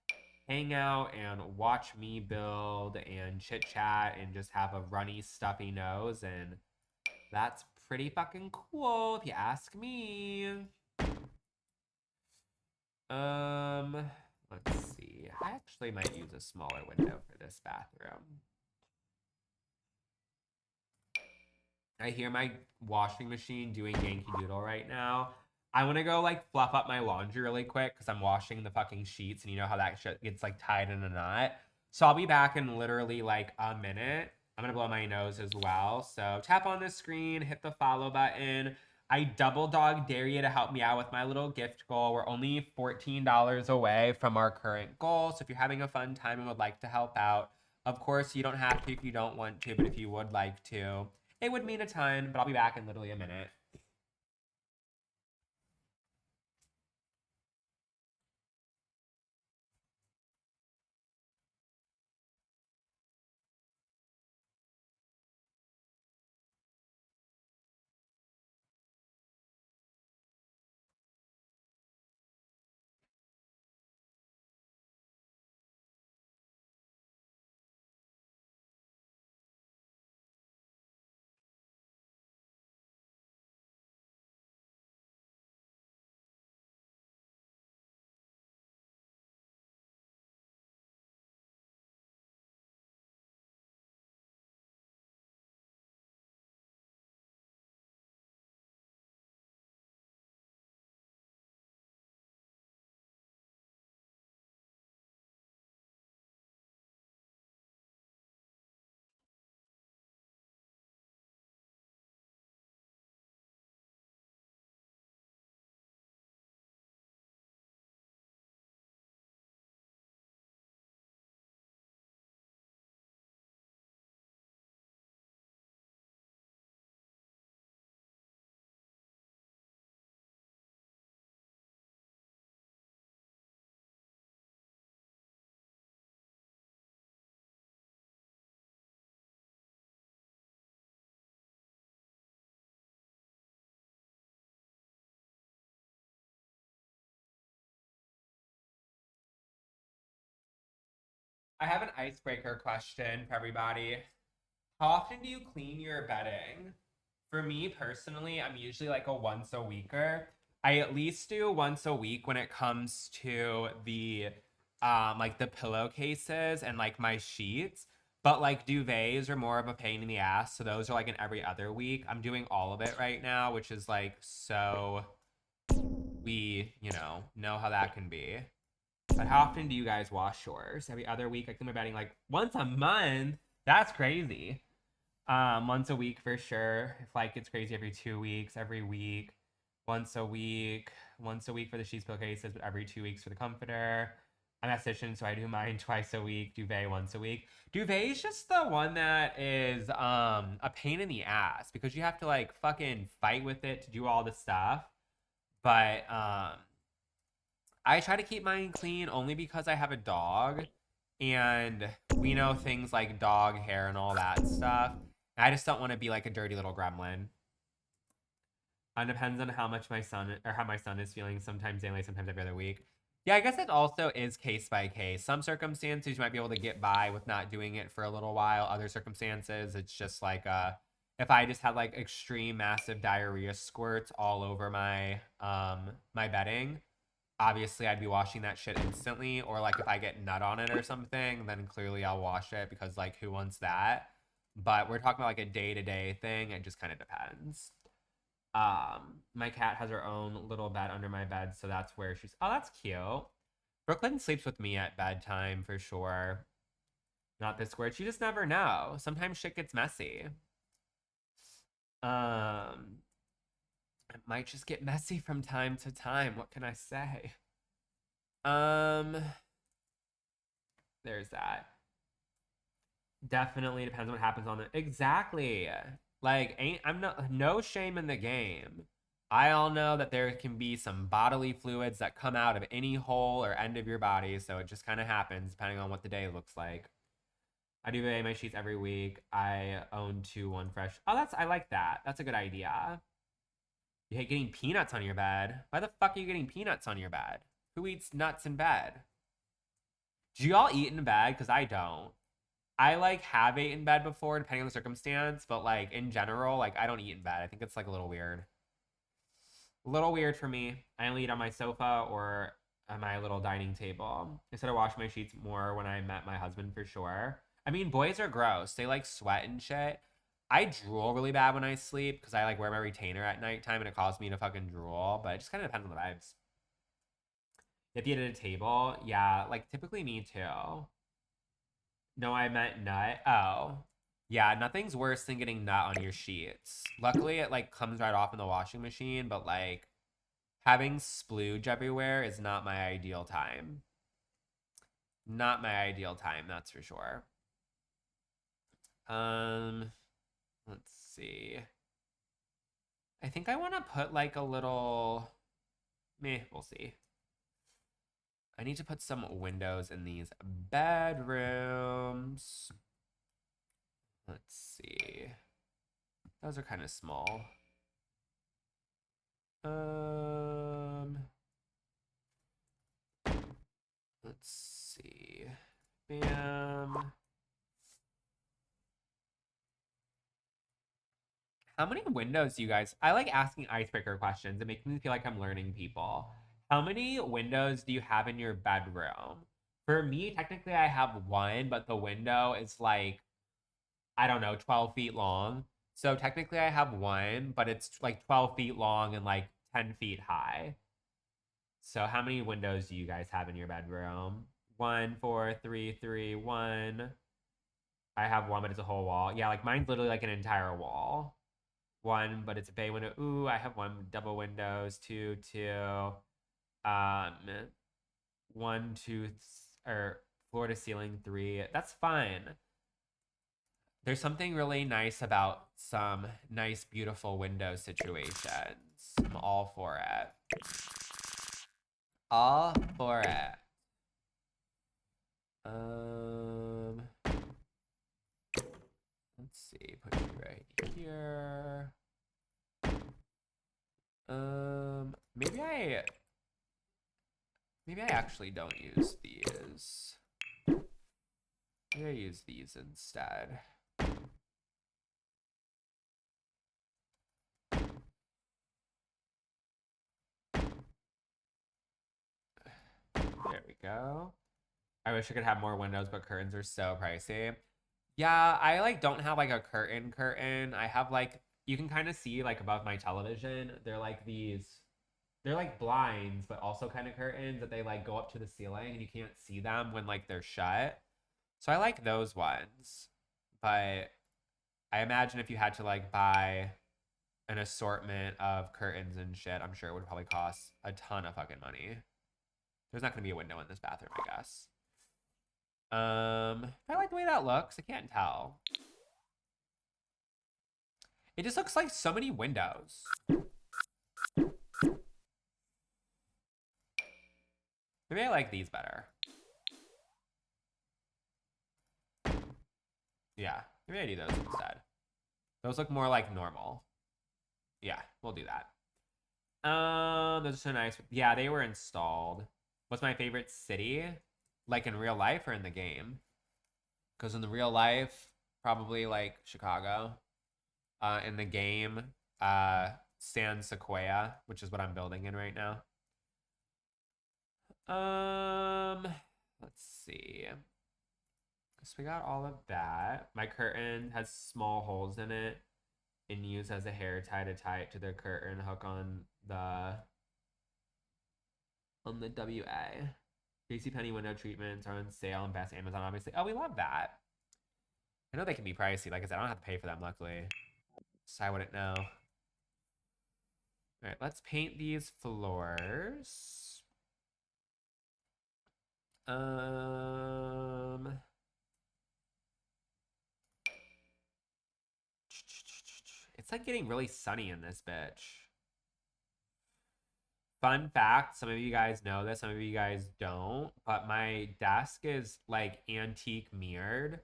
hang out and watch me build and chit chat and just have a runny, stuffy nose. And that's pretty fucking cool if you ask me. Um, let's see. I actually might use a smaller window for this bathroom. I hear my washing machine doing Yankee Doodle right now. I want to go like fluff up my laundry really quick because I'm washing the fucking sheets and you know how that shit gets like tied in a knot. So I'll be back in literally like a minute. I'm gonna blow my nose as well. So tap on the screen, hit the follow button. I double dog dare you to help me out with my little gift goal. We're only $14 away from our current goal. So if you're having a fun time and would like to help out, of course you don't have to if you don't want to, but if you would like to, it would mean a ton, but I'll be back in literally a minute. I have an icebreaker question for everybody. How often do you clean your bedding? For me personally, I'm usually like a once a weeker. I at least do once a week when it comes to the like the pillowcases and like my sheets. But like duvets are more of a pain in the ass. So those are like an every other week. I'm doing all of it right now, which is like so we, know how that can be. But how often do you guys wash yours? Every other week? I think I'm betting like once a month. That's crazy. Once a week for sure. If like it's crazy, every 2 weeks, every week, once a week for the sheets pillowcases, but every 2 weeks for the comforter. I'm esthetician, so I do mine twice a week. Duvet once a week. Duvet is just the one that is a pain in the ass because you have to like fucking fight with it to do all the stuff. But I try to keep mine clean only because I have a dog and we know things like dog hair and all that stuff. I just don't want to be like a dirty little gremlin. It depends on how my son is feeling. Sometimes daily, sometimes every other week. Yeah, I guess it also is case by case. Some circumstances you might be able to get by with not doing it for a little while. Other circumstances, it's just like if I just had like extreme massive diarrhea squirts all over my bedding, obviously I'd be washing that shit instantly. Or like if I get nut on it or something, then clearly I'll wash it because like who wants that? But we're talking about like a day-to-day thing. It just kind of depends. My cat has her own little bed under my bed, so that's where she's. Oh, that's cute. Brooklyn sleeps with me at bedtime for sure. Not this squirt. You just never know. Sometimes shit gets messy. It might just get messy from time to time. What can I say? There's that. Definitely depends on what happens on it. Exactly. Like, I'm not no shame in the game. I all know that there can be some bodily fluids that come out of any hole or end of your body, so it just kind of happens depending on what the day looks like. I do my sheets every week. I own one fresh. Oh, I like that. That's a good idea. You hate getting peanuts on your bed. Why the fuck are you getting peanuts on your bed? Who eats nuts in bed? Do y'all eat in bed? Because I don't. I like have ate in bed before, depending on the circumstance, but like in general, like I don't eat in bed. I think it's like a little weird. A little weird for me. I only eat on my sofa or on my little dining table. Instead of washing my sheets more when I met my husband for sure. I mean, boys are gross. They like sweat and shit. I drool really bad when I sleep because I like wear my retainer at nighttime and it causes me to fucking drool, but it just kind of depends on the vibes. If you eat at a table, yeah, like typically me too. No, I meant nut. Oh. Yeah, nothing's worse than getting nut on your sheets. Luckily, it like comes right off in the washing machine, but like having splooge everywhere is not my ideal time. Not my ideal time, that's for sure. Let's see. I think I want to put like a little meh, we'll see. I need to put some windows in these bedrooms. Let's see. Those are kind of small. Let's see. Bam. How many windows do you guys? I like asking icebreaker questions. It makes me feel like I'm learning people. How many windows do you have in your bedroom? For me, technically, I have one, but the window is like, I don't know, 12 feet long. So technically, I have one, but it's like 12 feet long and like 10 feet high. So how many windows do you guys have in your bedroom? 1, 4, 3, 3, 1. I have one, but it's a whole wall. Yeah, like mine's literally like an entire wall. One, but it's a bay window. Ooh, I have one double windows. Two, two. Um, one, two, or floor to ceiling 3. That's fine. There's something really nice about some nice, beautiful window situations. I'm all for it. All for it. Let's see. Put you right here. Maybe I actually don't use these. Maybe I use these instead. There we go. I wish I could have more windows, but curtains are so pricey. Yeah, I like don't have like a curtain. I have like you can kind of see like above my television. They're like blinds, but also kind of curtains that they like go up to the ceiling and you can't see them when like they're shut. So I like those ones. But I imagine if you had to like buy an assortment of curtains and shit, I'm sure it would probably cost a ton of fucking money. There's not gonna be a window in this bathroom, I guess. I like the way that looks. I can't tell. It just looks like so many windows. Maybe I like these better. Yeah, maybe I do those instead. Those look more like normal. Yeah, we'll do that. Those are so nice. Yeah, they were installed. What's my favorite city? Like in real life or in the game? Because in the real life, probably like Chicago. In the game, San Sequoia, which is what I'm building in right now. Let's see. So we got all of that. My curtain has small holes in it and used as a hair tie to tie it to the curtain hook on the WA. JCPenney window treatments are on sale on Best Amazon, obviously. Oh, we love that. I know they can be pricey. Like I said, I don't have to pay for them, luckily. So I wouldn't know. All right, let's paint these floors. It's like getting really sunny in this bitch. Fun fact, some of you guys know this, some of you guys don't, but my desk is like antique mirrored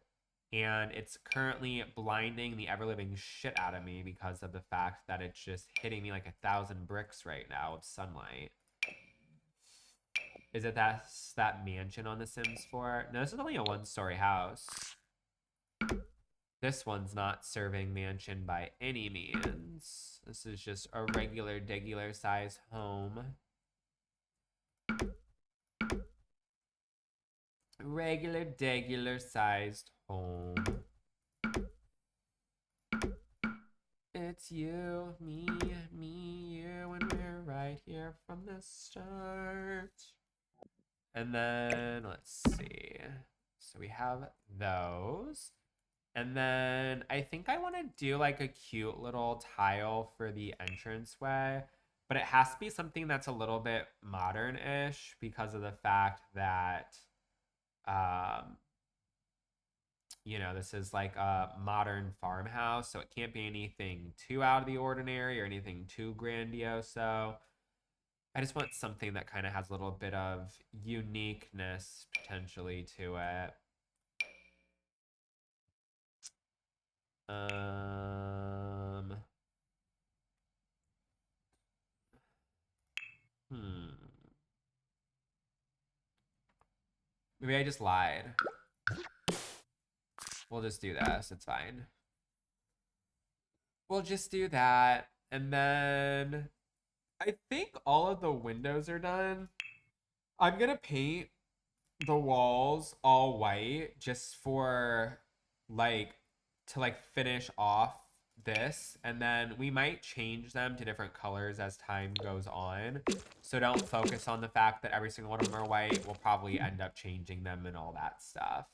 and it's currently blinding the ever living shit out of me because of the fact that it's just hitting me like 1,000 bricks right now of sunlight. Is it that mansion on The Sims 4? No, this is only a 1-story house. This one's not serving mansion by any means. This is just a regular size home. Regular sized home. It's you, me, you, and we're right here from the start. And then, let's see. So we have those. And then I think I want to do like a cute little tile for the entranceway, but it has to be something that's a little bit modern-ish because of the fact that, um, this is like a modern farmhouse, so it can't be anything too out of the ordinary or anything too grandiose. So I just want something that kind of has a little bit of uniqueness potentially to it. Maybe I just lied. We'll just do this. It's fine. We'll just do that. And then I think all of the windows are done. I'm going to paint the walls all white just for to finish off this, and then we might change them to different colors as time goes on. So don't focus on the fact that every single one of them are white. We'll probably end up changing them and all that stuff.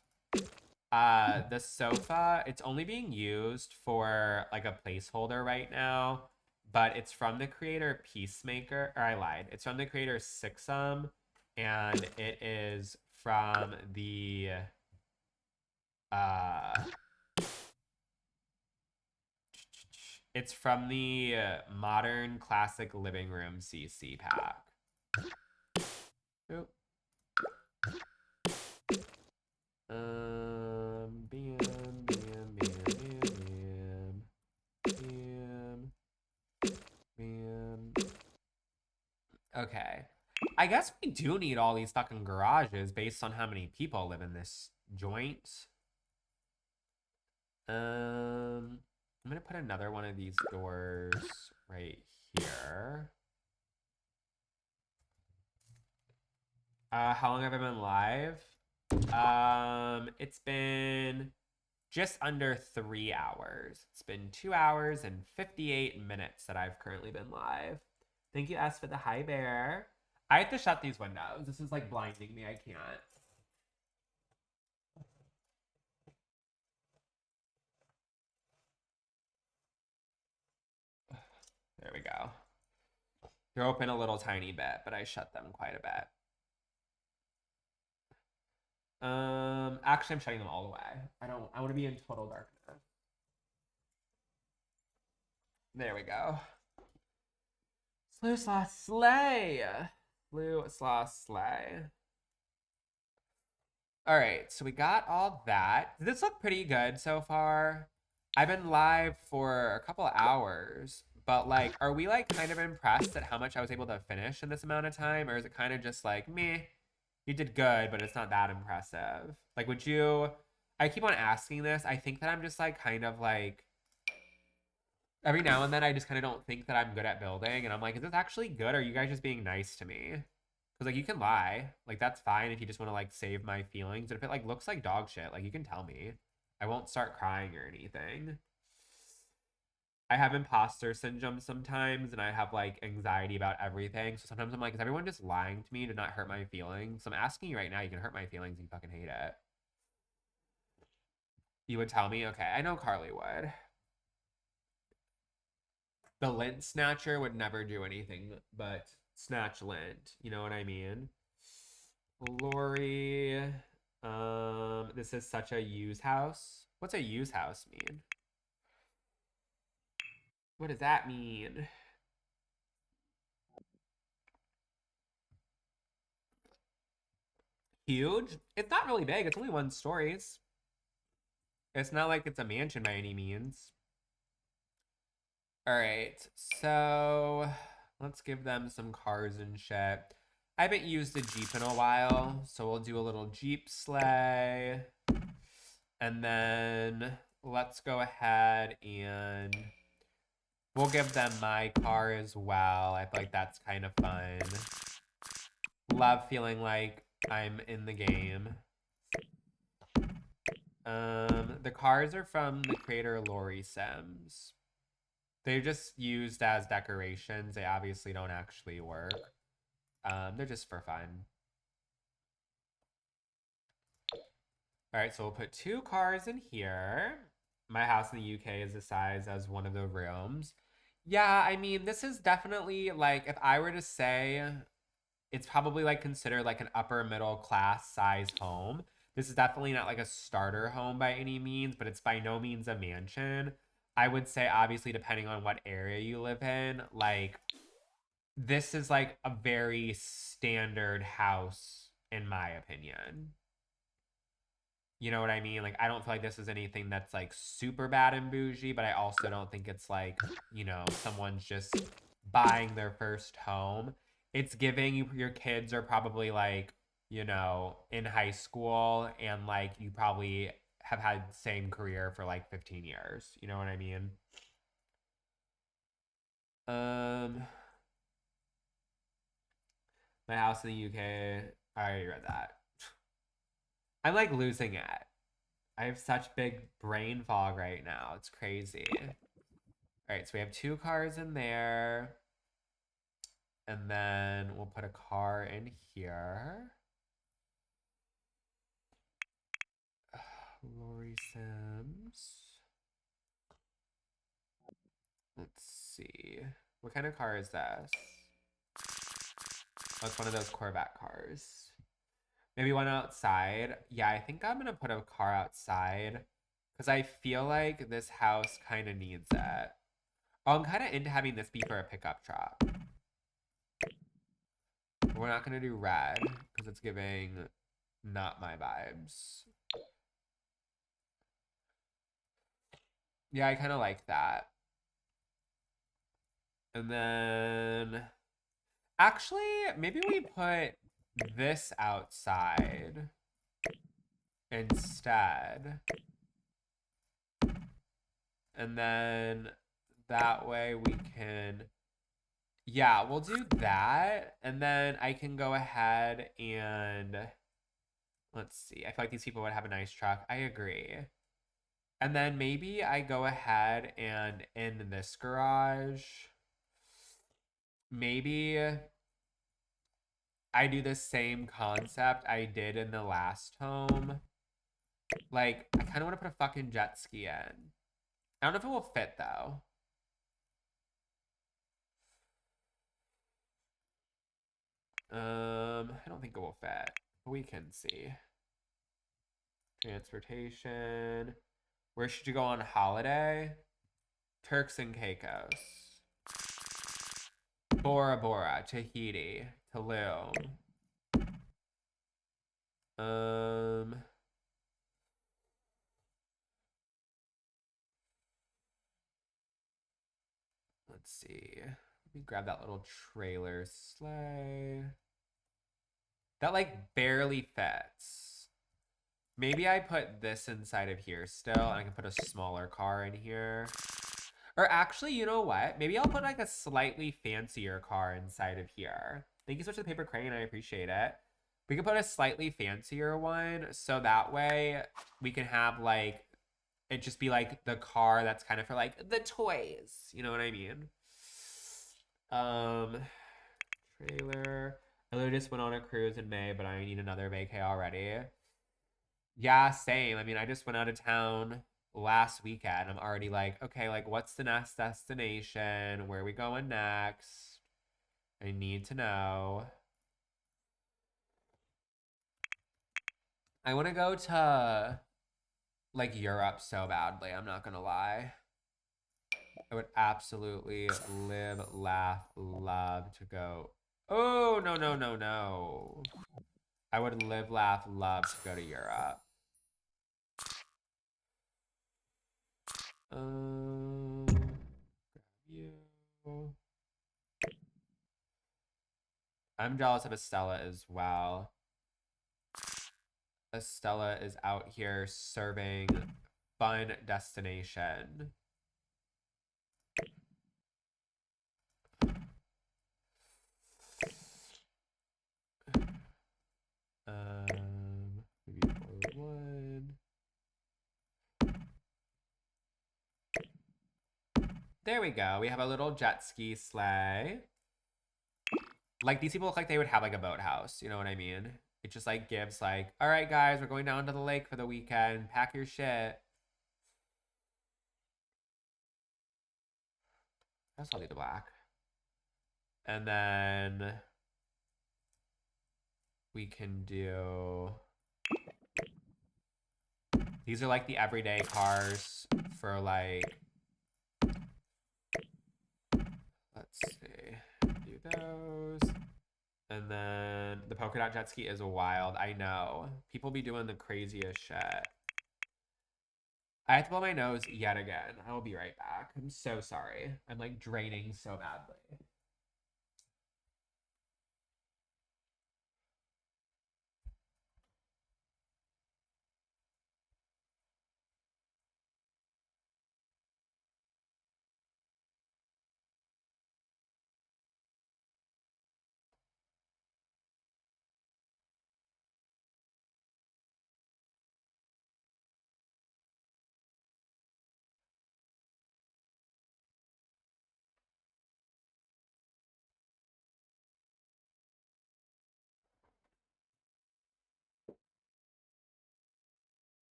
The sofa, it's only being used for like a placeholder right now, but it's from the creator Peacemaker, or I lied. It's from the creator Sixum, and it is from the it's from the Modern Classic Living Room CC pack. Oop. Bam. Okay. I guess we do need all these fucking garages based on how many people live in this joint. I'm gonna put another one of these doors right here. How long have I been live? It's been just under 3 hours. It's been 2 hours and 58 minutes that I've currently been live. Thank you, S, for the hi bear. I have to shut these windows. This is like blinding me. I can't. There we go. They're open a little tiny bit, but I shut them quite a bit. Actually, I'm shutting them all the way. I want to be in total darkness. There we go. Slew/slay. Slew/slay. All right, so we got all that. Did this look pretty good so far? I've been live for a couple of hours, but like, are we like kind of impressed at how much I was able to finish in this amount of time? Or is it kind of just like, meh, you did good, but it's not that impressive? Like, would you, I keep on asking this. I think that I'm just like kind of like, every now and then I just kind of don't think that I'm good at building. And I'm like, is this actually good? Or are you guys just being nice to me? Because like, you can lie. Like, that's fine if you just want to like save my feelings. But if it like looks like dog shit, like you can tell me. I won't start crying or anything. I have imposter syndrome sometimes, and I have like anxiety about everything. So sometimes I'm like, is everyone just lying to me to not hurt my feelings? So I'm asking you right now, you can hurt my feelings and you fucking hate it. You would tell me? Okay, I know Carly would. The lint snatcher would never do anything but snatch lint. You know what I mean? Lori. This is such a use house. What's a use house mean? What does that mean? Huge? It's not really big. It's only 1 stories. It's not like it's a mansion by any means. All right, so let's give them some cars and shit. I haven't used a Jeep in a while, so we'll do a little Jeep sleigh. And then let's go ahead and we'll give them my car as well. I feel like that's kind of fun. Love feeling like I'm in the game. The cars are from the creator Lori Sims. They're just used as decorations. They obviously don't actually work. They're just for fun. All right, so we'll put 2 cars in here. My house in the UK is the size as one of the rooms. Yeah, I mean, this is definitely like, if I were to say, it's probably like considered like an upper middle class size home. This is definitely not like a starter home by any means, but it's by no means a mansion. I would say, obviously, depending on what area you live in, like, this is like a very standard house, in my opinion. You know what I mean? Like, I don't feel like this is anything that's like super bad and bougie, but I also don't think it's like, someone's just buying their first home. It's giving you, your kids are probably like, in high school, and like you probably have had the same career for like 15 years. You know what I mean? My house in the UK, I already read that. I'm like losing it. I have such big brain fog right now. It's crazy. All right, so we have 2 cars in there. And then we'll put a car in here. Lori Sims. Let's see. What kind of car is this? Oh, it's one of those Corvette cars. Maybe one outside. Yeah, I think I'm gonna put a car outside because I feel like this house kind of needs it. Oh, I'm kind of into having this be for a pickup truck. We're not gonna do red because it's giving not my vibes. Yeah, I kind of like that. And then actually, maybe we put this outside instead. And then that way we can, yeah, we'll do that. And then I can go ahead and, let's see. I feel like these people would have a nice truck. I agree. And then maybe I go ahead and in this garage, maybe I do the same concept I did in the last home. Like, I kind of want to put a fucking jet ski in. I don't know if it will fit though. I don't think it will fit. We can see. Transportation. Where should you go on holiday? Turks and Caicos. Bora Bora, Tahiti, Tulum. Let's see. Let me grab that little trailer sleigh. That like barely fits. Maybe I put this inside of here still, and I can put a smaller car in here. Or actually, you know what? Maybe I'll put like a slightly fancier car inside of here. Thank you so much for the paper crane. I appreciate it. We can put a slightly fancier one, so that way we can have like it just be like the car that's kind of for like the toys. You know what I mean? Trailer. I literally just went on a cruise in May, but I need another vacay already. Yeah, same. I mean, I just went out of town last weekend. I'm already like, okay, like what's the next destination? Where are we going next? I need to know. I want to go to like Europe so badly. I'm not gonna lie. I would absolutely live, laugh, love to go. Oh, no, no, no, no. I would live, laugh, love to go to Europe. Grab you. I'm jealous of Estella as well. Estella is out here serving fun destination. Maybe one. There we go. We have a little jet ski sleigh. Like these people look like they would have like a boathouse. You know what I mean? It just like gives like, all right, guys, we're going down to the lake for the weekend. Pack your shit. I guess I'll do the black. And then we can do. These are like the everyday cars for like. Let's see. Do those. And then the polka dot jet ski is wild. I know. People be doing the craziest shit. I have to blow my nose yet again. I will be right back. I'm so sorry. I'm like draining so badly.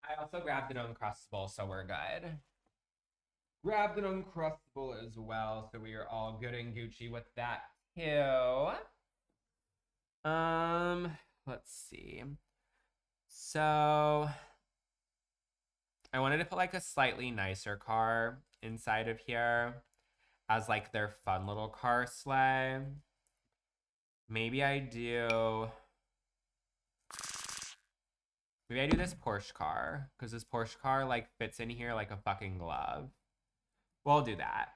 I also grabbed an Uncrustable, so we're good. Grabbed an Uncrustable as well, so we are all good and Gucci with that too. Let's see. So I wanted to put like a slightly nicer car inside of here as like their fun little car sleigh. Maybe I do this Porsche car because this Porsche car like fits in here like a fucking glove. We'll do that.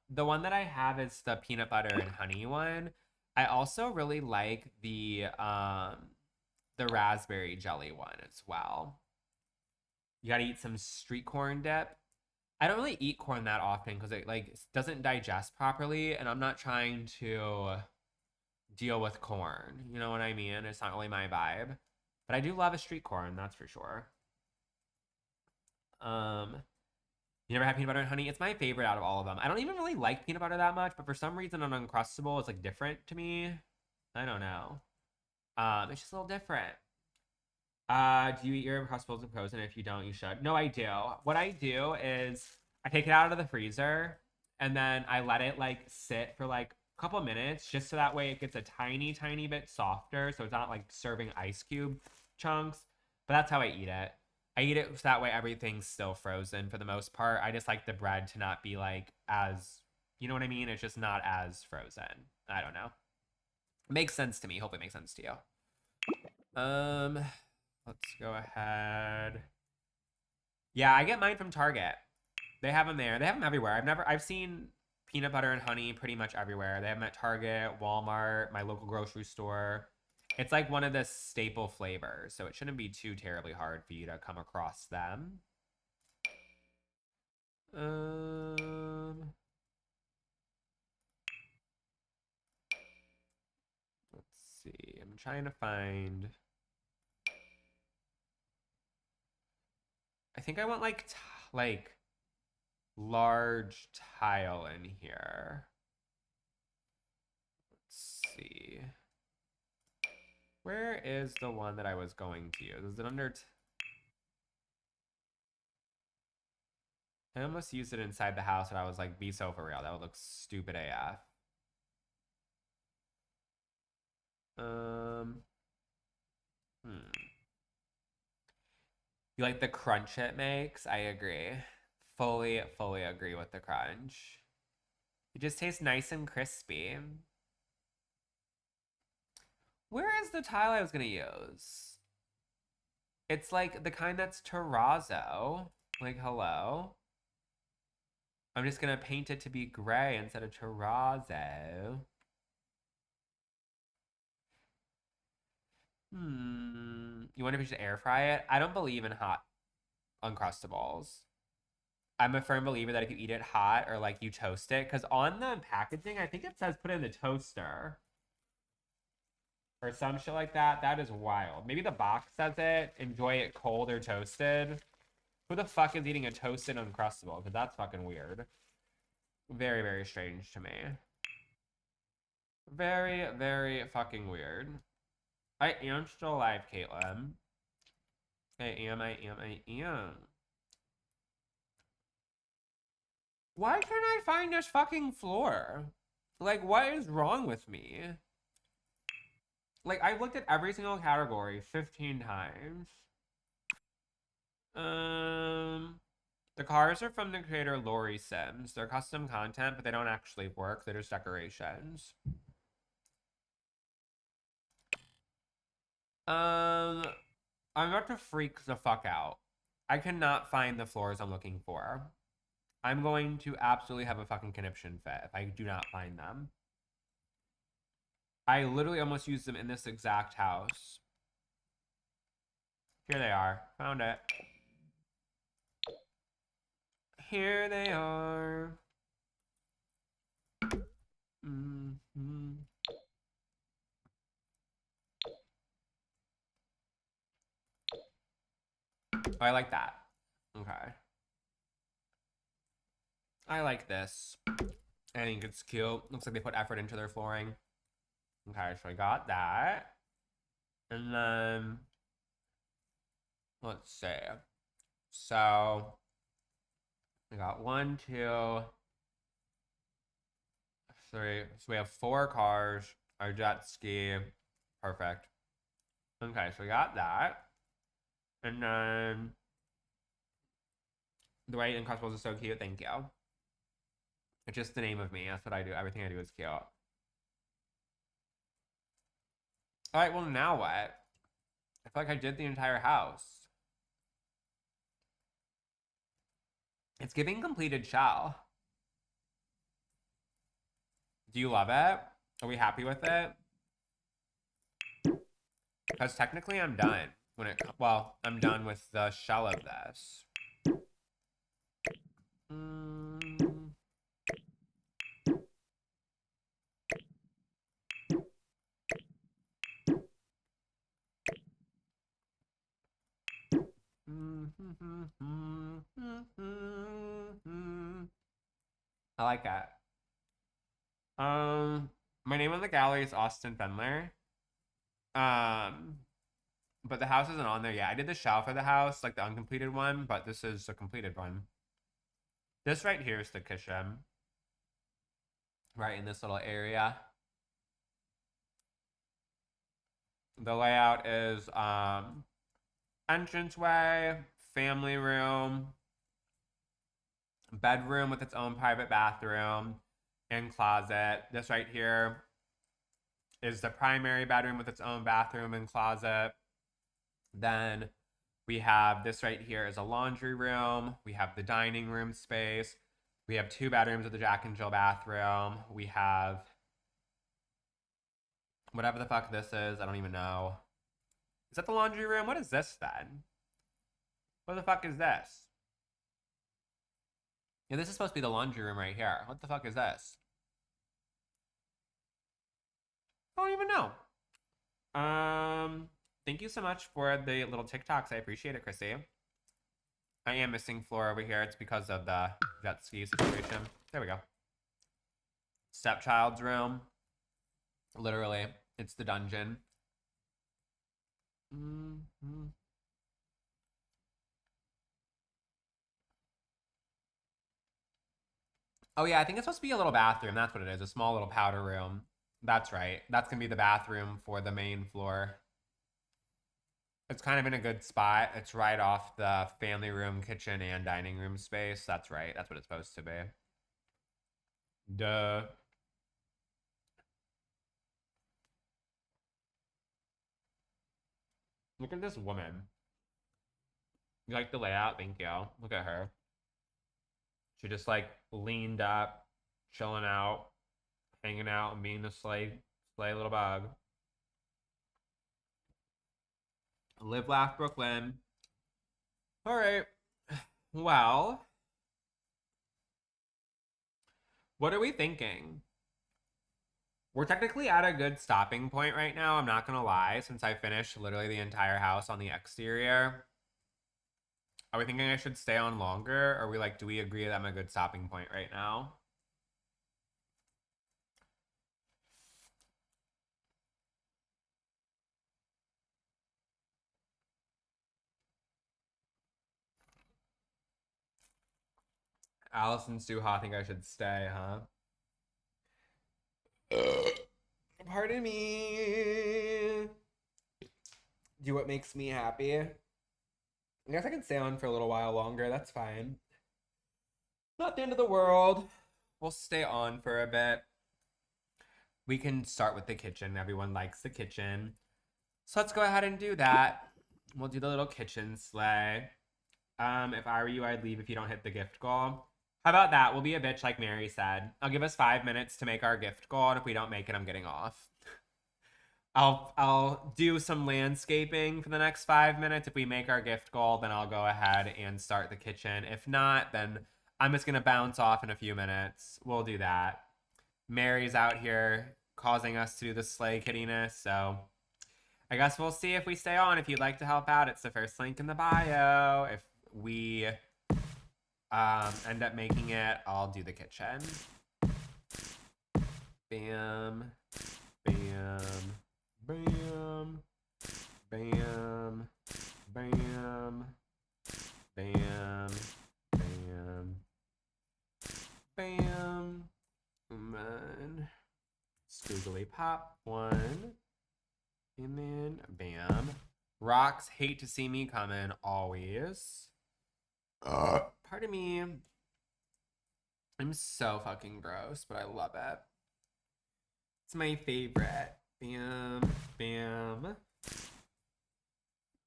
The one that I have is the peanut butter and honey one. I also really like the raspberry jelly one as well. You gotta eat some street corn dip. I don't really eat corn that often because it like doesn't digest properly, and I'm not trying to deal with corn. You know what I mean? It's not really my vibe. But I do love a street corn, that's for sure. You never had peanut butter and honey? It's my favorite out of all of them. I don't even really like peanut butter that much, but for some reason on Uncrustable, it's like different to me. I don't know. It's just a little different. Do you eat your Uncrustables and frozen? If you don't, you should. No, I do. What I do is I take it out of the freezer and then I let it like sit for like a couple minutes just so that way it gets a tiny, tiny bit softer. So it's not like serving ice cube chunks. But that's how I eat it. I eat it so that way everything's still frozen for the most part. I just like the bread to not be like as, you know what I mean? It's just not as frozen. I don't know. It makes sense to me. Hopefully it makes sense to you. Let's go ahead. Yeah, I get mine from Target. They have them there. They have them everywhere. I've seen peanut butter and honey pretty much everywhere. They have them at Target, Walmart, my local grocery store. It's like one of the staple flavors, so it shouldn't be too terribly hard for you to come across them. Let's see. I'm trying to find. I think I want like large tile in here. Let's see. Where is the one that I was going to use? Is it under? I almost used it inside the house, and I was like, "Be so for real." That would look stupid AF. Hmm. You like the crunch it makes? I agree. Fully agree with the crunch. It just tastes nice and crispy. Where is the tile I was gonna use? It's like the kind that's terrazzo. Like, hello? I'm just gonna paint it to be gray instead of terrazzo. You wonder if you should air fry it? I don't believe in hot Uncrustables. I'm a firm believer that if you eat it hot or like you toast it, because on the packaging, I think it says put it in the toaster or some shit like that. That is wild. Maybe the box says it. Enjoy it cold or toasted. Who the fuck is eating a toasted Uncrustable? Because that's fucking weird. Very, very strange to me. Very, very fucking weird. I am still alive, Caitlin. I am. Why can't I find this fucking floor? Like, what is wrong with me? Like, I've looked at every single category 15 times. The cars are from the creator Lori Sims. They're custom content, but they don't actually work. They're just decorations. I'm about to freak the fuck out. I cannot find the floors I'm looking for. I'm going to absolutely have a fucking conniption fit if I do not find them. I literally almost used them in this exact house. Here they are. Found it. Here they are. Mm-hmm. Oh, I like that. Okay. I like this. I think it's cute. Looks like they put effort into their flooring. Okay, so I got that. And then, let's see. So, I got 1, 2, 3. So we have 4 cars. Our jet ski. Perfect. Okay, so we got that. And then, the white Uncrustables is so cute. Thank you. It's just the name of me. That's what I do. Everything I do is cute. All right, well, now what? I feel like I did the entire house. It's giving completed shell. Do you love it? Are we happy with it? Because technically I'm done. Well, I'm done with the shell of this. I like that. My name on the gallery is Austin Fendler. But the house isn't on there yet. I did the shell for the house, like the uncompleted one, but this is a completed one. This right here is the kitchen. Right in this little area. The layout is entranceway, family room, bedroom with its own private bathroom, and closet. This right here is the primary bedroom with its own bathroom and closet. Then we have this right here is a laundry room. We have the dining room space. We have 2 bedrooms with a Jack and Jill bathroom. We have whatever the fuck this is. I don't even know. Is that the laundry room? What is this then? What the fuck is this? Yeah, this is supposed to be the laundry room right here. What the fuck is this? I don't even know. Thank you so much for the little TikToks. I appreciate it, Chrissy. I am missing floor over here. It's because of the jet ski situation. There we go. Stepchild's room. Literally, it's the dungeon. Oh yeah, I think it's supposed to be a little bathroom. That's what it is. A small little powder room. That's right. That's going to be the bathroom for the main floor. It's kind of in a good spot. It's right off the family room, kitchen, and dining room space. That's right. That's what it's supposed to be. Duh. Look at this woman. You like the layout? Thank you. Look at her. She just like leaned up, chilling out, hanging out, and being a slay little bug. Live, laugh, Brooklyn. All right. Well, what are we thinking? We're technically at a good stopping point right now. I'm not gonna lie, since I finished literally the entire house on the exterior. Are we thinking I should stay on longer? Or are we like, do we agree that I'm a good stopping point right now? Allison Suha, I think I should stay, huh? Pardon me. Do what makes me happy. I guess I can stay on for a little while longer. That's fine. Not the end of the world. We'll stay on for a bit. We can start with the kitchen. Everyone likes the kitchen. So let's go ahead and do that. We'll do the little kitchen sleigh. If I were you, I'd leave if you don't hit the gift goal. How about that? We'll be a bitch like Mary said. I'll give us 5 minutes to make our gift goal, and if we don't make it, I'm getting off. I'll do some landscaping for the next 5 minutes. If we make our gift goal, then I'll go ahead and start the kitchen. If not, then I'm just gonna bounce off in a few minutes. We'll do that. Mary's out here causing us to do the sleigh kittiness, so I guess we'll see if we stay on. If you'd like to help out, it's the first link in the bio. If we end up making it, I'll do the kitchen. Bam, bam, bam, bam, bam, bam, bam, bam, and then squiggly pop one, and then bam. Rocks hate to see me coming always. Pardon me. I'm so fucking gross, but I love it. It's my favorite. Bam, bam.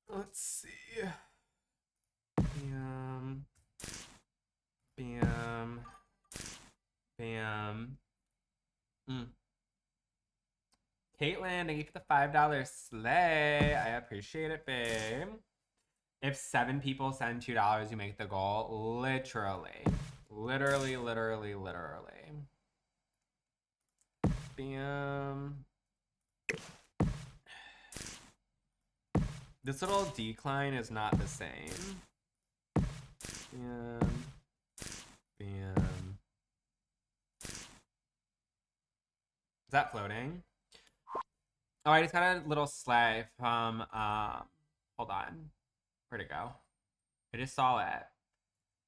Let's see. Bam, bam, bam. Caitlin, thank you for the $5 sleigh. I appreciate it, babe. If 7 people send $2, you make the goal. Literally. Literally, literally, literally. Bam. This little decline is not the same. Bam. Bam. Is that floating? Oh, I just got a little sleigh from, hold on. Where'd it go? I just saw it.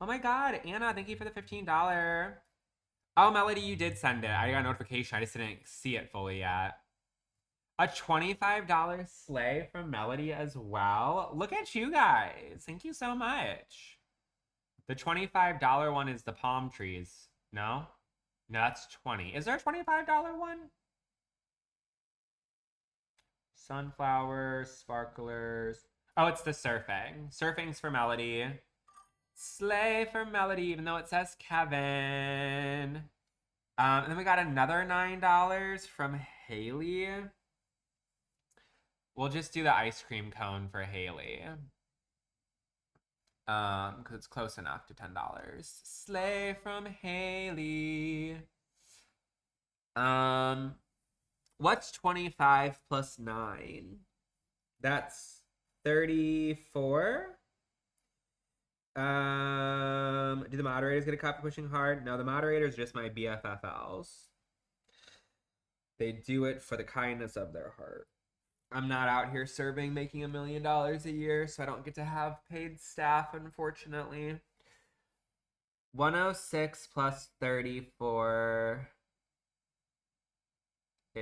Oh my god, Anna, thank you for the $15. Oh, Melody, you did send it. I got a notification. I just didn't see it fully yet. A $25 sleigh from Melody as well. Look at you guys. Thank you so much. The $25 one is the palm trees. No? No, that's 20. Is there a $25 one? Sunflowers, sparklers. Oh, it's the surfing. Surfing's for Melody. Slay for Melody, even though it says Kevin. And then we got another $9 from Haley. We'll just do the ice cream cone for Haley. Because it's close enough to $10. Slay from Haley. What's 25 plus 9? That's 34. Do the moderators get a cut for pushing hard? No, the moderators are just my BFFLs. They do it for the kindness of their heart. I'm not out here serving, making $1 million a year, so I don't get to have paid staff, unfortunately. 106 plus 34 is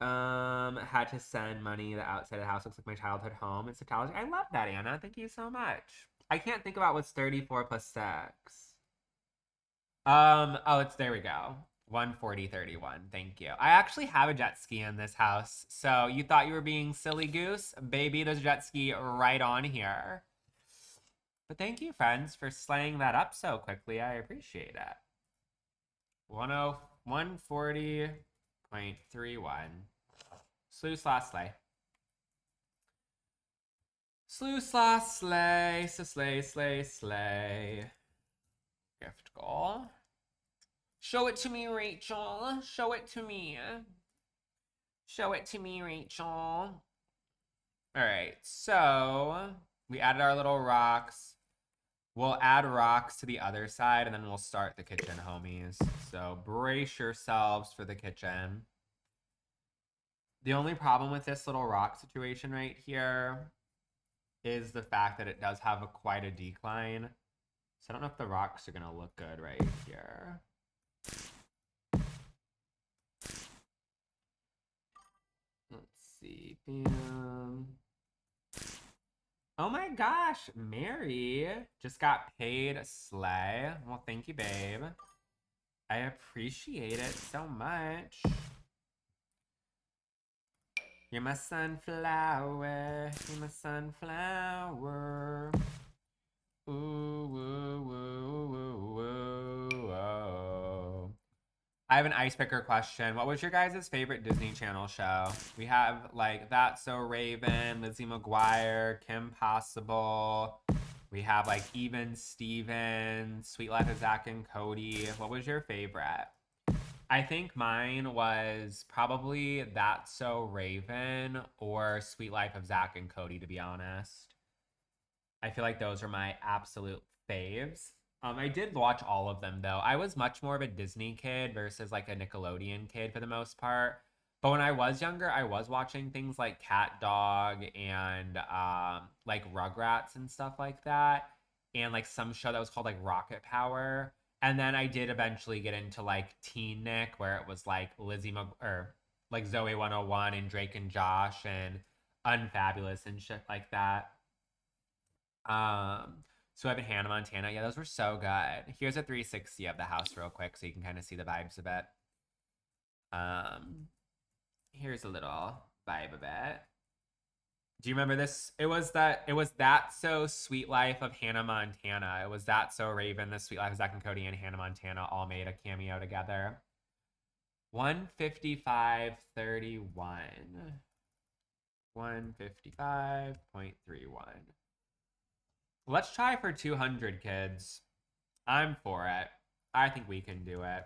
had to send money. The outside of the house looks like my childhood home. It's nostalgic. I love that, Anna. Thank you so much. I can't think about what's 34 plus 6. Oh, it's there we go. 140.31. Thank you. I actually have a jet ski in this house. So you thought you were being silly goose? Baby, there's a jet ski right on here. But thank you, friends, for slaying that up so quickly. I appreciate it. 140.31. Slew slash slay. Slew slash slay. So slay, slay, slay. Gift goal. Show it to me, Rachel. Show it to me. Show it to me, Rachel. All right, so we added our little rocks. We'll add rocks to the other side, and then we'll start the kitchen, homies. So brace yourselves for the kitchen. The only problem with this little rock situation right here is the fact that it does have quite a decline. So I don't know if the rocks are going to look good right here. Let's see. Bam. Oh my gosh, Mary just got paid. Slay. Well, thank you, babe. I appreciate it so much. You're my sunflower. You're my sunflower. Ooh, woo, woo, woo, woo, oh. I have an icebreaker question. What was your guys' favorite Disney Channel show? We have like That's So Raven, Lizzie McGuire, Kim Possible. We have like Even Steven, Sweet Life of Zach and Cody. What was your favorite? I think mine was probably That's So Raven or Sweet Life of Zach and Cody, to be honest. I feel like those are my absolute faves. I did watch all of them though. I was much more of a Disney kid versus like a Nickelodeon kid for the most part. But when I was younger, I was watching things like Cat Dog and like Rugrats and stuff like that. And like some show that was called like Rocket Power. And then I did eventually get into like Teen Nick, where it was like or like Zoe 101 and Drake and Josh and Unfabulous and shit like that. So I have a Hannah Montana. Yeah, those were so good. Here's a 360 of the house real quick so you can kind of see the vibes of it. Here's a little vibe of it. Do you remember this? It was That So Sweet Life of Hannah Montana. It was That So Raven, The Sweet Life of Zach and Cody, and Hannah Montana all made a cameo together. 155.31. 155.31. Let's try for 200, kids. I'm for it. I think we can do it.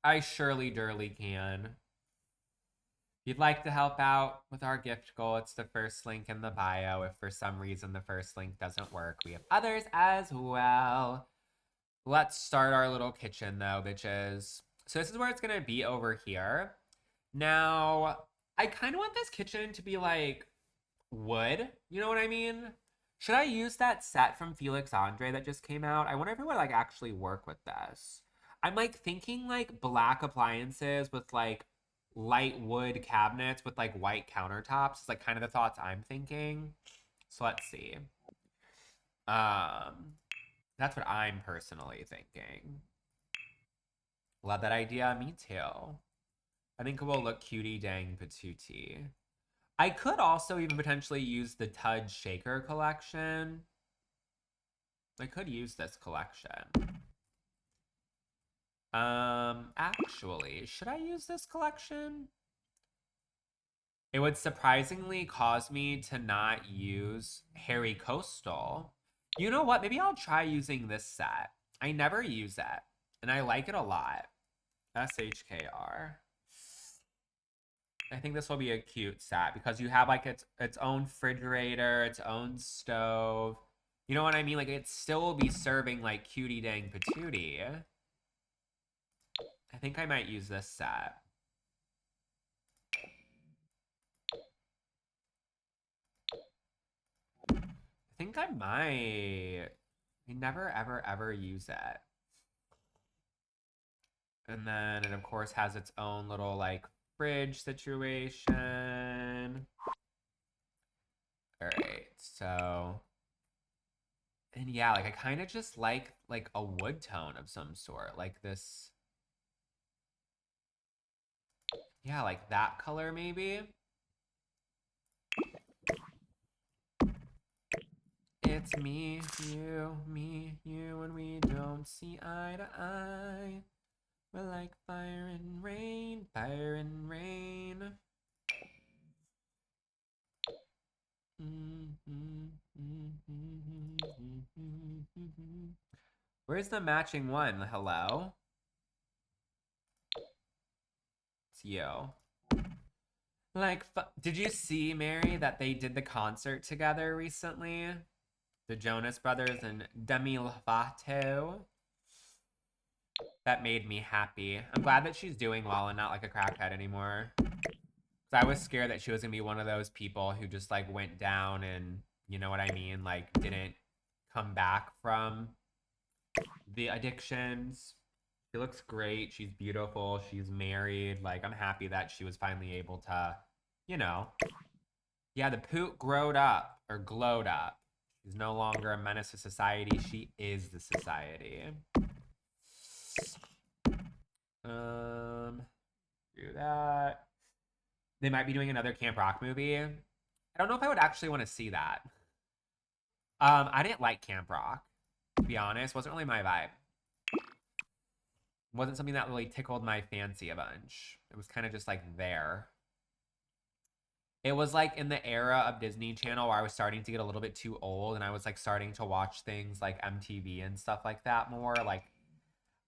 I surely durly can. If you'd like to help out with our gift goal, it's the first link in the bio. If for some reason the first link doesn't work, we have others as well. Let's start our little kitchen though, bitches. So this is where it's gonna be over here. Now, I kind of want this kitchen to be like wood. You know what I mean? Should I use that set from Felix Andre that just came out? I wonder if it would like actually work with this. I'm like thinking like black appliances with like light wood cabinets with like white countertops. It's like kind of the thoughts I'm thinking. So let's see. Um, that's what I'm personally thinking. Love that idea. Me too. I think it will look cutie dang patootie. I could also even potentially use the Tudge Shaker collection. I could use this collection. Actually, should I use this collection? It would surprisingly cause me to not use Harry Coastal. You know what? Maybe I'll try using this set. I never use it, and I like it a lot. SHKR. I think this will be a cute set because you have like its own refrigerator, its own stove. You know what I mean? Like it still will be serving like cutie dang patootie. I think I might use this set. I think I might. I never ever ever use it. And then it of course has its own little like fridge situation. All right, so and yeah, like I kind of just like a wood tone of some sort, like this. Yeah, like that color maybe. It's me, you, and we don't see eye to eye. We're like fire and rain, fire and rain. Where's the matching one? Hello? It's you. Like, did you see, Mary, that they did the concert together recently? The Jonas Brothers and Demi Lovato. That made me happy. I'm glad that she's doing well and not like a crackhead anymore. Because I was scared that she was going to be one of those people who just like went down and, you know what I mean? Like, didn't come back from the addictions. She looks great. She's beautiful. She's married. Like, I'm happy that she was finally able to, you know. Yeah, the poot growed up or glowed up. She's no longer a menace to society. She is the society. Do that. They might be doing another Camp Rock movie. I don't know if I would actually want to see that. I didn't like Camp Rock, to be honest. Wasn't really my vibe. Wasn't something that really tickled my fancy a bunch. It was kind of just like there. It was like in the era of Disney Channel where I was starting to get a little bit too old and I was like starting to watch things like MTV and stuff like that more. Like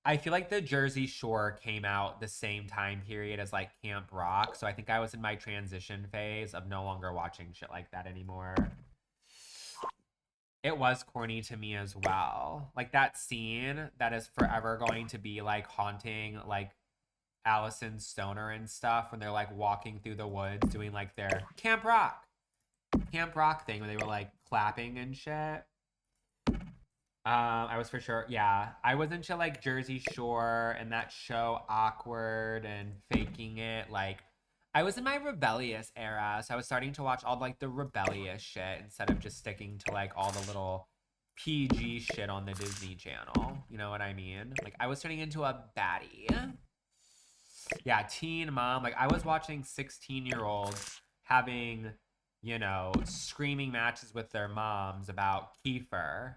I feel like the Jersey Shore came out the same time period as like Camp Rock. So I think I was in my transition phase of no longer watching shit like that anymore. It was corny to me as well. Like that scene that is forever going to be like haunting like Allison Stoner and stuff when they're like walking through the woods doing like their Camp Rock thing where they were like clapping and shit. I was for sure, yeah. I was into like Jersey Shore and that show Awkward and Faking It. Like, I was in my rebellious era, so I was starting to watch all like the rebellious shit instead of just sticking to like all the little PG shit on the Disney Channel. You know what I mean? Like, I was turning into a baddie. Yeah, teen mom. Like, I was watching 16-year-olds having, you know, screaming matches with their moms about Kiefer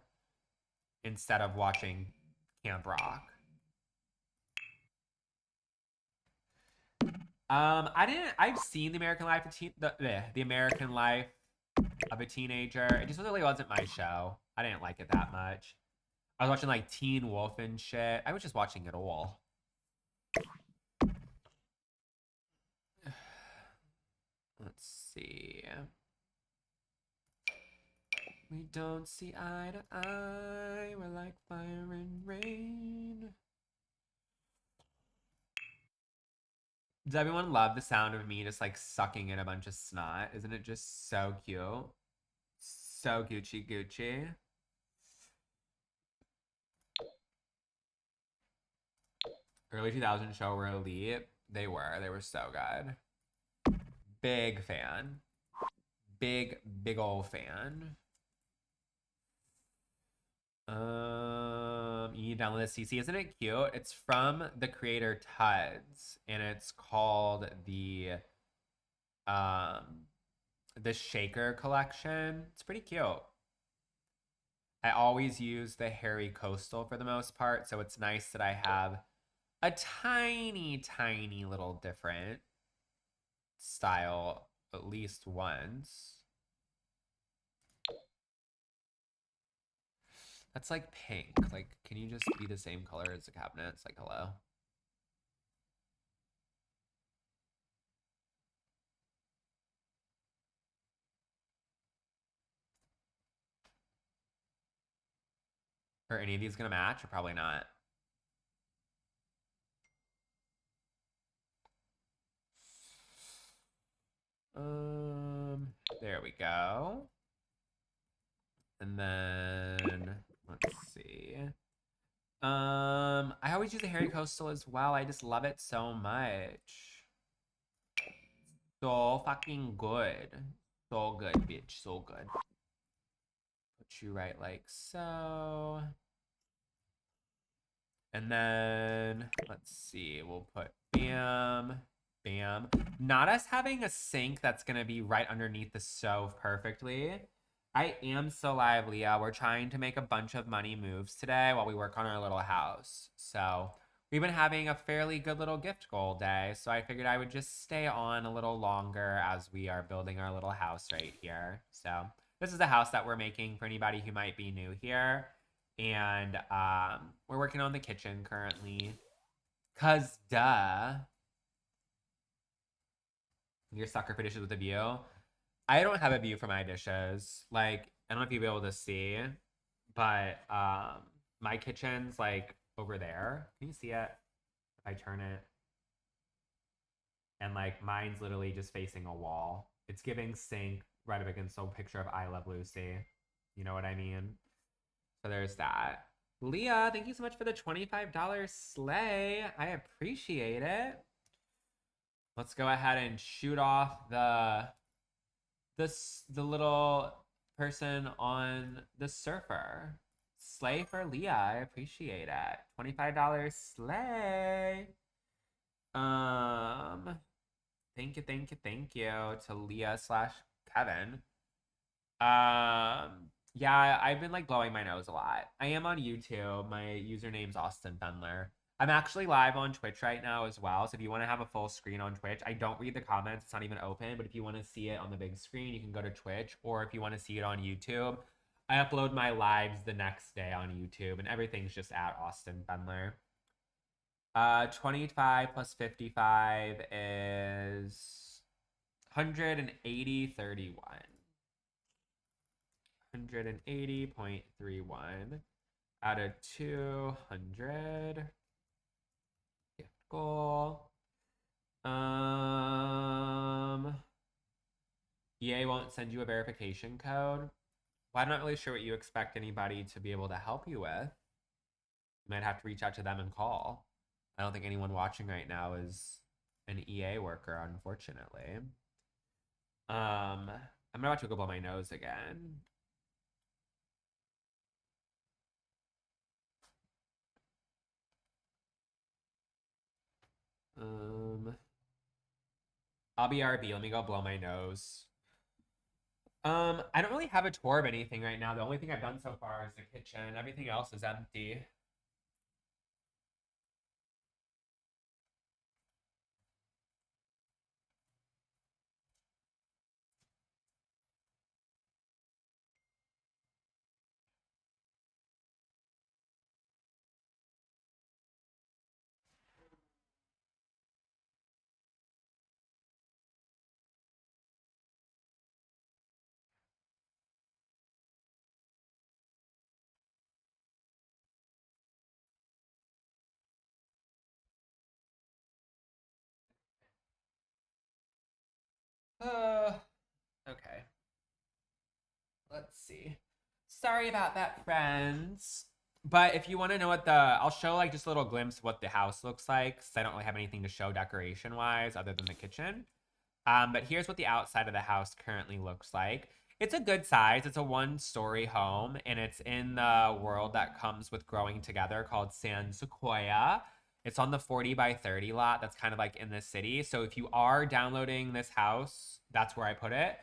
instead of watching Camp Rock. I didn't. I've seen the American Life of the American Life of a Teenager. It just really wasn't my show. I didn't like it that much. I was watching like Teen Wolf and shit. I was just watching it all. Let's see. We don't see eye to eye. We're like fire and rain. Does everyone love the sound of me just like sucking in a bunch of snot? Isn't it just so cute? So Gucci Gucci. Early 2000 show were elite. They were so good. Big fan. Big old fan. You need to download this CC. Isn't it cute? It's from the creator Tuds, and it's called the Shaker collection. It's pretty cute. I always use the Hairy Coastal for the most part, so it's nice that I have a tiny little different style at least once. That's like pink. Like, can you just be the same color as the cabinet? It's like, hello. Are any of these gonna match or probably not? There we go. And then let's see. I always use the Hairy Coastal as well. I just love it so much. So fucking good. So good, bitch. So good. Put you right like so. And then let's see. We'll put bam, bam. Not us having a sink that's gonna be right underneath the stove perfectly. I am so live, Leah. We're trying to make a bunch of money moves today while we work on our little house. So we've been having a fairly good little gift goal day. So I figured I would just stay on a little longer as we are building our little house right here. So this is the house that we're making for anybody who might be new here. And we're working on the kitchen currently. Cause duh. You're a sucker for dishes with a view. I don't have a view for my dishes. Like, I don't know if you'll be able to see, but my kitchen's like over there. Can you see it? If I turn it. And like mine's literally just facing a wall. It's giving sink right up against a picture of I Love Lucy. You know what I mean? So there's that. Leah, thank you so much for the $25 sleigh. I appreciate it. Let's go ahead and shoot off the little person on the surfer. Slay for Leah. I appreciate it. $25 slay. Thank you to Leah / Kevin. Yeah, I've been like blowing my nose a lot. I am on YouTube. My username's austinfendler. I'm actually live on Twitch right now as well. So if you want to have a full screen on Twitch, I don't read the comments. It's not even open. But if you want to see it on the big screen, you can go to Twitch. Or if you want to see it on YouTube, I upload my lives the next day on YouTube. And everything's just at austinfendler. 25 plus 55 is 180.31. 180.31 out of 200. Gift goal. EA won't send you a verification code. Well, I'm not really sure what you expect anybody to be able to help you with. You might have to reach out to them and call. I don't think anyone watching right now is an EA worker, unfortunately. I'm about to go blow my nose again. I'll be RB. Let me go blow my nose. I don't really have a tour of anything right now. The only thing I've done so far is the kitchen. Everything else is empty. Okay. Let's see. Sorry about that, friends. But if you want to know what I'll show like just a little glimpse of what the house looks like, because I don't really have anything to show decoration wise other than the kitchen. But here's what the outside of the house currently looks like. It's a good size. It's a one-story home, and it's in the world that comes with growing together called San Sequoia. It's on the 40 by 30 lot that's kind of like in the city. So if you are downloading this house, that's where I put it.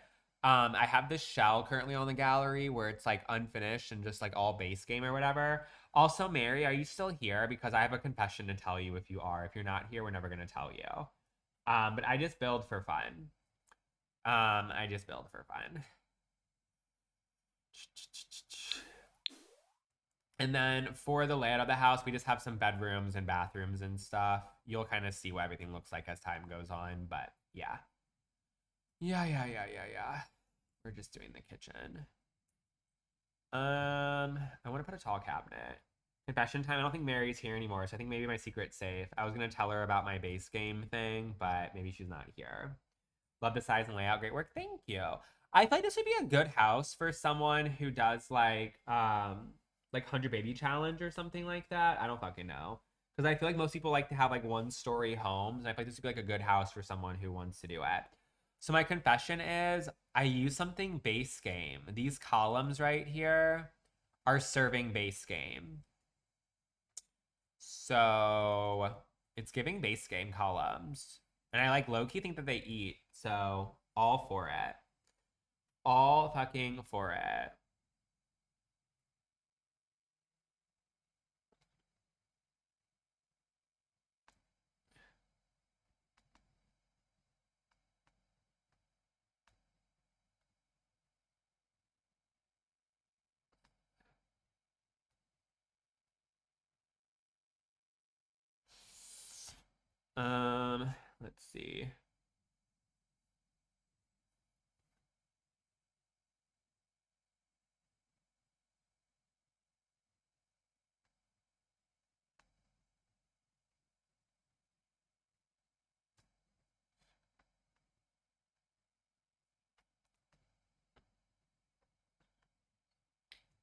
I have this shell currently on the gallery where it's like unfinished and just like all base game or whatever. Also, Mary, are you still here? Because I have a confession to tell you if you are. If you're not here, we're never going to tell you. But I just build for fun. I just build for fun. And then for the layout of the house, we just have some bedrooms and bathrooms and stuff. You'll kind of see what everything looks like as time goes on, but yeah. Yeah. We're just doing the kitchen. I want to put a tall cabinet. Confession time. I don't think Mary's here anymore, so I think maybe my secret's safe. I was gonna tell her about my base game thing, but maybe she's not here. Love the size and layout. Great work. Thank you. I feel like this would be a good house for someone who does like 100 baby challenge or something like that. I don't fucking know. Because I feel like most people like to have like one-story homes. And I feel like this would be like a good house for someone who wants to do it. So my confession is I use something base game. These columns right here are serving base game. So it's giving base game columns. And I like low-key think that they eat. So all for it. All fucking for it. Let's see.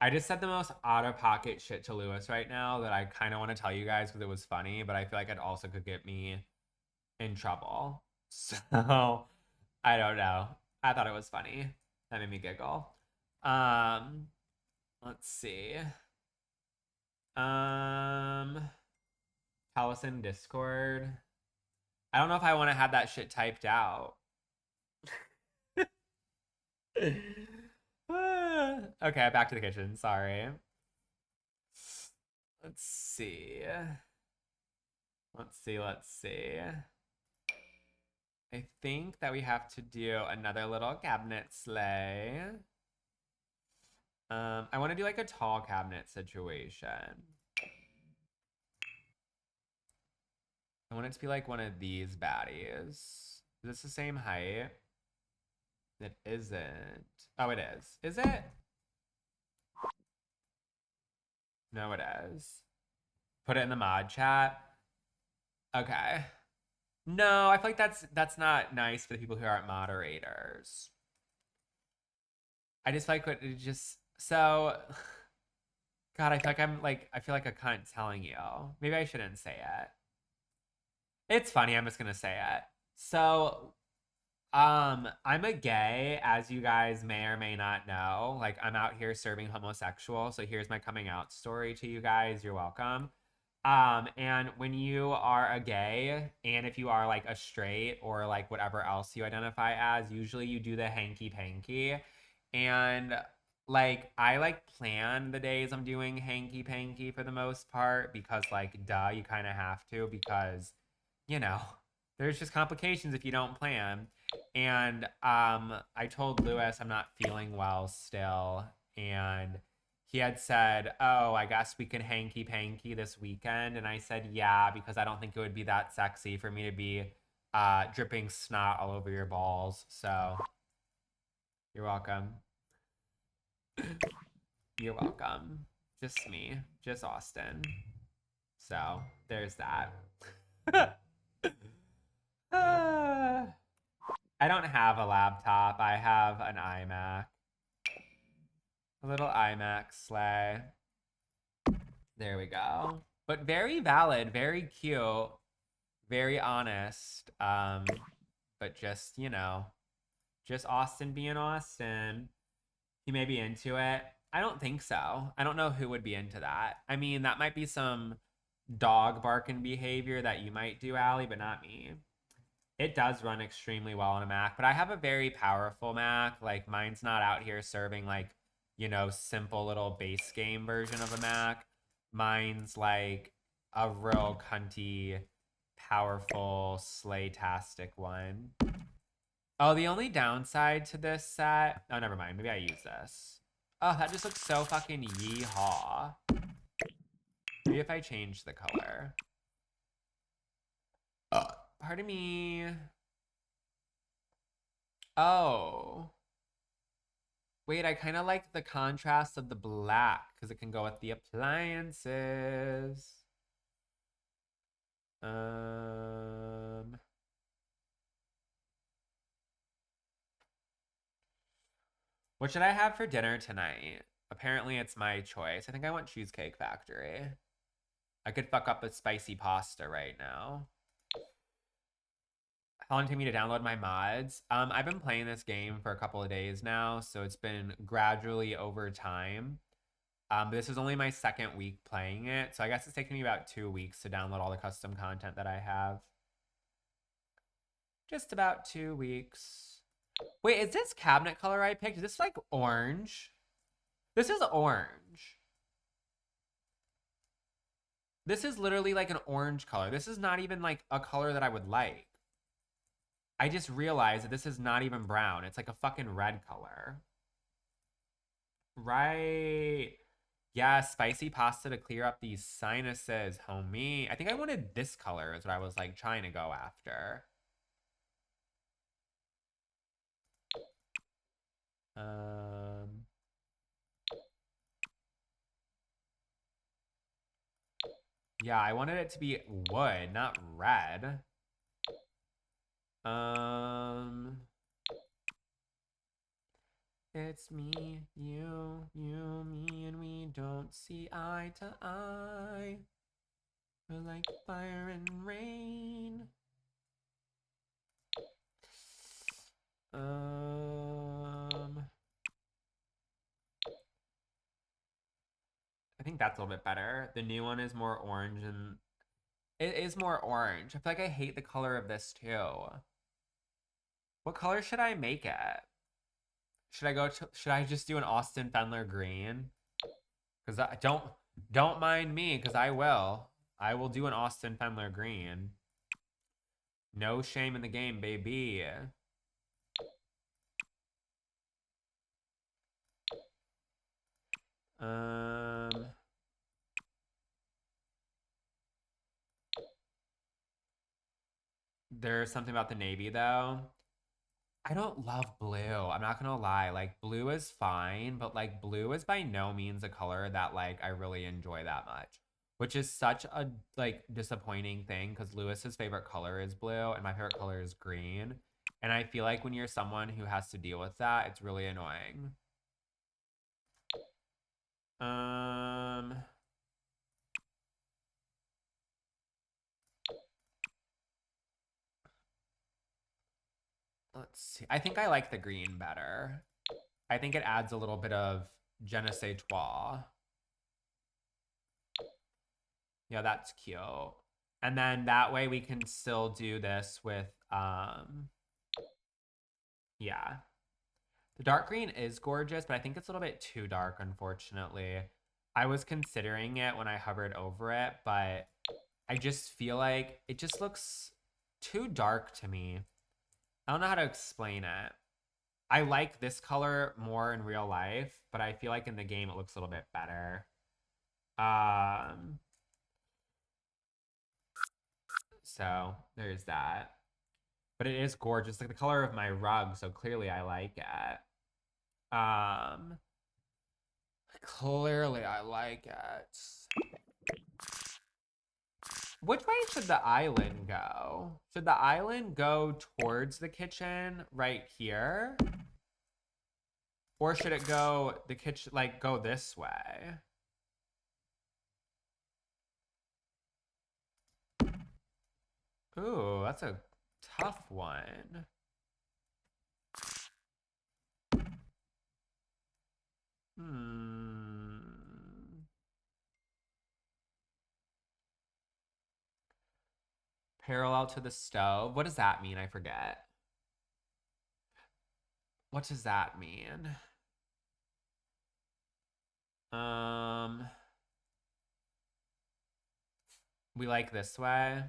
I just said the most out of pocket shit to Lewis right now that I kind of want to tell you guys because it was funny, but I feel like it also could get me in trouble. So I don't know. I thought it was funny. That made me giggle. Um, let's see. Um, tell us in Discord. I don't know if I want to have that shit typed out. Okay, back to the kitchen. Sorry. Let's see. Let's see. I think that we have to do another little cabinet sleigh. I want to do like a tall cabinet situation. I want it to be like one of these baddies. Is this the same height? It isn't. Oh, it is. Is it? No, it is. Put it in the mod chat. Okay. No, I feel like that's not nice for the people who aren't moderators. I just like what it just so God, I feel like a cunt telling you. Maybe I shouldn't say it. It's funny, I'm just gonna say it. So I'm a gay, as you guys may or may not know. Like, I'm out here serving homosexual. So here's my coming out story to you guys. You're welcome. And when you are a gay, and if you are like a straight or like whatever else you identify as, usually you do the hanky panky. And like I like plan the days I'm doing hanky panky for the most part because like duh, you kind of have to because you know, there's just complications if you don't plan. And I told Lewis I'm not feeling well still, and he had said, "Oh, I guess we can hanky panky this weekend." And I said, "Yeah," because I don't think it would be that sexy for me to be dripping snot all over your balls. So you're welcome. You're welcome. Just me, just Austin. So there's that. I don't have a laptop. I have an iMac. A little iMac sleigh. There we go. But very valid, very cute, very honest. But just, just Austin being Austin. He may be into it. I don't think so. I don't know who would be into that. I mean, that might be some dog barking behavior that you might do, Allie, but not me. It does run extremely well on a Mac, but I have a very powerful Mac. Like, mine's not out here serving, like, simple little base game version of a Mac. Mine's like a real cunty, powerful, slaytastic one. Oh, the only downside to this set... Oh, never mind. Maybe I use this. Oh, that just looks so fucking yeehaw. Maybe if I change the color. Pardon me. Oh. Wait, I kind of like the contrast of the black because it can go with the appliances. What should I have for dinner tonight? Apparently it's my choice. I think I want Cheesecake Factory. I could fuck up a spicy pasta right now. How long did it take me to download my mods? I've been playing this game for a couple of days now, so it's been gradually over time. This is only my second week playing it, so I guess it's taken me about 2 weeks to download all the custom content that I have. Just about 2 weeks. Wait, is this cabinet color I picked? Is this like orange? This is orange. This is literally like an orange color. This is not even like a color that I would like. I just realized that this is not even brown. It's like a fucking red color. Right. Yeah, spicy pasta to clear up these sinuses, homie. I think I wanted this color is what I was like trying to go after. Yeah, I wanted it to be wood, not red. It's me, you, me, and we don't see eye to eye. We're like fire and rain. I think that's a little bit better. The new one is more orange and it is more orange. I feel like I hate the color of this too. What color should I make it? Should I just do an Austin Fendler green? Cuz I don't mind me cuz I will. I will do an Austin Fendler green. No shame in the game, baby. There's something about the navy though. I don't love blue. I'm not gonna lie. Like blue is fine, but like blue is by no means a color that like I really enjoy that much. Which is such a like disappointing thing because Lewis's favorite color is blue and my favorite color is green. And I feel like when you're someone who has to deal with that, it's really annoying. Let's see. I think I like the green better. I think it adds a little bit of je ne sais quoi. Yeah, that's cute. And then that way we can still do this with, yeah. The dark green is gorgeous, but I think it's a little bit too dark, unfortunately. I was considering it when I hovered over it, but I just feel like it just looks too dark to me. I don't know how to explain it. I like this color more in real life, but I feel like in the game it looks a little bit better. So there's that. But it is gorgeous, like the color of my rug, so clearly I like it. Clearly I like it. Which way should the island go? Should the island go towards the kitchen right here? Or should it go the kitchen, like go this way? Ooh, that's a tough one. Hmm. Parallel to the stove. What does that mean? I forget. What does that mean? Um, we like this way.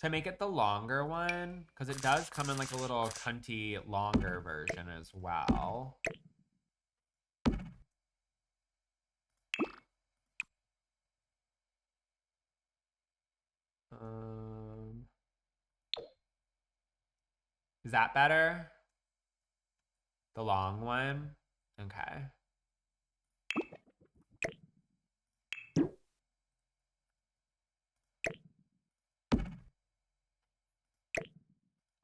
Should I make it the longer one? Because it does come in like a little cunty longer version as well. Um, is that better? The long one? Okay.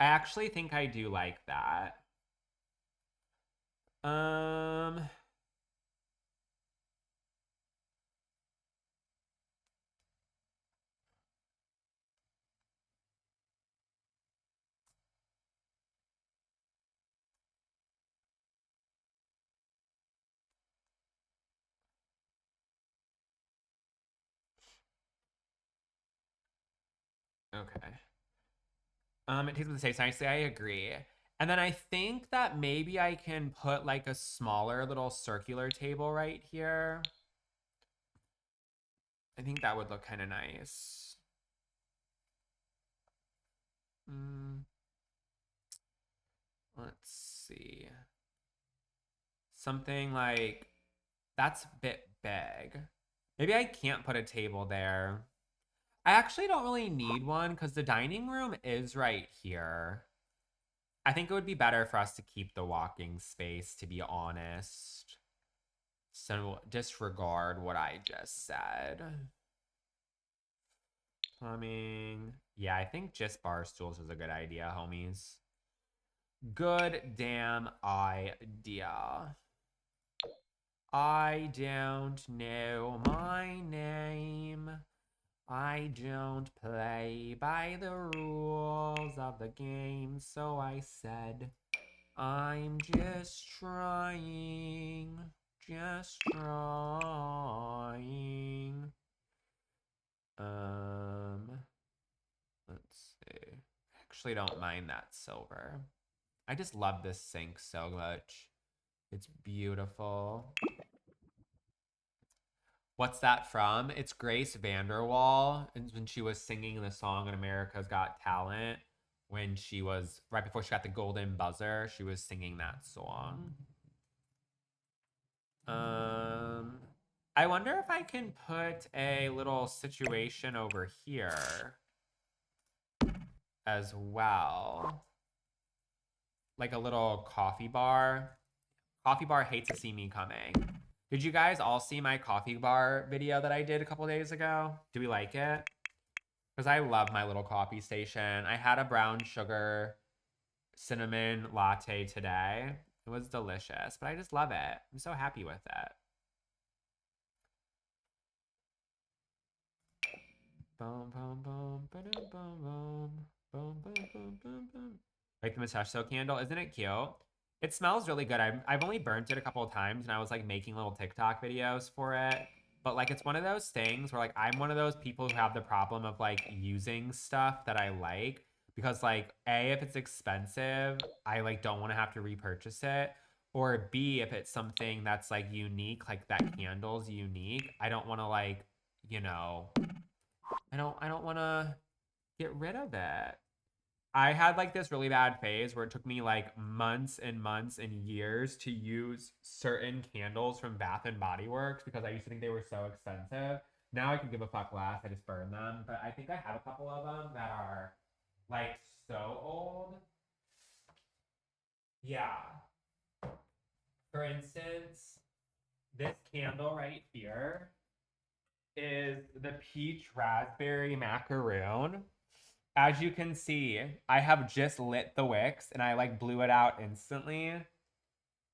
I actually think I do like that. Um, okay. It takes up the space nicely. I agree. And then I think that maybe I can put like a smaller little circular table right here. I think that would look kind of nice. Mm, let's see. Something like that's a bit big. Maybe I can't put a table there. I actually don't really need one because the dining room is right here. I think it would be better for us to keep the walking space, to be honest. So disregard what I just said. Plumbing. Yeah, I think just bar stools is a good idea, homies. Good damn idea. I don't know my name. I don't play by the rules of the game, so I said, I'm just trying, just trying. Let's see. I actually don't mind that silver. I just love this sink so much. It's beautiful. What's that from? It's Grace Vanderwall. And when she was singing the song in America's Got Talent, when she was right before she got the golden buzzer, she was singing that song. I wonder if I can put a little situation over here as well. Like a little coffee bar. Coffee bar hates to see me coming. Did you guys all see my coffee bar video that I did a couple days ago? Do we like it? Because I love my little coffee station. I had a brown sugar cinnamon latte today. It was delicious, but I just love it. I'm so happy with it. Boom, boom, boom, boom, boom, boom, boom, boom, boom, boom. Like the moustache candle, isn't it cute? It smells really good. I've only burnt it a couple of times, and I was like making little TikTok videos for it. But like it's one of those things where like I'm one of those people who have the problem of like using stuff that I like because like A, if it's expensive, I like don't want to have to repurchase it. Or B, if it's something that's like unique, like that candle's unique, I don't want to like, you know, I don't want to get rid of it. I had like this really bad phase where it took me like months and months and years to use certain candles from Bath and Body Works because I used to think they were so expensive. Now I can give a fuck less. I just burn them. But I think I have a couple of them that are like so old. Yeah. For instance, this candle right here is the peach raspberry macaroon. As you can see, I have just lit the wicks and I like blew it out instantly.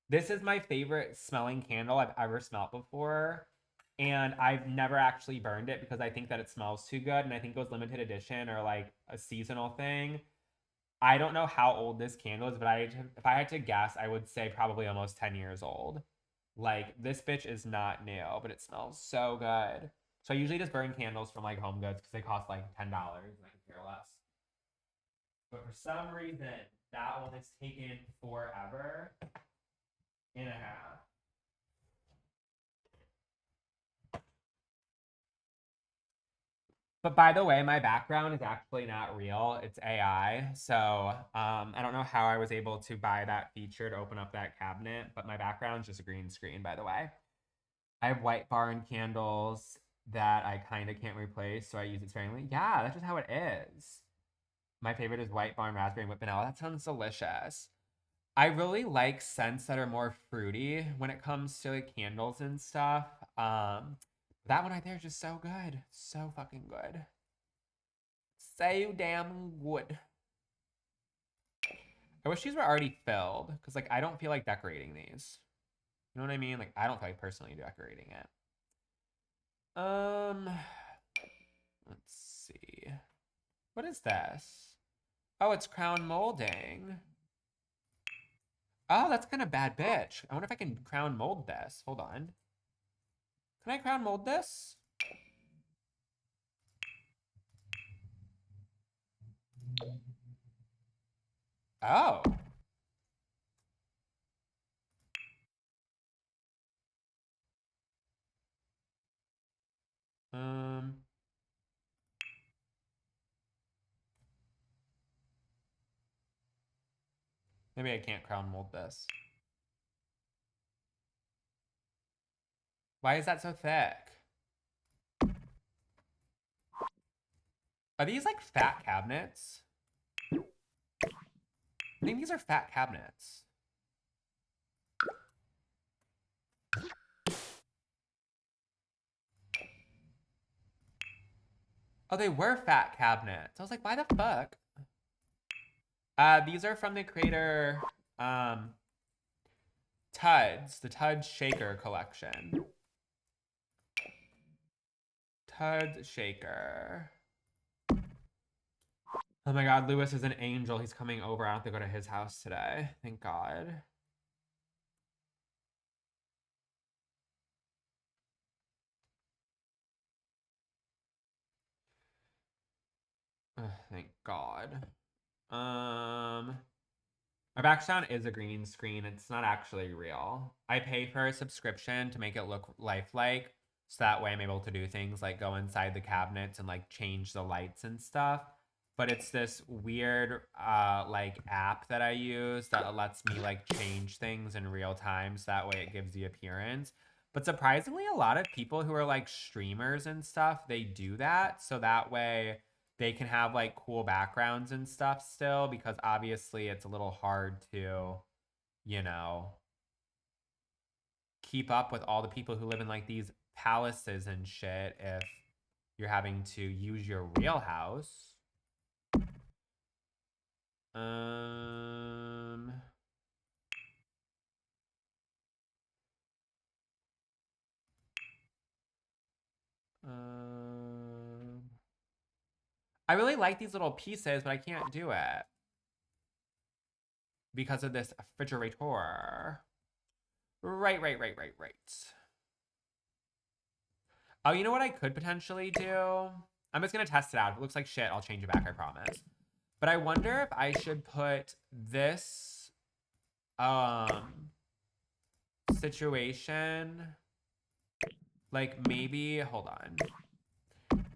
This is my favorite smelling candle I've ever smelled before. And I've never actually burned it because I think that it smells too good. And I think it was limited edition or like a seasonal thing. I don't know how old this candle is, but if I had to guess, I would say probably almost 10 years old. Like, this bitch is not new, but it smells so good. So I usually just burn candles from like Home Goods because they cost like $10 and I could care less. But for some reason, that one has taken forever and a half. But by the way, my background is actually not real. It's AI. So I don't know how I was able to buy that feature to open up that cabinet, but my background's just a green screen, by the way. I have White Barn candles that I kind of can't replace, so I use it sparingly. Yeah, that's just how it is. My favorite is White Barn Raspberry and Whipped Vanilla. That sounds delicious. I really like scents that are more fruity when it comes to like candles and stuff. That one right there is just so good. So fucking good. So damn good. I wish these were already filled because like I don't feel like decorating these. You know what I mean? Like I don't feel like personally decorating it. Let's see. What is this? Oh, it's crown molding. Oh, that's kind of bad, bitch. I wonder if I can crown mold this. Hold on. Can I crown mold this? Oh. Um. Maybe I can't crown mold this. Why is that so thick? Are these like fat cabinets? I think these are fat cabinets. Oh, they were fat cabinets. I was like, why the fuck? These are from the creator Tuds, the Tuds Shaker collection. Tuds Shaker. Oh my god, Lewis is an angel. He's coming over. I don't have to go to his house today. Thank God. Thank God. My background is a green screen. It's not actually real. I pay for a subscription to make it look lifelike. So that way I'm able to do things like go inside the cabinets and like change the lights and stuff. But it's this weird like app that I use that lets me like change things in real time. So that way it gives the appearance. But surprisingly, a lot of people who are like streamers and stuff, they do that. So that way they can have like cool backgrounds and stuff still because obviously it's a little hard to, you know, keep up with all the people who live in like these palaces and shit if you're having to use your real house. Um I really like these little pieces, but I can't do it because of this refrigerator. Right. Oh, you know what I could potentially do? I'm just gonna test it out. If it looks like shit, I'll change it back, I promise. But I wonder if I should put this situation like maybe hold on.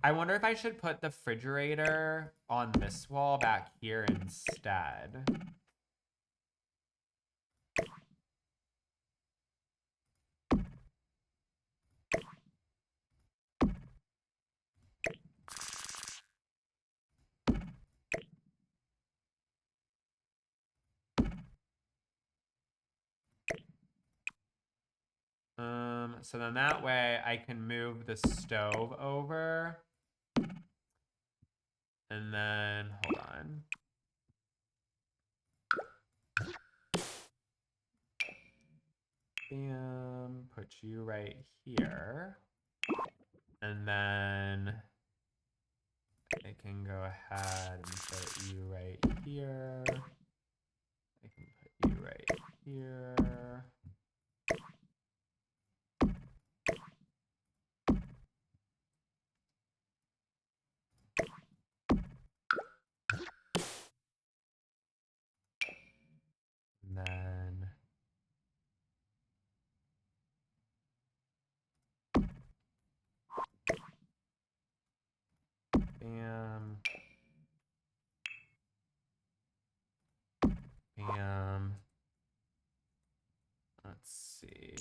I wonder if I should put the refrigerator on this wall back here instead. So then that way I can move the stove over. And then, hold on. Bam, put you right here. And then I can go ahead and put you right here. I can put you right here. And then bam. Bam. Let's see.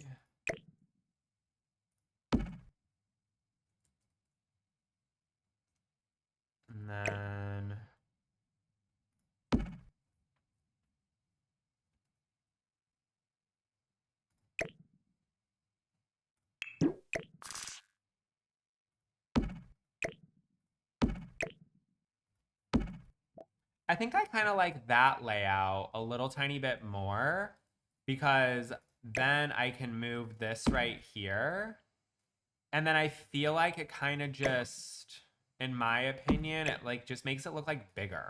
And then I think I kind of like that layout a little tiny bit more because then I can move this right here. And then I feel like it kind of just, in my opinion, it like just makes it look like bigger.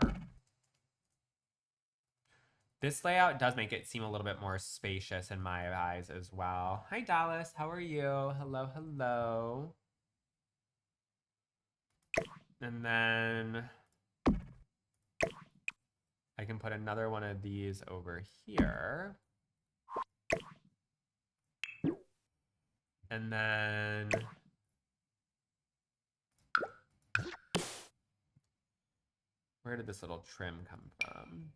This layout does make it seem a little bit more spacious in my eyes as well. Hi, Dallas. How are you? Hello, hello. And then I can put another one of these over here. And then where did this little trim come from?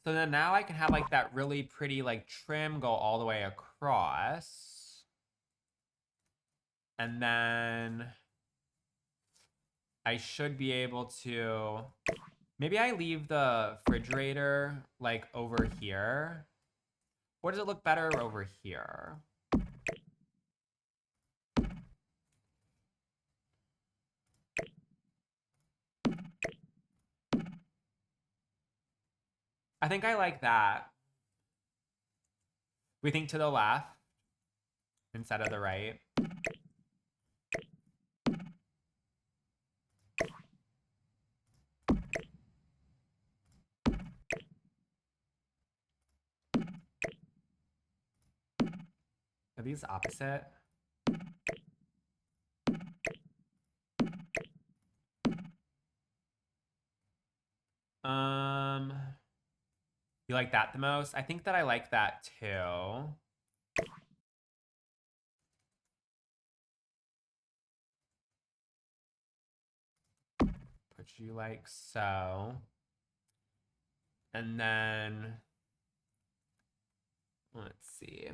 So then now I can have like that really pretty like trim go all the way across. And then I should be able to, maybe I leave the refrigerator like over here. Or does it look better over here? I think I like that. We think to the left instead of the right. Are these opposite? You like that the most? I think that I like that too. Put you like so. And then let's see.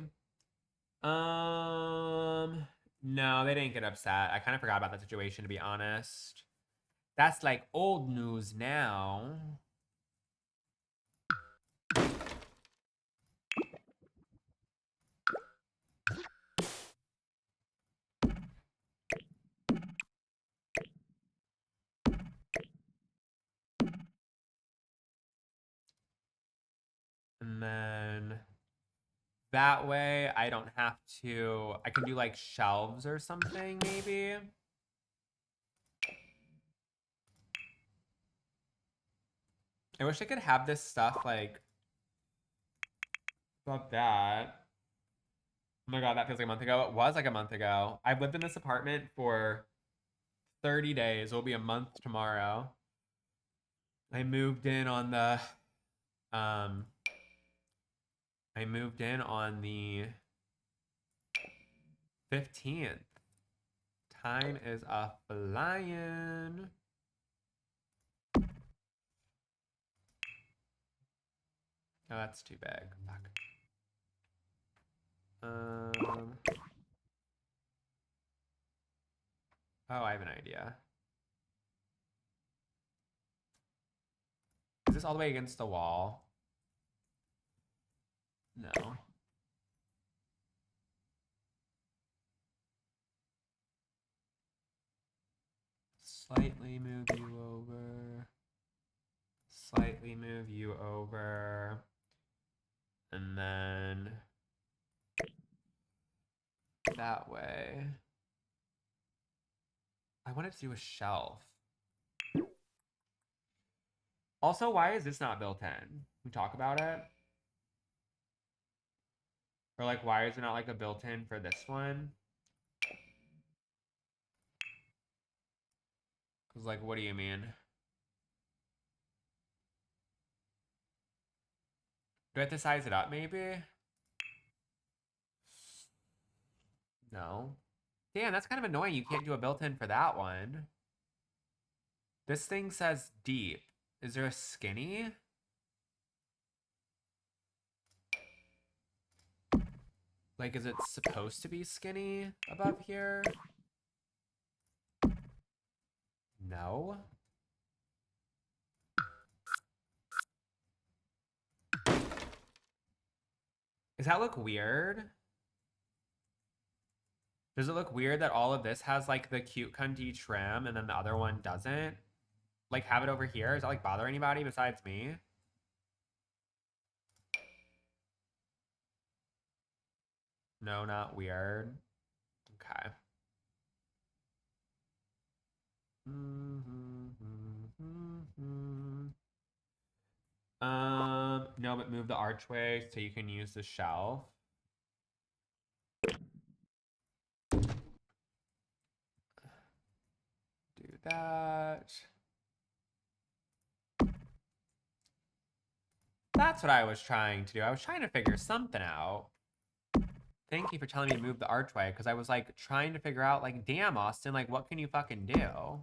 No, they didn't get upset. I kind of forgot about that situation, to be honest. That's like old news now. And then that way I don't have to, I can do like shelves or something maybe. I wish I could have this stuff like, about that. Oh my God, that feels like a month ago. It was like a month ago. I've lived in this apartment for 30 days. It'll be a month tomorrow. I moved in on the, I moved in on the 15th. Time is a flying. Oh, that's too big. Fuck. Oh, I have an idea. Is this all the way against the wall? No. Slightly move you over. Slightly move you over. And then that way. I wanted to do a shelf. Also, why is this not built in? We talk about it. Or like, why is it not like a built-in for this one? Because like, what do you mean? Do I have to size it up maybe? No. Damn, that's kind of annoying. You can't do a built-in for that one. This thing says deep. Is there a skinny? Like, is it supposed to be skinny above here? No. Does that look weird? Does it look weird that all of this has like the cute cunty trim and then the other one doesn't? Like, have it over here? Does that like bother anybody besides me? No, not weird. Okay. No, but move the archway so you can use the shelf. Do that. That's what I was trying to do. I was trying to figure something out. Thank you for telling me to move the archway, because I was like trying to figure out, like, damn, Austin, like, what can you fucking do?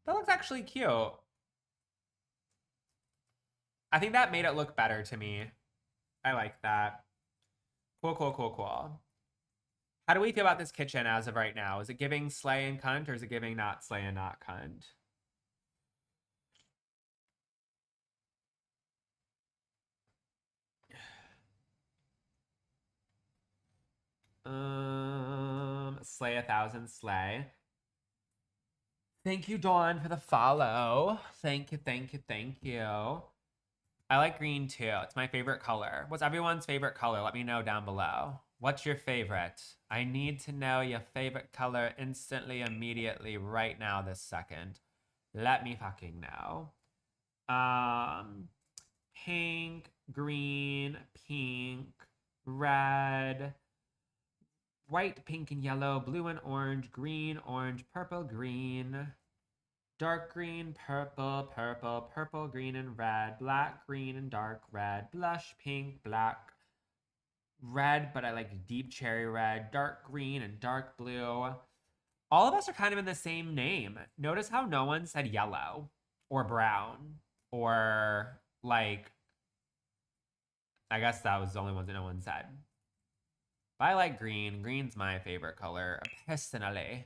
That looks actually cute. I think that made it look better to me. I like that. Cool, cool, cool, cool. How do we feel about this kitchen as of right now? Is it giving slay and cunt, or is it giving not slay and not cunt? Slay 1,000 slay. Thank you, Dawn, for the follow. Thank you, thank you, thank you. I like green too. It's my favorite color. What's everyone's favorite color? Let me know down below. What's your favorite? I need to know your favorite color instantly, immediately, right now, this second. Let me fucking know. Pink, green, pink, red, white, pink, and yellow, blue and orange, purple, green, dark green, purple, purple, purple, green, and red, black, green, and dark red, blush, pink, black, red, but I like deep cherry red, dark green, and dark blue. All of us are kind of in the same name. Notice how no one said yellow or brown or like, I guess that was the only ones that no one said. But I like green. Green's my favorite color, personally.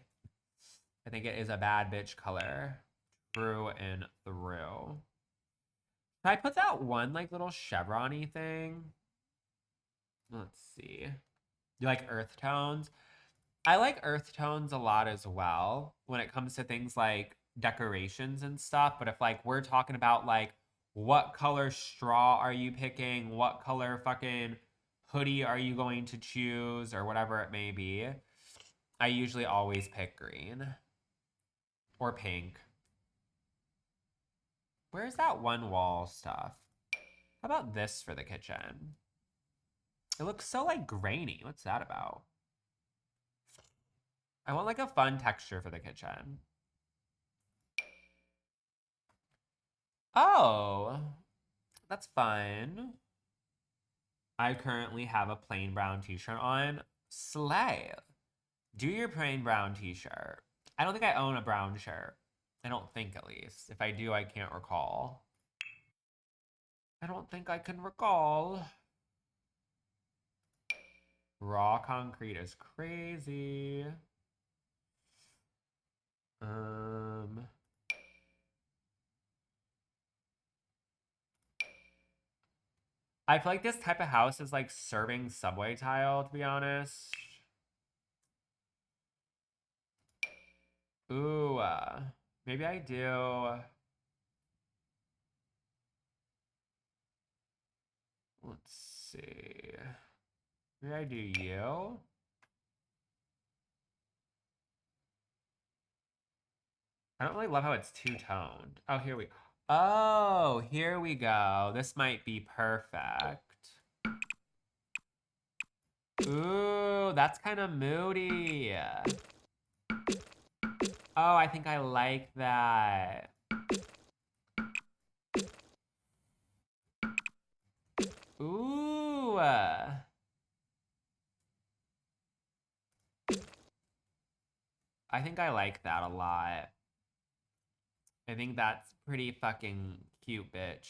I think it is a bad bitch color through and through. Can I put that one like little chevron-y thing? Let's see. You like earth tones? I like earth tones a lot as well when it comes to things like decorations and stuff. But if like we're talking about like what color straw are you picking? What color fucking hoodie are you going to choose or whatever it may be? I usually always pick green or pink. Where's that one wall stuff? How about this for the kitchen? It looks so like grainy. What's that about? I want like a fun texture for the kitchen. Oh, that's fun. I currently have a plain brown t-shirt on. Slay. Do your plain brown t-shirt. I don't think I own a brown shirt. I don't think, at least. If I do, I can't recall. I don't think I can recall. Raw concrete is crazy. Um, I feel like this type of house is like serving subway tile, to be honest. Ooh, maybe I do. Let's see. Maybe I do you. I don't really love how it's two-toned. Oh, here we go. Oh, here we go. This might be perfect. Ooh, that's kind of moody. Oh, I think I like that. Ooh. I think I like that a lot. I think that's pretty fucking cute, bitch.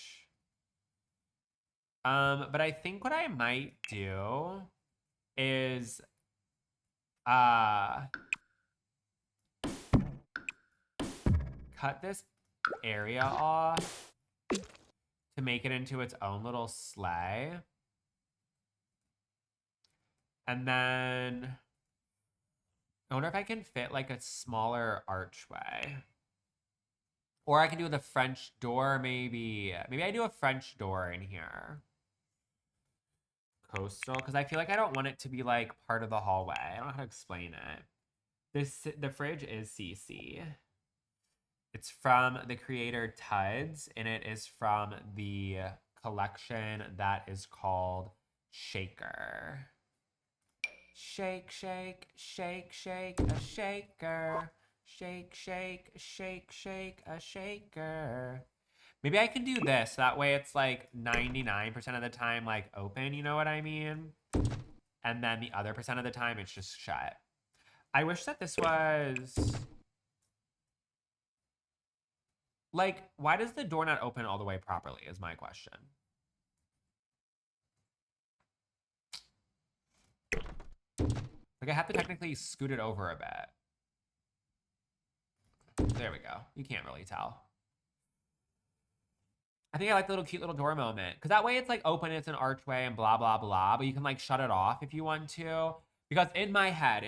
But I think what I might do is uh cut this area off to make it into its own little sleigh. And then I wonder if I can fit like a smaller archway. Or I can do the French door, maybe. Maybe I do a French door in here. Coastal, because I feel like I don't want it to be like part of the hallway. I don't know how to explain it. The fridge is CC. It's from the creator Tuds, and it is from the collection that is called Shaker. Shake, shake, shake, shake, a shaker. Shake, shake, shake, shake, a shaker. Maybe I can do this. That way it's like 99% of the time like open, you know what I mean? And then the other percent of the time it's just shut. I wish that this was like, why does the door not open all the way properly is my question. Like I have to technically scoot it over a bit. There we go. You can't really tell. I think I like the little cute little door moment. Because that way it's like open, it's an archway and blah, blah, blah. But you can like shut it off if you want to. Because in my head,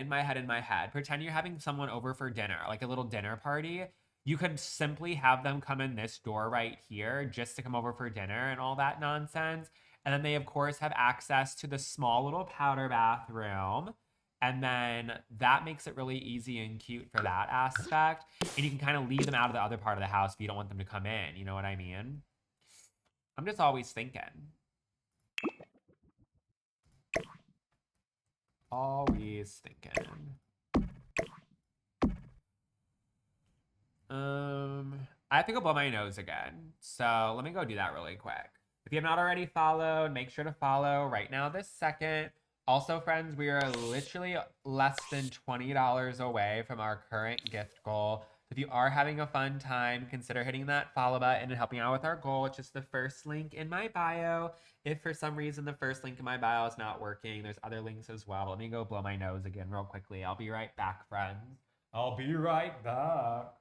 pretend you're having someone over for dinner, like a little dinner party. You could simply have them come in this door right here just to come over for dinner and all that nonsense. And then they, of course, have access to the small little powder bathroom. And then that makes it really easy and cute for that aspect. And you can kind of leave them out of the other part of the house if you don't want them to come in. You know what I mean? I'm just always thinking. Always thinking. I have to go blow my nose again. So let me go do that really quick. If you have not already followed, make sure to follow right now this second. Also, friends, we are literally less than $20 away from our current gift goal. If you are having a fun time, consider hitting that follow button and helping out with our goal. It's just the first link in my bio. If for some reason the first link in my bio is not working, there's other links as well. Let me go blow my nose again real quickly. I'll be right back, friends. I'll be right back.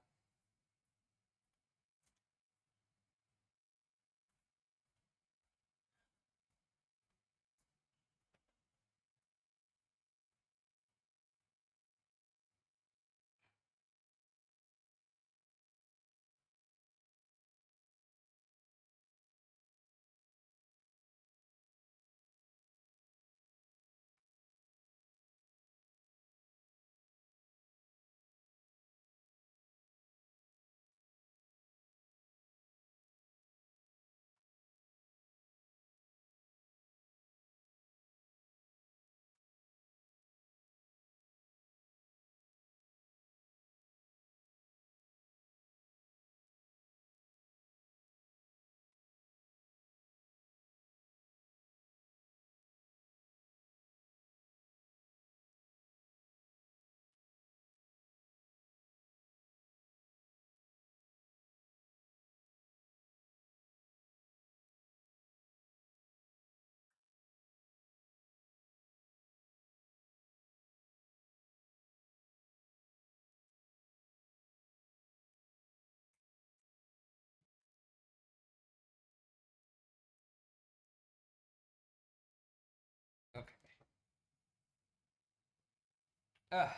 Ugh.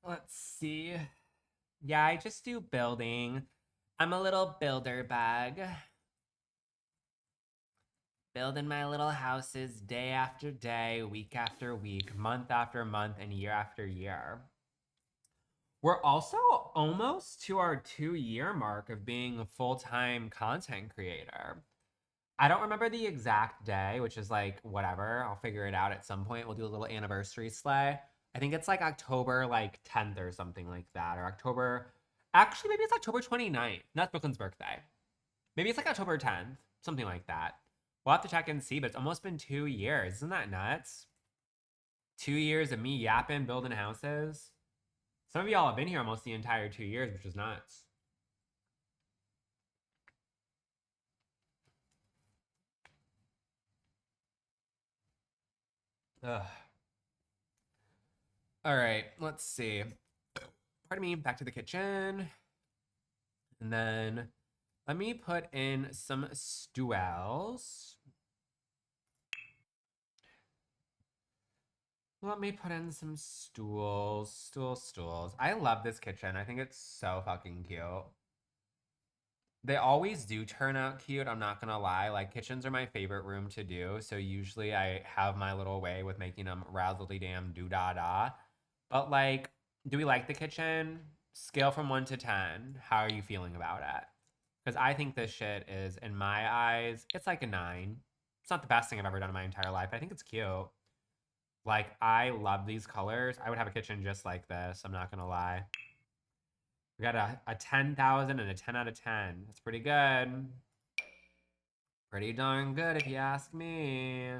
Let's see. Yeah, I just do building. I'm a little builder bag. Building my little houses day after day, week after week, month after month, and year after year. We're also almost to our 2-year mark of being a full-time content creator. I don't remember the exact day, which is like whatever. I'll figure it out at some point. We'll do a little anniversary sleigh. I think it's like October like 10th or something like that. Or October. Actually, maybe it's October 29th. That's Brooklyn's birthday. Maybe it's like October 10th, something like that. We'll have to check and see, but it's almost been 2 years. Isn't that nuts? 2 years of me yapping, building houses. Some of y'all have been here almost the entire 2 years, which is nuts. Ugh. All right, let's see. Pardon me, back to the kitchen. And then let me put in some stools. Let me put in some stools. Stools. I love this kitchen. I think it's so fucking cute. They always do turn out cute, I'm not gonna lie. Like, kitchens are my favorite room to do, so usually I have my little way with making them razzly damn doo-da-da. But, like, do we like the kitchen? Scale from 1 to 10. How are you feeling about it? Because I think this shit is, in my eyes, it's like a 9. It's not the best thing I've ever done in my entire life. I think it's cute. Like, I love these colors. I would have a kitchen just like this, I'm not gonna lie. We got a 10,000 and a 10 out of 10. That's pretty good. Pretty darn good if you ask me.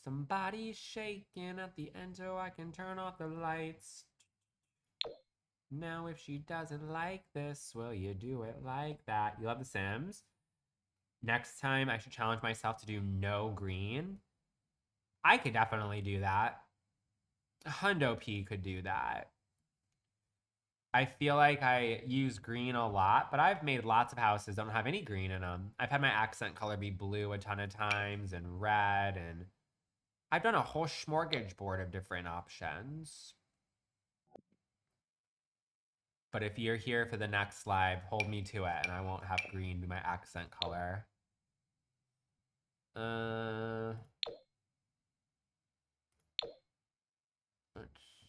Somebody's shaking at the end so I can turn off the lights. Now if she doesn't like this, will you do it like that? You love The Sims? Next time I should challenge myself to do no green. I could definitely do that. Hundo P could do that. I feel like I use green a lot, but I've made lots of houses that don't have any green in them. I've had my accent color be blue a ton of times and red, and I've done a whole smorgasbord of different options. But if you're here for the next live, hold me to it, and I won't have green be my accent color. Let's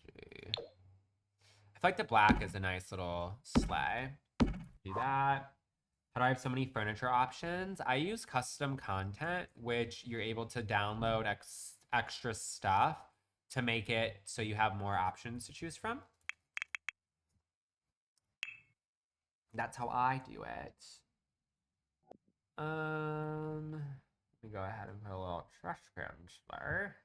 see. I feel like the black is a nice little sleigh. Do that. How do I have so many furniture options? I use custom content, which you're able to download extra stuff to make it so you have more options to choose from. That's how I do it. Let me go ahead and put a little trash can there.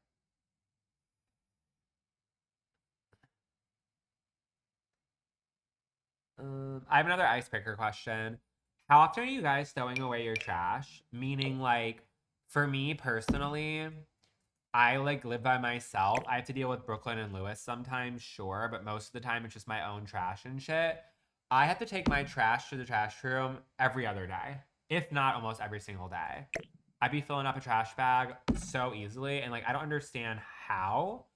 I have another icebreaker question. How often are you guys throwing away your trash? Meaning, like, for me personally, I like live by myself. I have to deal with Brooklyn and Lewis sometimes, sure, but most of the time it's just my own trash and shit. I have to take my trash to the trash room every other day, if not almost every single day. I'd be filling up a trash bag so easily, and like I don't understand how,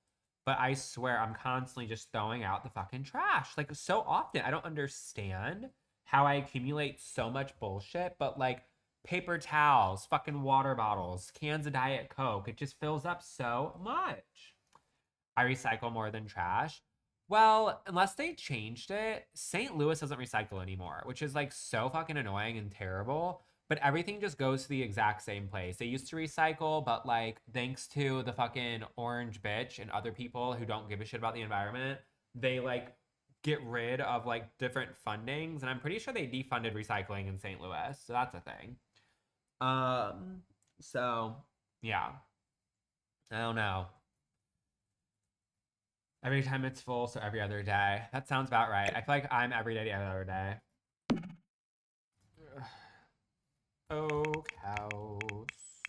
but I swear I'm constantly just throwing out the fucking trash. Like so often. I don't understand how I accumulate so much bullshit, but like paper towels, fucking water bottles, cans of Diet Coke, it just fills up so much. I recycle more than trash. Well, unless they changed it, St. Louis doesn't recycle anymore, which is like so fucking annoying and terrible. But everything just goes to the exact same place. They used to recycle, but like thanks to the fucking orange bitch and other people who don't give a shit about the environment, they like get rid of like different fundings. And I'm pretty sure they defunded recycling in St. Louis. So that's a thing. So yeah. I don't know. Every time it's full, so every other day. That sounds about right. I feel like I'm every day the other day. Oak house.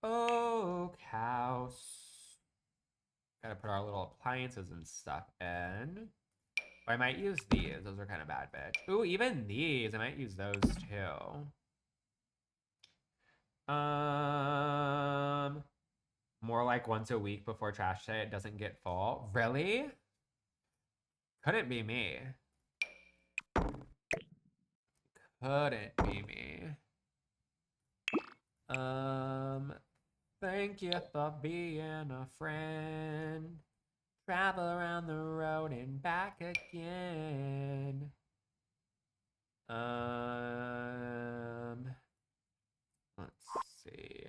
Oak house. Gotta put our little appliances and stuff in. Or I might use these. Those are kind of bad, bitch. Ooh, even these. I might use those too. More like once a week before trash day, it doesn't get full. Really? Couldn't be me. Couldn't be me. Thank you for being a friend. Travel around the road and back again. Let's see.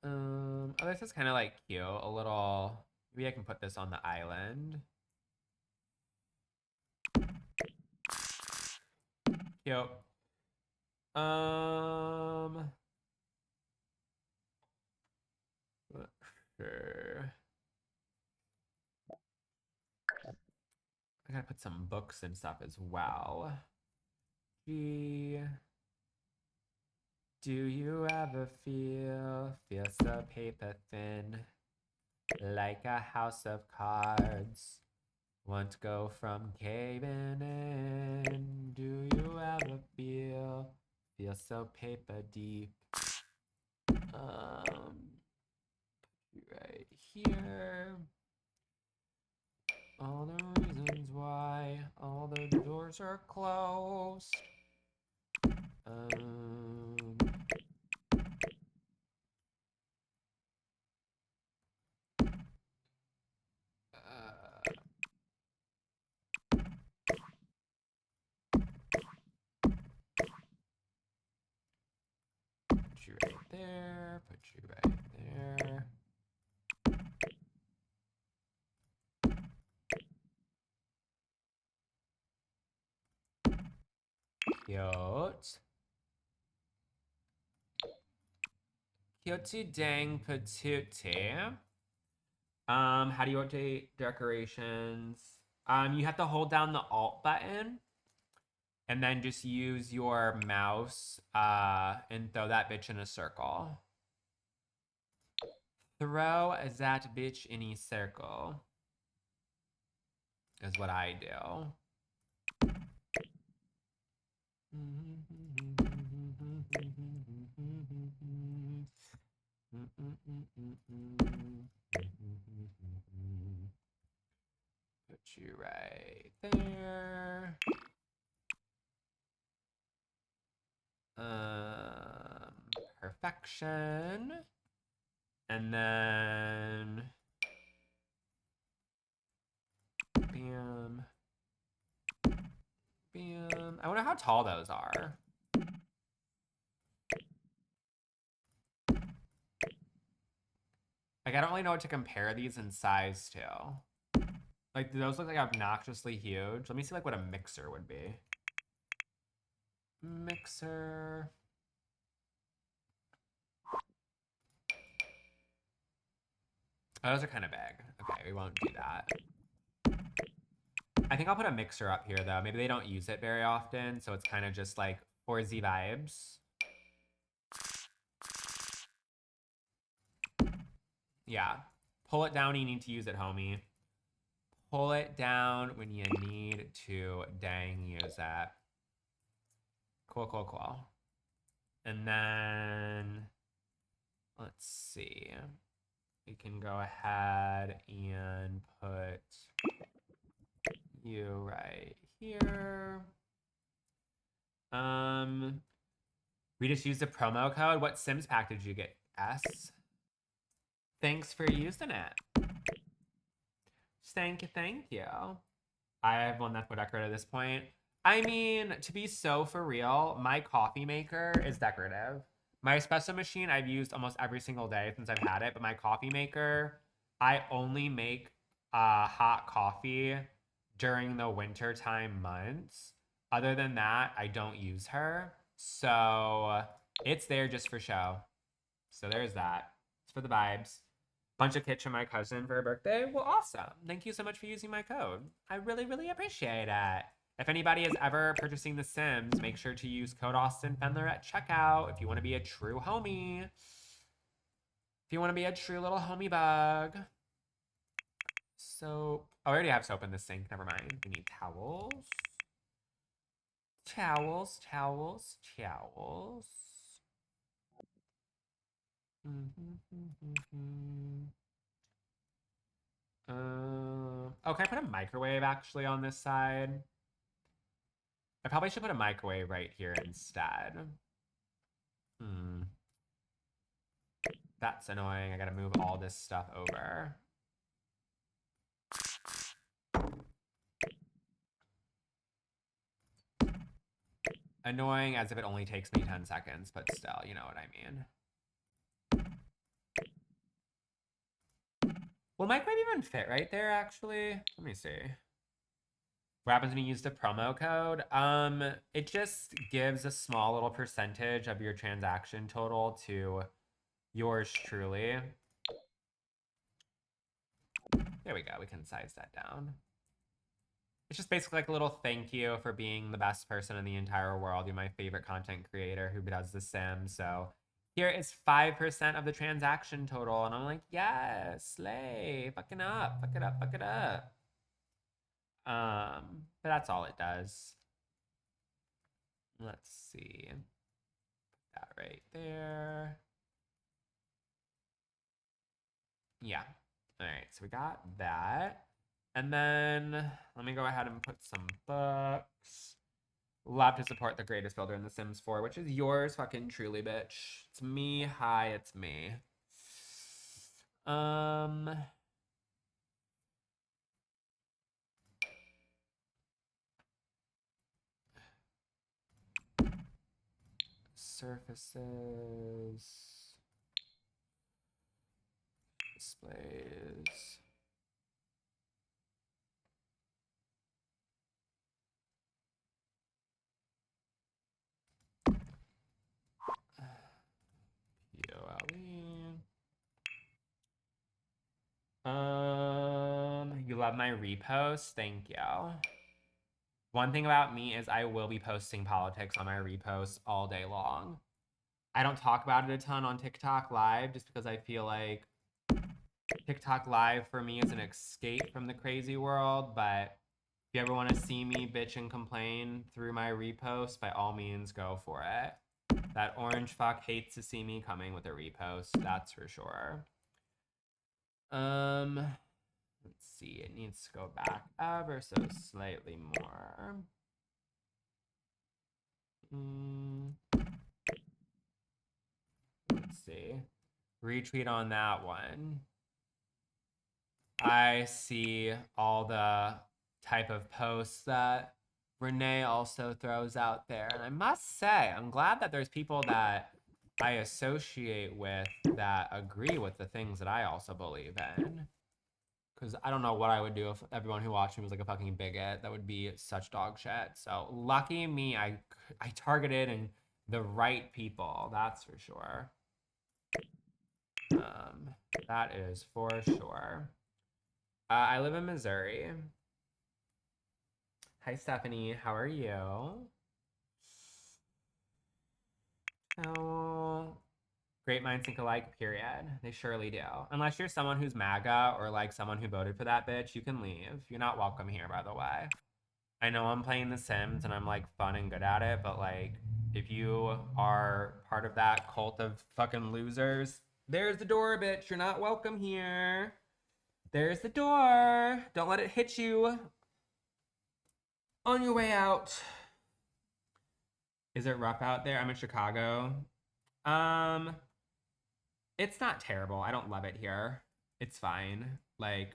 Oh, this is kind of like cute. A little. Maybe I can put this on the island. Cute. Sure. I gotta put some books and stuff as well. Gee. Do you ever feel so paper thin? Like a house of cards. Want to go from caving in? Do you ever feel so paper deep? Right here. All the reasons why all the doors are closed. Put you right there. Put you right there. Cute. Cute dang patootie. How do you update decorations? You have to hold down the Alt button and then just use your mouse and throw that bitch in a circle. Throw that bitch in a circle is what I do. Put you right there. Perfection. And then bam. Bam. I wonder how tall those are. Like, I don't really know what to compare these in size to. Like, do those look like obnoxiously huge? Let me see, like, what a mixer would be. Mixer. Oh, those are kind of big. Okay, we won't do that. I think I'll put a mixer up here, though. Maybe they don't use it very often, so it's kind of just, like, 4Z vibes. Yeah. Pull it down when you need to use it, homie. Pull it down when you need to dang use it. Cool, cool, cool. And then, let's see. We can go ahead and put you right here. We just used a promo code. What Sims pack did you get? S? Thanks for using it. Thank you, thank you. I have one that's more decorative at this point. I mean, to be so for real, my coffee maker is decorative. My espresso machine I've used almost every single day since I've had it, but my coffee maker, I only make hot coffee during the wintertime months. Other than that, I don't use her. So it's there just for show. So there's that. It's for the vibes. Bunch of kits from my cousin for her birthday. Well, awesome. Thank you so much for using my code. I really, really appreciate it. If anybody is ever purchasing The Sims, make sure to use code austinfendler at checkout if you want to be a true homie. If you want to be a true little homie bug. Soap. Oh, I already have soap in the sink. Never mind. We need towels. Towels, towels, towels. Oh, can I put a microwave actually on this side? I probably should put a microwave right here instead. That's annoying. I gotta move all this stuff over. Annoying as if it only takes me 10 seconds, but still, you know what I mean. Will microwave even fit right there, actually? Let me see. What happens when you use the promo code? It just gives a small little percentage of your transaction total to yours truly. There we go. We can size that down. It's just basically like a little thank you for being the best person in the entire world. You're my favorite content creator who does The Sims. So here is 5% of the transaction total. And I'm like, yes, slay, fucking up, fuck it up, fuck it up. But that's all it does. Let's see. Put that right there. Yeah. All right, so we got that. And then let me go ahead and put some books. Love to support the greatest builder in The Sims 4, which is yours fucking truly, bitch. It's me. Hi, it's me. Surfaces. Displays. You love my repost? Thank you. One thing about me is I will be posting politics on my reposts all day long. I don't talk about it a ton on TikTok Live just because I feel like TikTok Live for me is an escape from the crazy world. But if you ever want to see me bitch and complain through my repost, by all means, go for it. That orange fuck hates to see me coming with a repost, that's for sure. Let's see, it needs to go back ever so slightly more. Let's see. Retweet on that one. I see all the type of posts that Renee also throws out there. And I must say, I'm glad that there's people that I associate with that agree with the things that I also believe in. Because I don't know what I would do if everyone who watched me was like a fucking bigot. That would be such dog shit. So lucky me, I targeted and the right people. That's for sure. That is for sure. I live in Missouri. Hi, Stephanie. How are you? Oh, great minds think alike, period. They surely do. Unless you're someone who's MAGA or like someone who voted for that bitch, you can leave. You're not welcome here, by the way. I know I'm playing The Sims and I'm like fun and good at it, but like if you are part of that cult of fucking losers, there's the door, bitch. You're not welcome here. There's the door. Don't let it hit you on your way out. Is it rough out there? I'm in Chicago. It's not terrible. I don't love it here. It's fine. Like,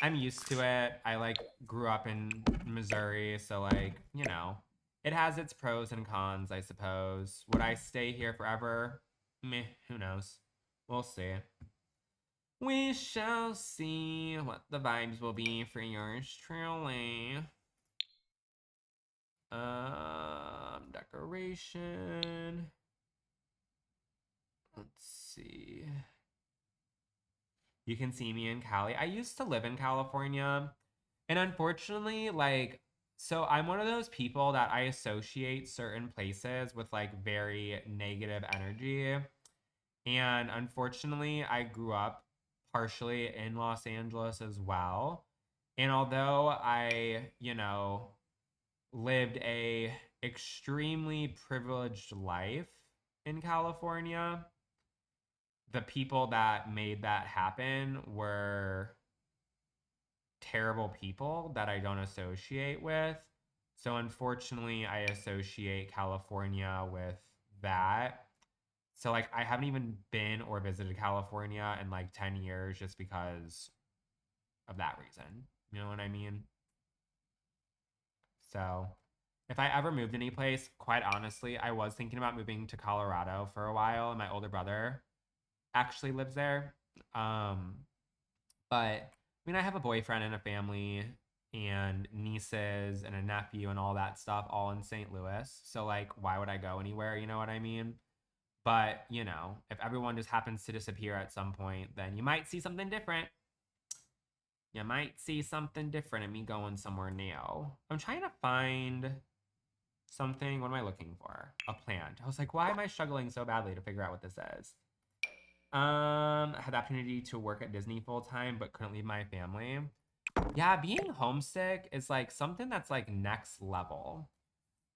I'm used to it. I like grew up in Missouri, so like, you know, it has its pros and cons, I suppose. Would I stay here forever? Meh, who knows? We'll see. We shall see what the vibes will be for yours truly. Decoration. Let's see. You can see me in Cali. I used to live in California. And unfortunately, like, so I'm one of those people that I associate certain places with like very negative energy. And unfortunately, I grew up partially in Los Angeles as well. And although I, you know, lived a extremely privileged life in California. The people that made that happen were terrible people that I don't associate with. So unfortunately, I associate California with that. So like I haven't even been or visited California in like 10 years just because of that reason. You know what I mean? So if I ever moved any place, quite honestly, I was thinking about moving to Colorado for a while, and my older brother actually lives there. Um, but I mean, I have a boyfriend and a family and nieces and a nephew and all that stuff all in St. Louis. So like, why would I go anywhere? You know what I mean? But, you know, if everyone just happens to disappear at some point, then you might see something different. You might see something different in me going somewhere new. I'm trying to find something. What am I looking for? A plant. I was like, why am I struggling so badly to figure out what this is? Had the opportunity to work at Disney full time, but couldn't leave my family. Yeah, being homesick is like something that's like next level.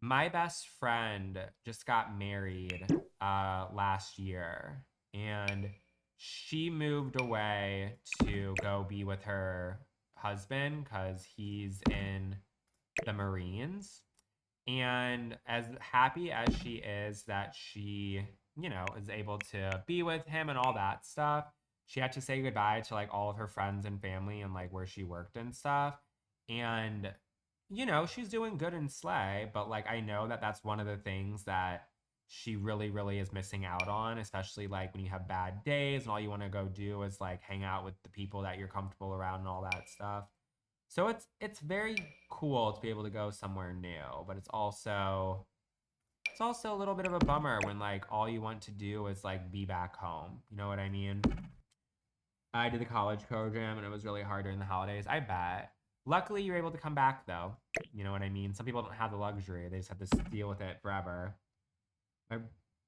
My best friend just got married last year, and she moved away to go be with her husband because he's in the Marines. And as happy as she is that she, you know, is able to be with him and all that stuff, she had to say goodbye to like all of her friends and family and like where she worked and stuff. And, you know, she's doing good in Slay, but like I know that that's one of the things that she really, really is missing out on, especially like when you have bad days and all you want to go do is like hang out with the people that you're comfortable around and all that stuff. So it's very cool to be able to go somewhere new, but it's also a little bit of a bummer when like all you want to do is like be back home. You know what I mean? I did the college program and it was really hard during the holidays. I bet. Luckily, you're able to come back though. You know what I mean? Some people don't have the luxury. They just have to deal with it forever. My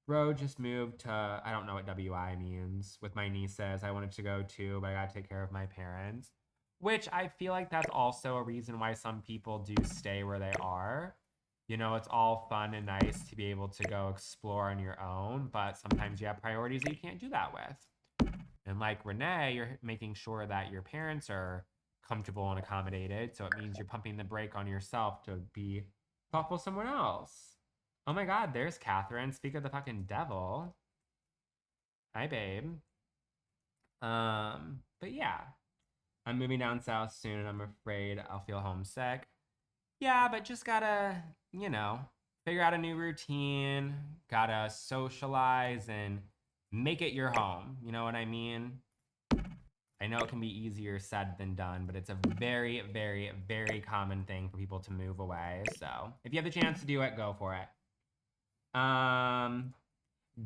bro just moved to, I don't know what WI means, with my nieces. I wanted to go too, but I got to take care of my parents, which I feel like that's also a reason why some people do stay where they are. You know, it's all fun and nice to be able to go explore on your own, but sometimes you have priorities that you can't do that with. And like Renee, you're making sure that your parents are comfortable and accommodated. So it means you're pumping the brake on yourself to be thoughtful someone else. Oh my God, there's Catherine. Speak of the fucking devil. Hi, babe. But yeah, I'm moving down south soon and I'm afraid I'll feel homesick. Yeah, but just gotta, you know, figure out a new routine, gotta socialize and make it your home. You know what I mean? I know it can be easier said than done, but it's a very, very, very common thing for people to move away. So if you have the chance to do it, go for it. Um,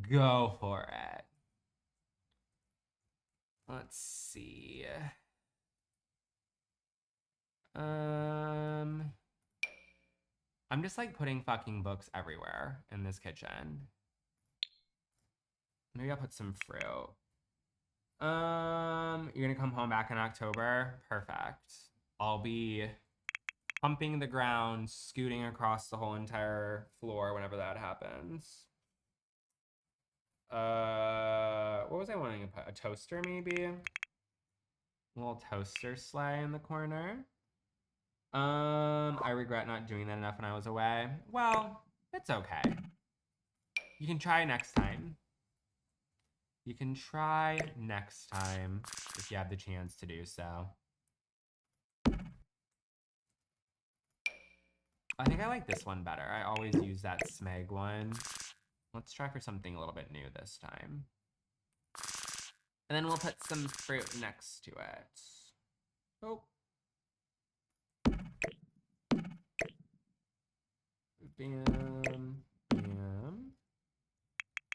Go for it. Let's see. Um, I'm just like putting fucking books everywhere in this kitchen. Maybe I'll put some fruit. You're gonna come home back in October? Perfect. I'll be pumping the ground, scooting across the whole entire floor whenever that happens. What was I wanting to put? A toaster, maybe? A little toaster sleigh in the corner. I regret not doing that enough when I was away. Well, it's okay. You can try next time. You can try next time if you have the chance to do so. I think I like this one better. I always use that Smeg one. Let's try for something a little bit new this time. And then we'll put some fruit next to it. Oh. Bam. Bam.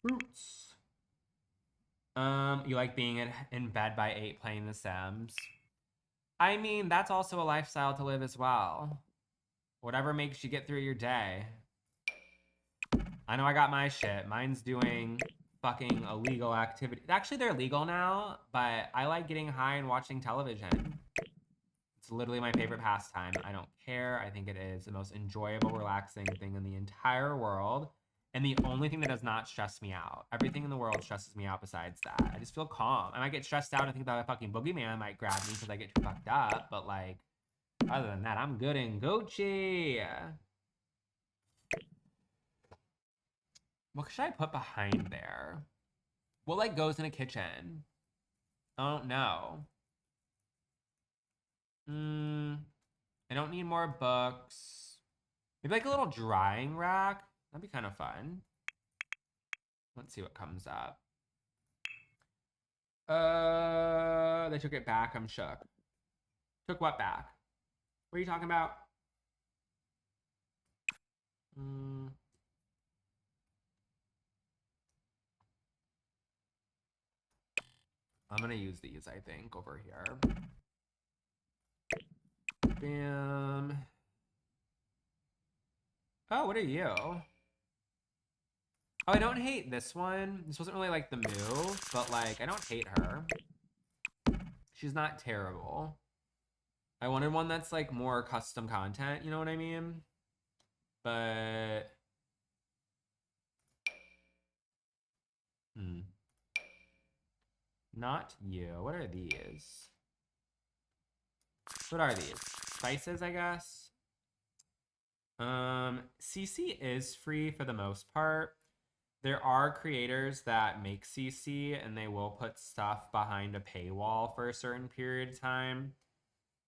Fruits. You like being in bed by 8 playing The Sims? I mean, that's also a lifestyle to live as well. Whatever makes you get through your day. I know I got my shit. Mine's doing fucking illegal activity. Actually, they're legal now, but I like getting high and watching television. It's It's literally my favorite pastime. I don't care. I think it is the most enjoyable, relaxing thing in the entire world. And the only thing that does not stress me out. Everything in the world stresses me out besides that. I just feel calm. I might get stressed out and think about a fucking boogeyman might grab me because I get too fucked up. But like, other than that, I'm good and Gucci. What should I put behind there? What like goes in a kitchen? I don't know. I don't need more books. Maybe like a little drying rack. That'd be kind of fun. Let's see what comes up. They took it back. I'm shook. Took what back? What are you talking about? I'm gonna use these, I think, over here. Bam. Oh, what are you? Oh, I don't hate this one. This wasn't really like the move, but like, I don't hate her. She's not terrible. I wanted one that's like more custom content, you know what I mean? But not you. What are these? What are these? Spices, I guess. CC is free for the most part. There are creators that make CC and they will put stuff behind a paywall for a certain period of time.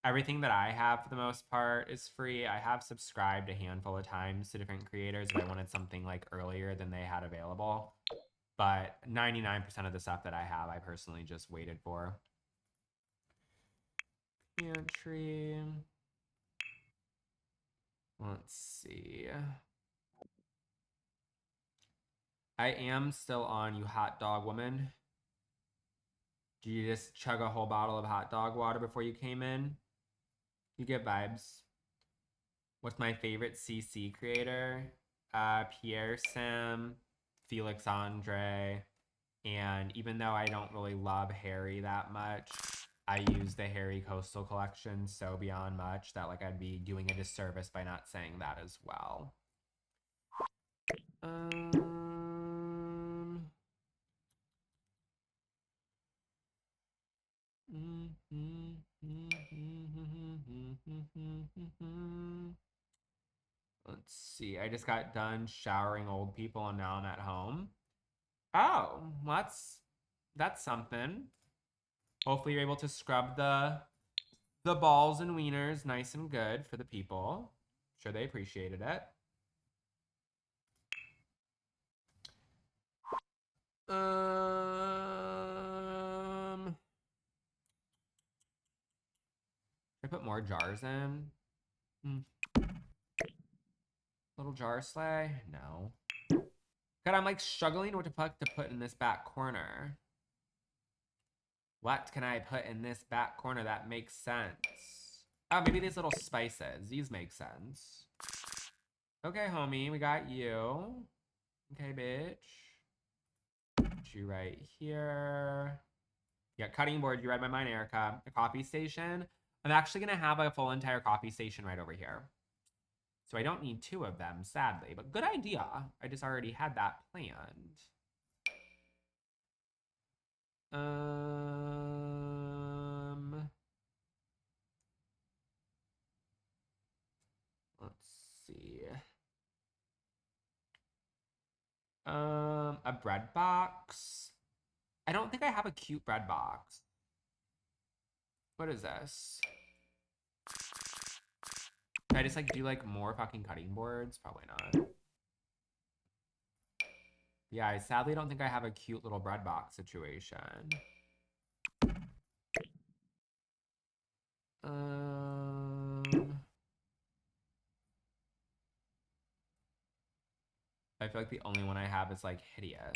Everything that I have for the most part is free. I have subscribed a handful of times to different creators if I wanted something like earlier than they had available. But 99% of the stuff that I have, I personally just waited for. Pantry. Let's see. I am still on, you hot dog woman. Do you just chug a whole bottle of hot dog water before you came in? You get vibes. What's my favorite CC creator? Pierre Sim, Felix Andre, and even though I don't really love Harry that much, I use the Harry Coastal Collection so beyond much that like I'd be doing a disservice by not saying that as well. Let's see. I just got done showering old people and now I'm at home. Oh, that's something. Hopefully you're able to scrub the balls and wieners nice and good for the people. I'm sure they appreciated it. Should I put more jars in? Little jar sleigh? No. God, I'm like struggling what the fuck to put in this back corner. What can I put in this back corner that makes sense? Oh, maybe these little spices. These make sense. Okay, homie, we got you. Okay, bitch. Put you right here. Yeah, cutting board. You read my mind, Erica. A coffee station. I'm actually gonna have a full entire coffee station right over here. So I don't need two of them, sadly. But good idea. I just already had that planned. Let's see. A bread box. I don't think I have a cute bread box. What is this? Can I just like do like more fucking cutting boards? Probably not. Yeah, I sadly don't think I have a cute little bread box situation. I feel like the only one I have is like hideous.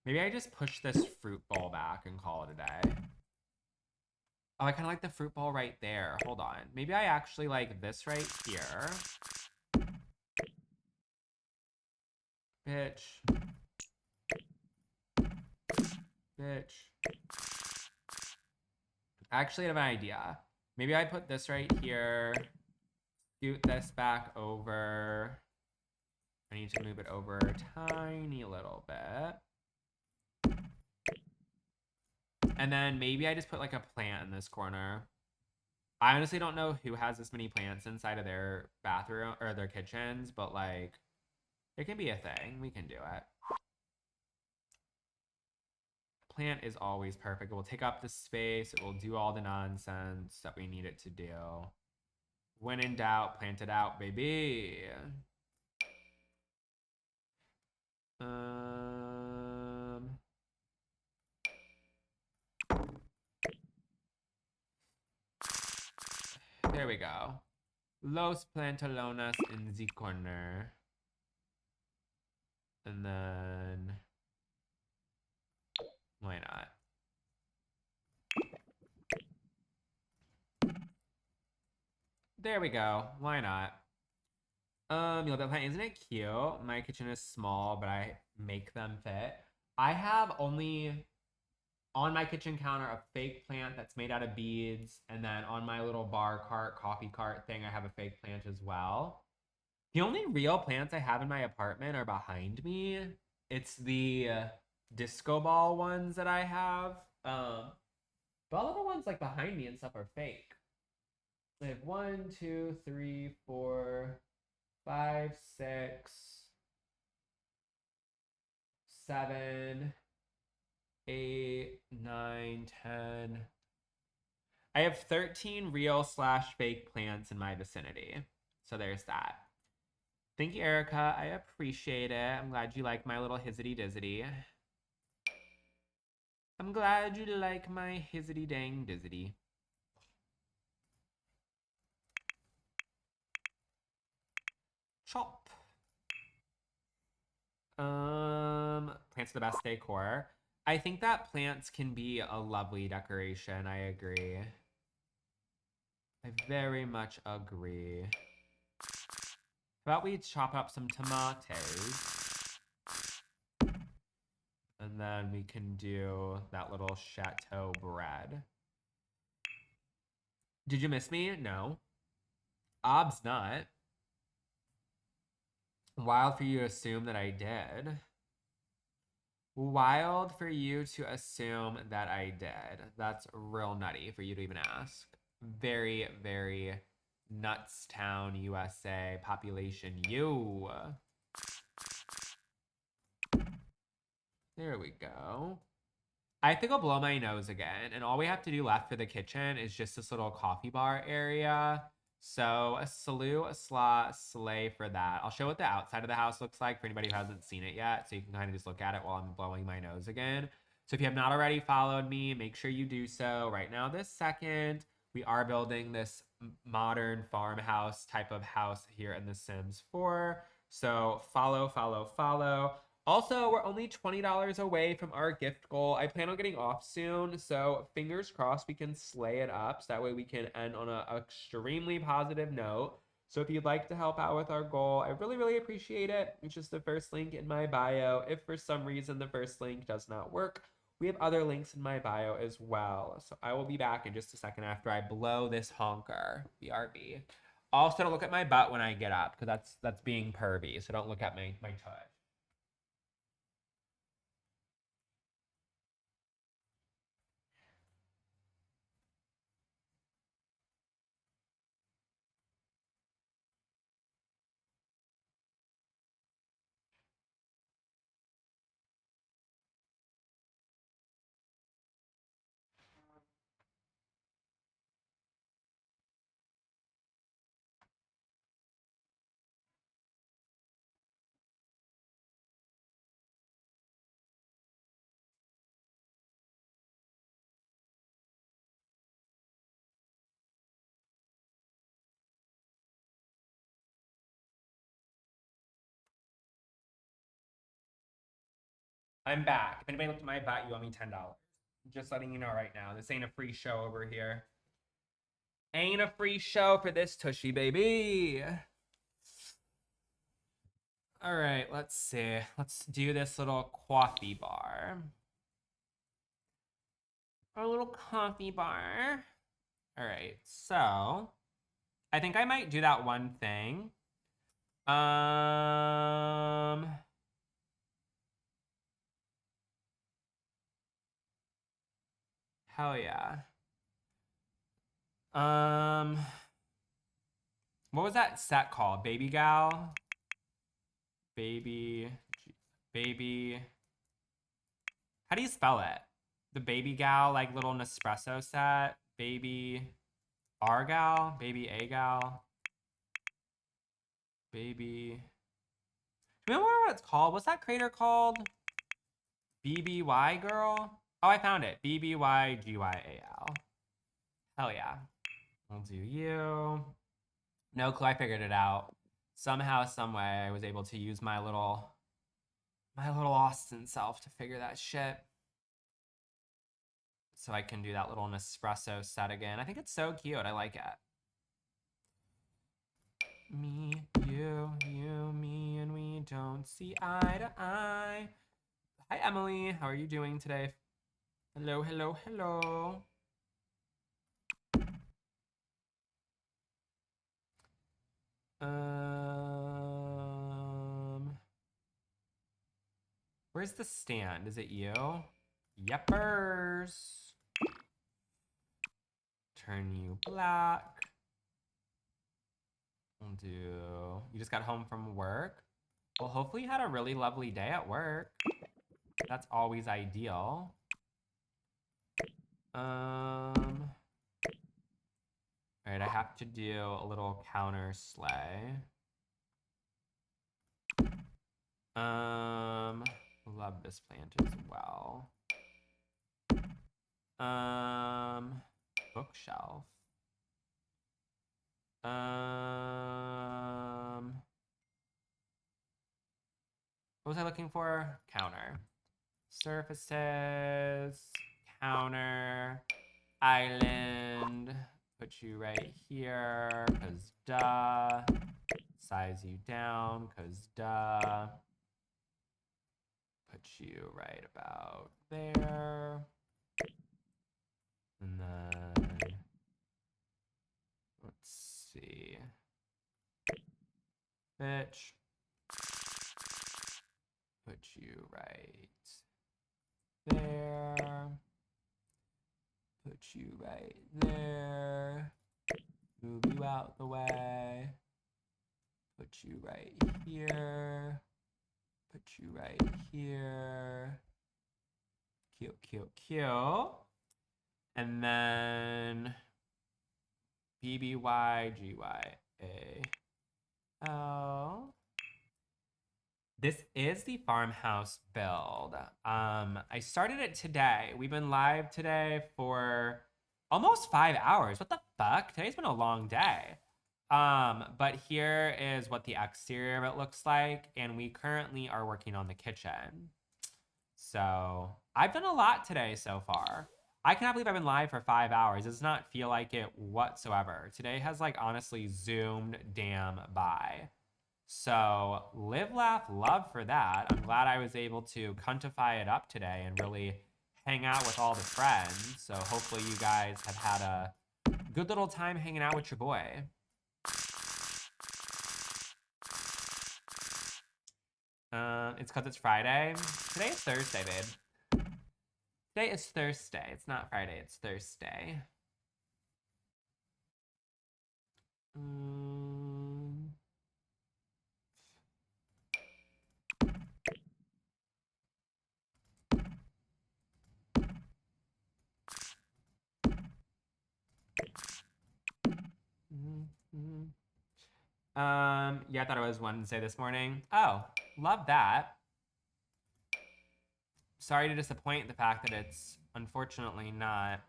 Maybe I just push this fruit bowl back and call it a day. Oh, I kind of like the fruit bowl right there. Hold on. Maybe I actually like this right here. Bitch. Bitch. I actually have an idea. Maybe I put this right here, scoot this back over. I need to move it over a tiny little bit. And then maybe I just put like a plant in this corner. I honestly don't know who has this many plants inside of their bathroom or their kitchens, but like it can be a thing. We can do it. Plant is always perfect. It will take up the space. It will do all the nonsense that we need it to do. When in doubt, plant it out, baby. There we go. Los Plantalonas in the corner. And then, why not? There we go. Why not? You know, that plant, isn't it cute? My kitchen is small, but I make them fit. I have only on my kitchen counter a fake plant that's made out of beads, and then on my little bar cart, coffee cart thing, I have a fake plant as well. The only real plants I have in my apartment are behind me. It's the disco ball ones that I have. But all of the ones like behind me and stuff are fake. I have 1, 2, 3, 4, 5, 6, 7, 8, 9, 10. I have 13 real / fake plants in my vicinity. So there's that. Thank you, Erica. I appreciate it. I'm glad you like my little hizzity dizzity. I'm glad you like my hizzity dang dizzity. Chop. Plants are the best decor. I think that plants can be a lovely decoration. I agree. I very much agree. How about we chop up some tomatoes? And then we can do that little chateau bread. Did you miss me? No. Ob's not. Wild for you to assume that I did. Wild for you to assume that I did. That's real nutty for you to even ask. Very, very Nutstown, USA. Population U. There we go. I have to go blow my nose again. And all we have to do left for the kitchen is just this little coffee bar area. So a slew, a slot, slay for that. I'll show what the outside of the house looks like for anybody who hasn't seen it yet. So you can kind of just look at it while I'm blowing my nose again. So if you have not already followed me, make sure you do so right now this second. We are building this modern farmhouse type of house here in The Sims 4. So follow, follow, follow. Also, we're only $20 away from our gift goal. I plan on getting off soon, so fingers crossed we can slay it up so that way we can end on an extremely positive note. So if you'd like to help out with our goal, I really, really appreciate it. It's just the first link in my bio. If for some reason the first link does not work, we have other links in my bio as well. So I will be back in just a second after I blow this honker. BRB. Also, don't look at my butt when I get up because that's being pervy. So don't look at my tush. I'm back. If anybody looked at my butt, you owe me $10. Just letting you know right now. This ain't a free show over here. Ain't a free show for this tushy, baby. All right, let's see. Let's do this little coffee bar. Our little coffee bar. All right, so I think I might do that one thing. Hell yeah. What was that set called? Baby Gal? Baby, baby. How do you spell it? The Baby Gal, like little Nespresso set. Baby Argal? Baby A-Gal? Baby. Do you remember what it's called? What's that creator called? BBY Girl? Oh, I found it. BBYGYAL. Hell yeah. I'll do you. No clue, I figured it out. Somehow, some way, I was able to use my little Austin self to figure that shit. So I can do that little Nespresso set again. I think it's so cute. I like it. Me, you, me, and we don't see eye to eye. Hi, Emily. How are you doing today? Hello, hello, hello. Where's the stand? Is it you? Yeppers. Turn you black. We'll do. You just got home from work? Well, hopefully you had a really lovely day at work. That's always ideal. All right, I have to do a little counter sleigh. Love this plant as well. Bookshelf. What was I looking for? Counter. Surfaces, counter, island. Put you right here, cause duh. Size you down, cause duh. Put you right about there. And then, let's see. Bitch. Put you right there. Put you right there. Move you out the way. Put you right here. Put you right here. Cute, cute, cute. And then BBYGYAL. This is the Farmhouse build. I started it today. We've been live today for almost 5 hours. What the fuck? Today's been a long day. But here is what the exterior of it looks like, and we currently are working on the kitchen. So I've done a lot today so far. I cannot believe I've been live for 5 hours. It does not feel like it whatsoever. Today has like honestly zoomed damn by. So live, laugh, love for that. I'm glad I was able to cuntify it up today and really hang out with all the friends. So hopefully you guys have had a good little time hanging out with your boy. It's because it's Friday. Today is Thursday, babe. Today is Thursday. It's not Friday, it's Thursday. Yeah, I thought it was Wednesday this morning. Oh, love that. Sorry to disappoint the fact that it's unfortunately not.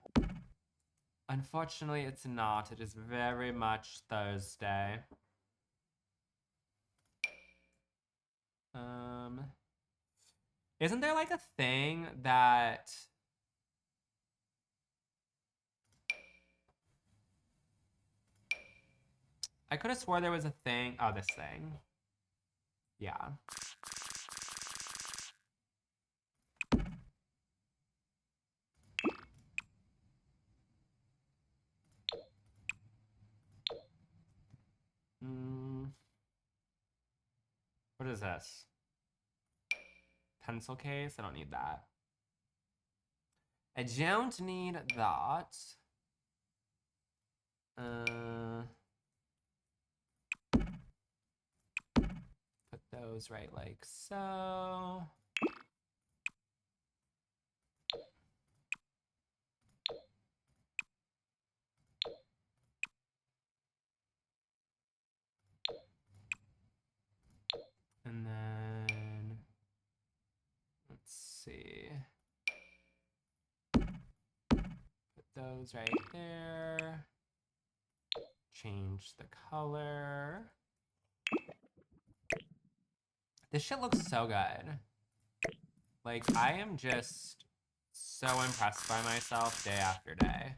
Unfortunately, it's not. It is very much Thursday. Isn't there like a thing that I could have swore there was a thing. Oh, this thing. Yeah. is this? Pencil case? I don't need that. I don't need that. Put those right like so. And then, let's see. Put those right there. Change the color. This shit looks so good. Like, I am just so impressed by myself day after day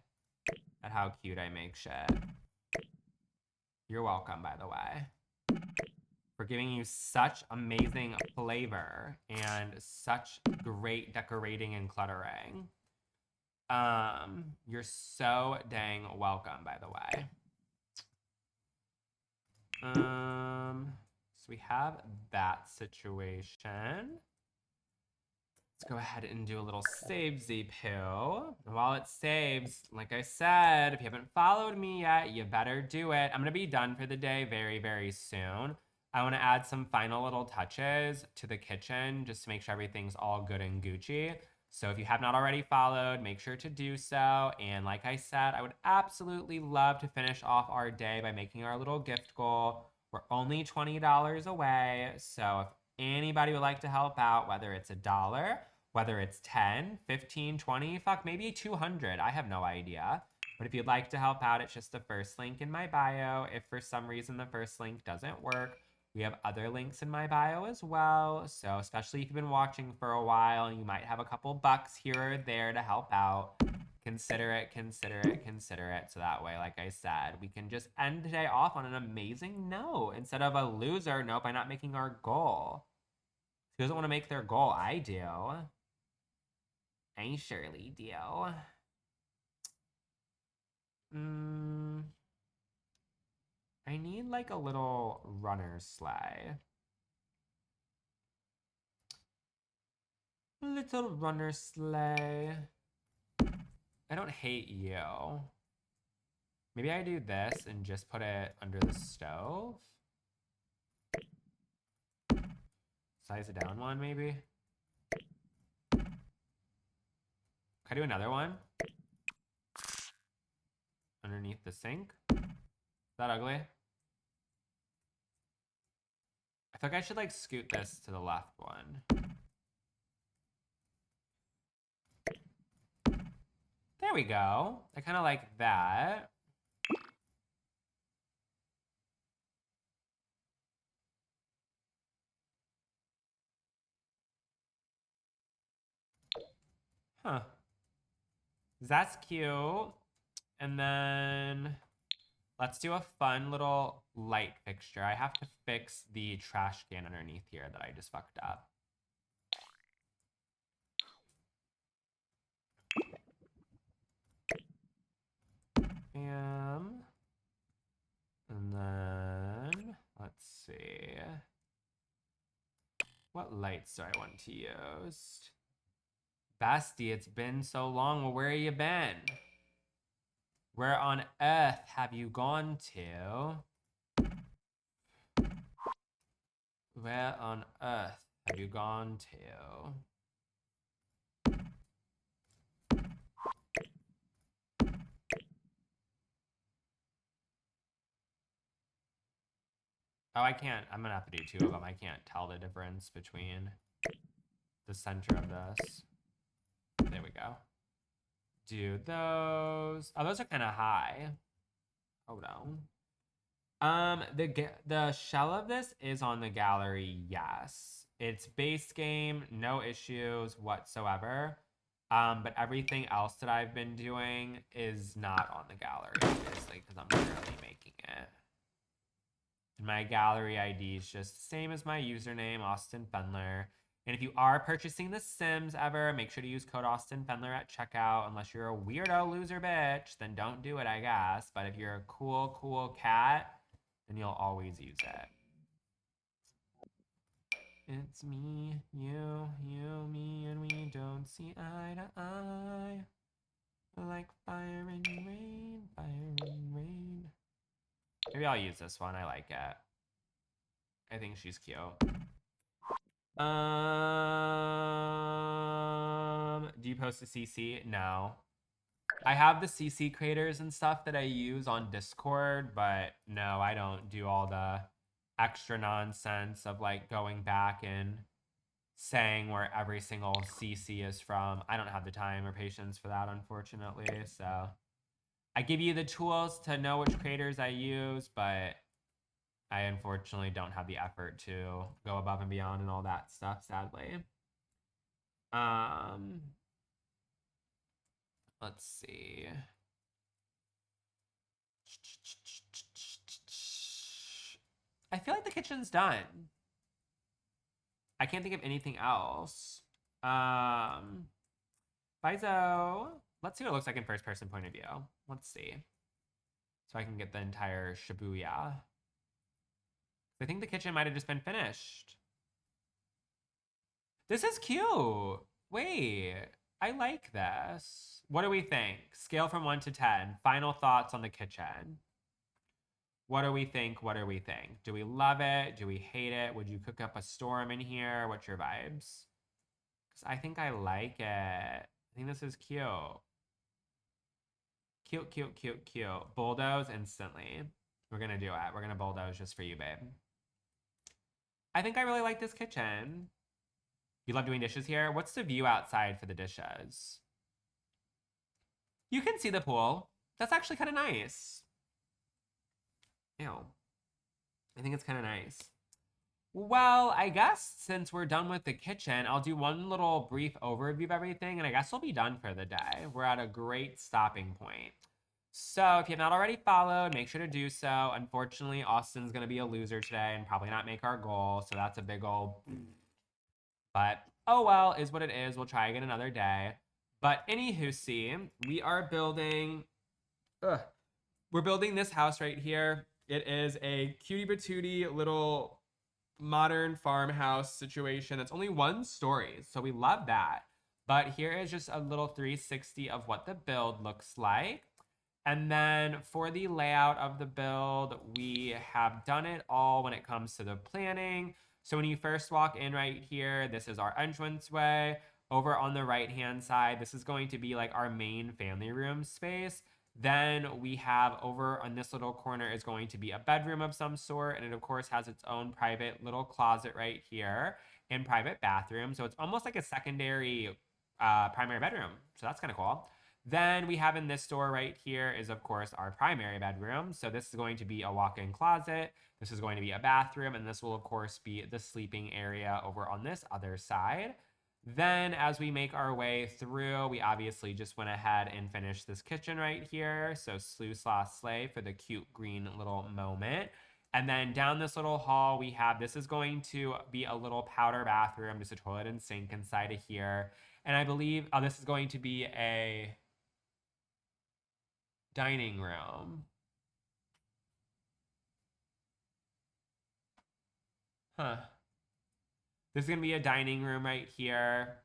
at how cute I make shit. You're welcome, by the way, for giving you such amazing flavor and such great decorating and cluttering. You're so dang welcome, by the way. So we have that situation. Let's go ahead and do a little save poo. And while it saves, like I said, if you haven't followed me yet, you better do it. I'm gonna be done for the day very, very soon. I wanna add some final little touches to the kitchen just to make sure everything's all good and Gucci. So if you have not already followed, make sure to do so. And like I said, I would absolutely love to finish off our day by making our little gift goal. We're only $20 away. So if anybody would like to help out, whether it's $1, whether it's 10, 15, 20, fuck, maybe 200. I have no idea. But if you'd like to help out, it's just the first link in my bio. If for some reason the first link doesn't work, we have other links in my bio as well. So especially if you've been watching for a while and you might have a couple bucks here or there to help out, consider it. So that way, like I said, we can just end the day off on an amazing note instead of a loser note by not making our goal. Who doesn't want to make their goal? I do. I surely do. I need like a little runner sleigh. Little runner sleigh. I don't hate you. Maybe I do this and just put it under the stove. Size it down one, maybe. Can I do another one? Underneath the sink? Is that ugly? I feel like I should like scoot this to the left one. There we go. I kind of like that. Huh. That's cute. And then let's do a fun little light fixture. I have to fix the trash can underneath here that I just fucked up. Bam. And then let's see. What lights do I want to use? Bestie, it's been so long. Well, where have you been? Where on earth have you gone to? Where on earth have you gone to? Oh, I can't. I'm gonna have to do two of them. I can't tell the difference between the center of this. There we go. Do those. Oh, those are kind of high. Hold on. The shell of this is on the gallery, yes. It's base game, no issues whatsoever. But everything else that I've been doing is not on the gallery, obviously, because I'm barely making it. And my gallery ID is just the same as my username, austinfendler. And if you are purchasing The Sims ever, make sure to use code austinfendler at checkout. Unless you're a weirdo loser bitch, then don't do it, I guess. But if you're a cool cat, then you'll always use it. It's me, you, me, and we don't see eye to eye. Like fire and rain, fire and rain. Maybe I'll use this one. I like it. I think she's cute. Do you post a CC? No. I have the CC creators and stuff that I use on Discord, but no, I don't do all the extra nonsense of like going back and saying where every single CC is from. I don't have the time or patience for that, unfortunately. So I give you the tools to know which creators I use, but I unfortunately don't have the effort to go above and beyond and all that stuff, sadly. Let's see. I feel like the kitchen's done. I can't think of anything else. Bizo. Let's see what it looks like in first person point of view. Let's see. So I can get the entire Shibuya. I think the kitchen might have just been finished. This is cute. Wait, I like this. What do we think? Scale from 1 to 10. Final thoughts on the kitchen. What do we think? What do we think? Do we love it? Do we hate it? Would you cook up a storm in here? What's your vibes? Because I think I like it. I think this is cute. Cute, cute, cute, cute. Bulldoze instantly. We're going to do it. We're going to bulldoze just for you, babe. I think I really like this kitchen. You love doing dishes here? What's the view outside for the dishes? You can see the pool. That's actually kind of nice. Ew. I think it's kind of nice. Well, I guess since we're done with the kitchen, I'll do one little brief overview of everything, and I guess we'll be done for the day. We're at a great stopping point. So if you have not already followed, make sure to do so. Unfortunately, Austin's going to be a loser today and probably not make our goal, so that's a big old... But, oh well, is what it is. We'll try again another day. But anywho, see, we are building... We're building this house right here. It is a cutie patootie little modern farmhouse situation. It's only 1 story, so we love that. But here is just a little 360 of what the build looks like. And then for the layout of the build, we have done it all when it comes to the planning. So when you first walk in right here, this is our entranceway. Over on the right-hand side, this is going to be like our main family room space. Then we have over on this little corner is going to be a bedroom of some sort. And it, of course, has its own private little closet right here and private bathroom. So it's almost like a secondary primary bedroom. So that's kind of cool. Then we have in this door right here is, of course, our primary bedroom. So this is going to be a walk-in closet. This is going to be a bathroom. And this will, of course, be the sleeping area over on this other side. Then as we make our way through, we obviously just went ahead and finished this kitchen right here. So slay for the cute green little moment. And then down this little hall, we have, this is going to be a little powder bathroom, just a toilet and sink inside of here. And I believe this is going to be a dining room. Huh. This is going to be a dining room right here.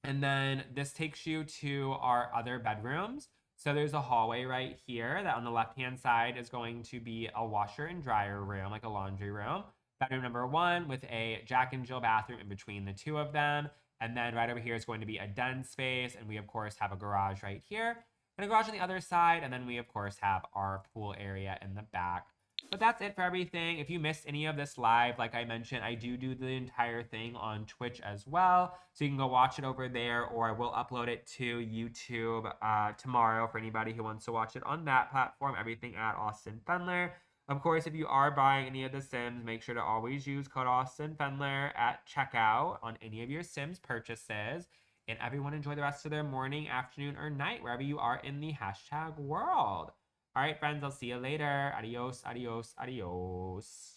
And then this takes you to our other bedrooms. So there's a hallway right here that on the left-hand side is going to be a washer and dryer room, like a laundry room. Bedroom number 1 with a Jack and Jill bathroom in between the 2 of them. And then right over here is going to be a den space. And we, of course, have a garage right here and a garage on the other side. And then we, of course, have our pool area in the back. But that's it for everything. If you missed any of this live, like I mentioned, I do the entire thing on Twitch as well. So you can go watch it over there, or I will upload it to YouTube tomorrow for anybody who wants to watch it on that platform. Everything at Austin Fendler. Of course, if you are buying any of the Sims, make sure to always use code Austin Fendler at checkout on any of your Sims purchases. And everyone enjoy the rest of their morning, afternoon, or night, wherever you are in the hashtag world. All right, friends, I'll see you later. Adios, adios, adios.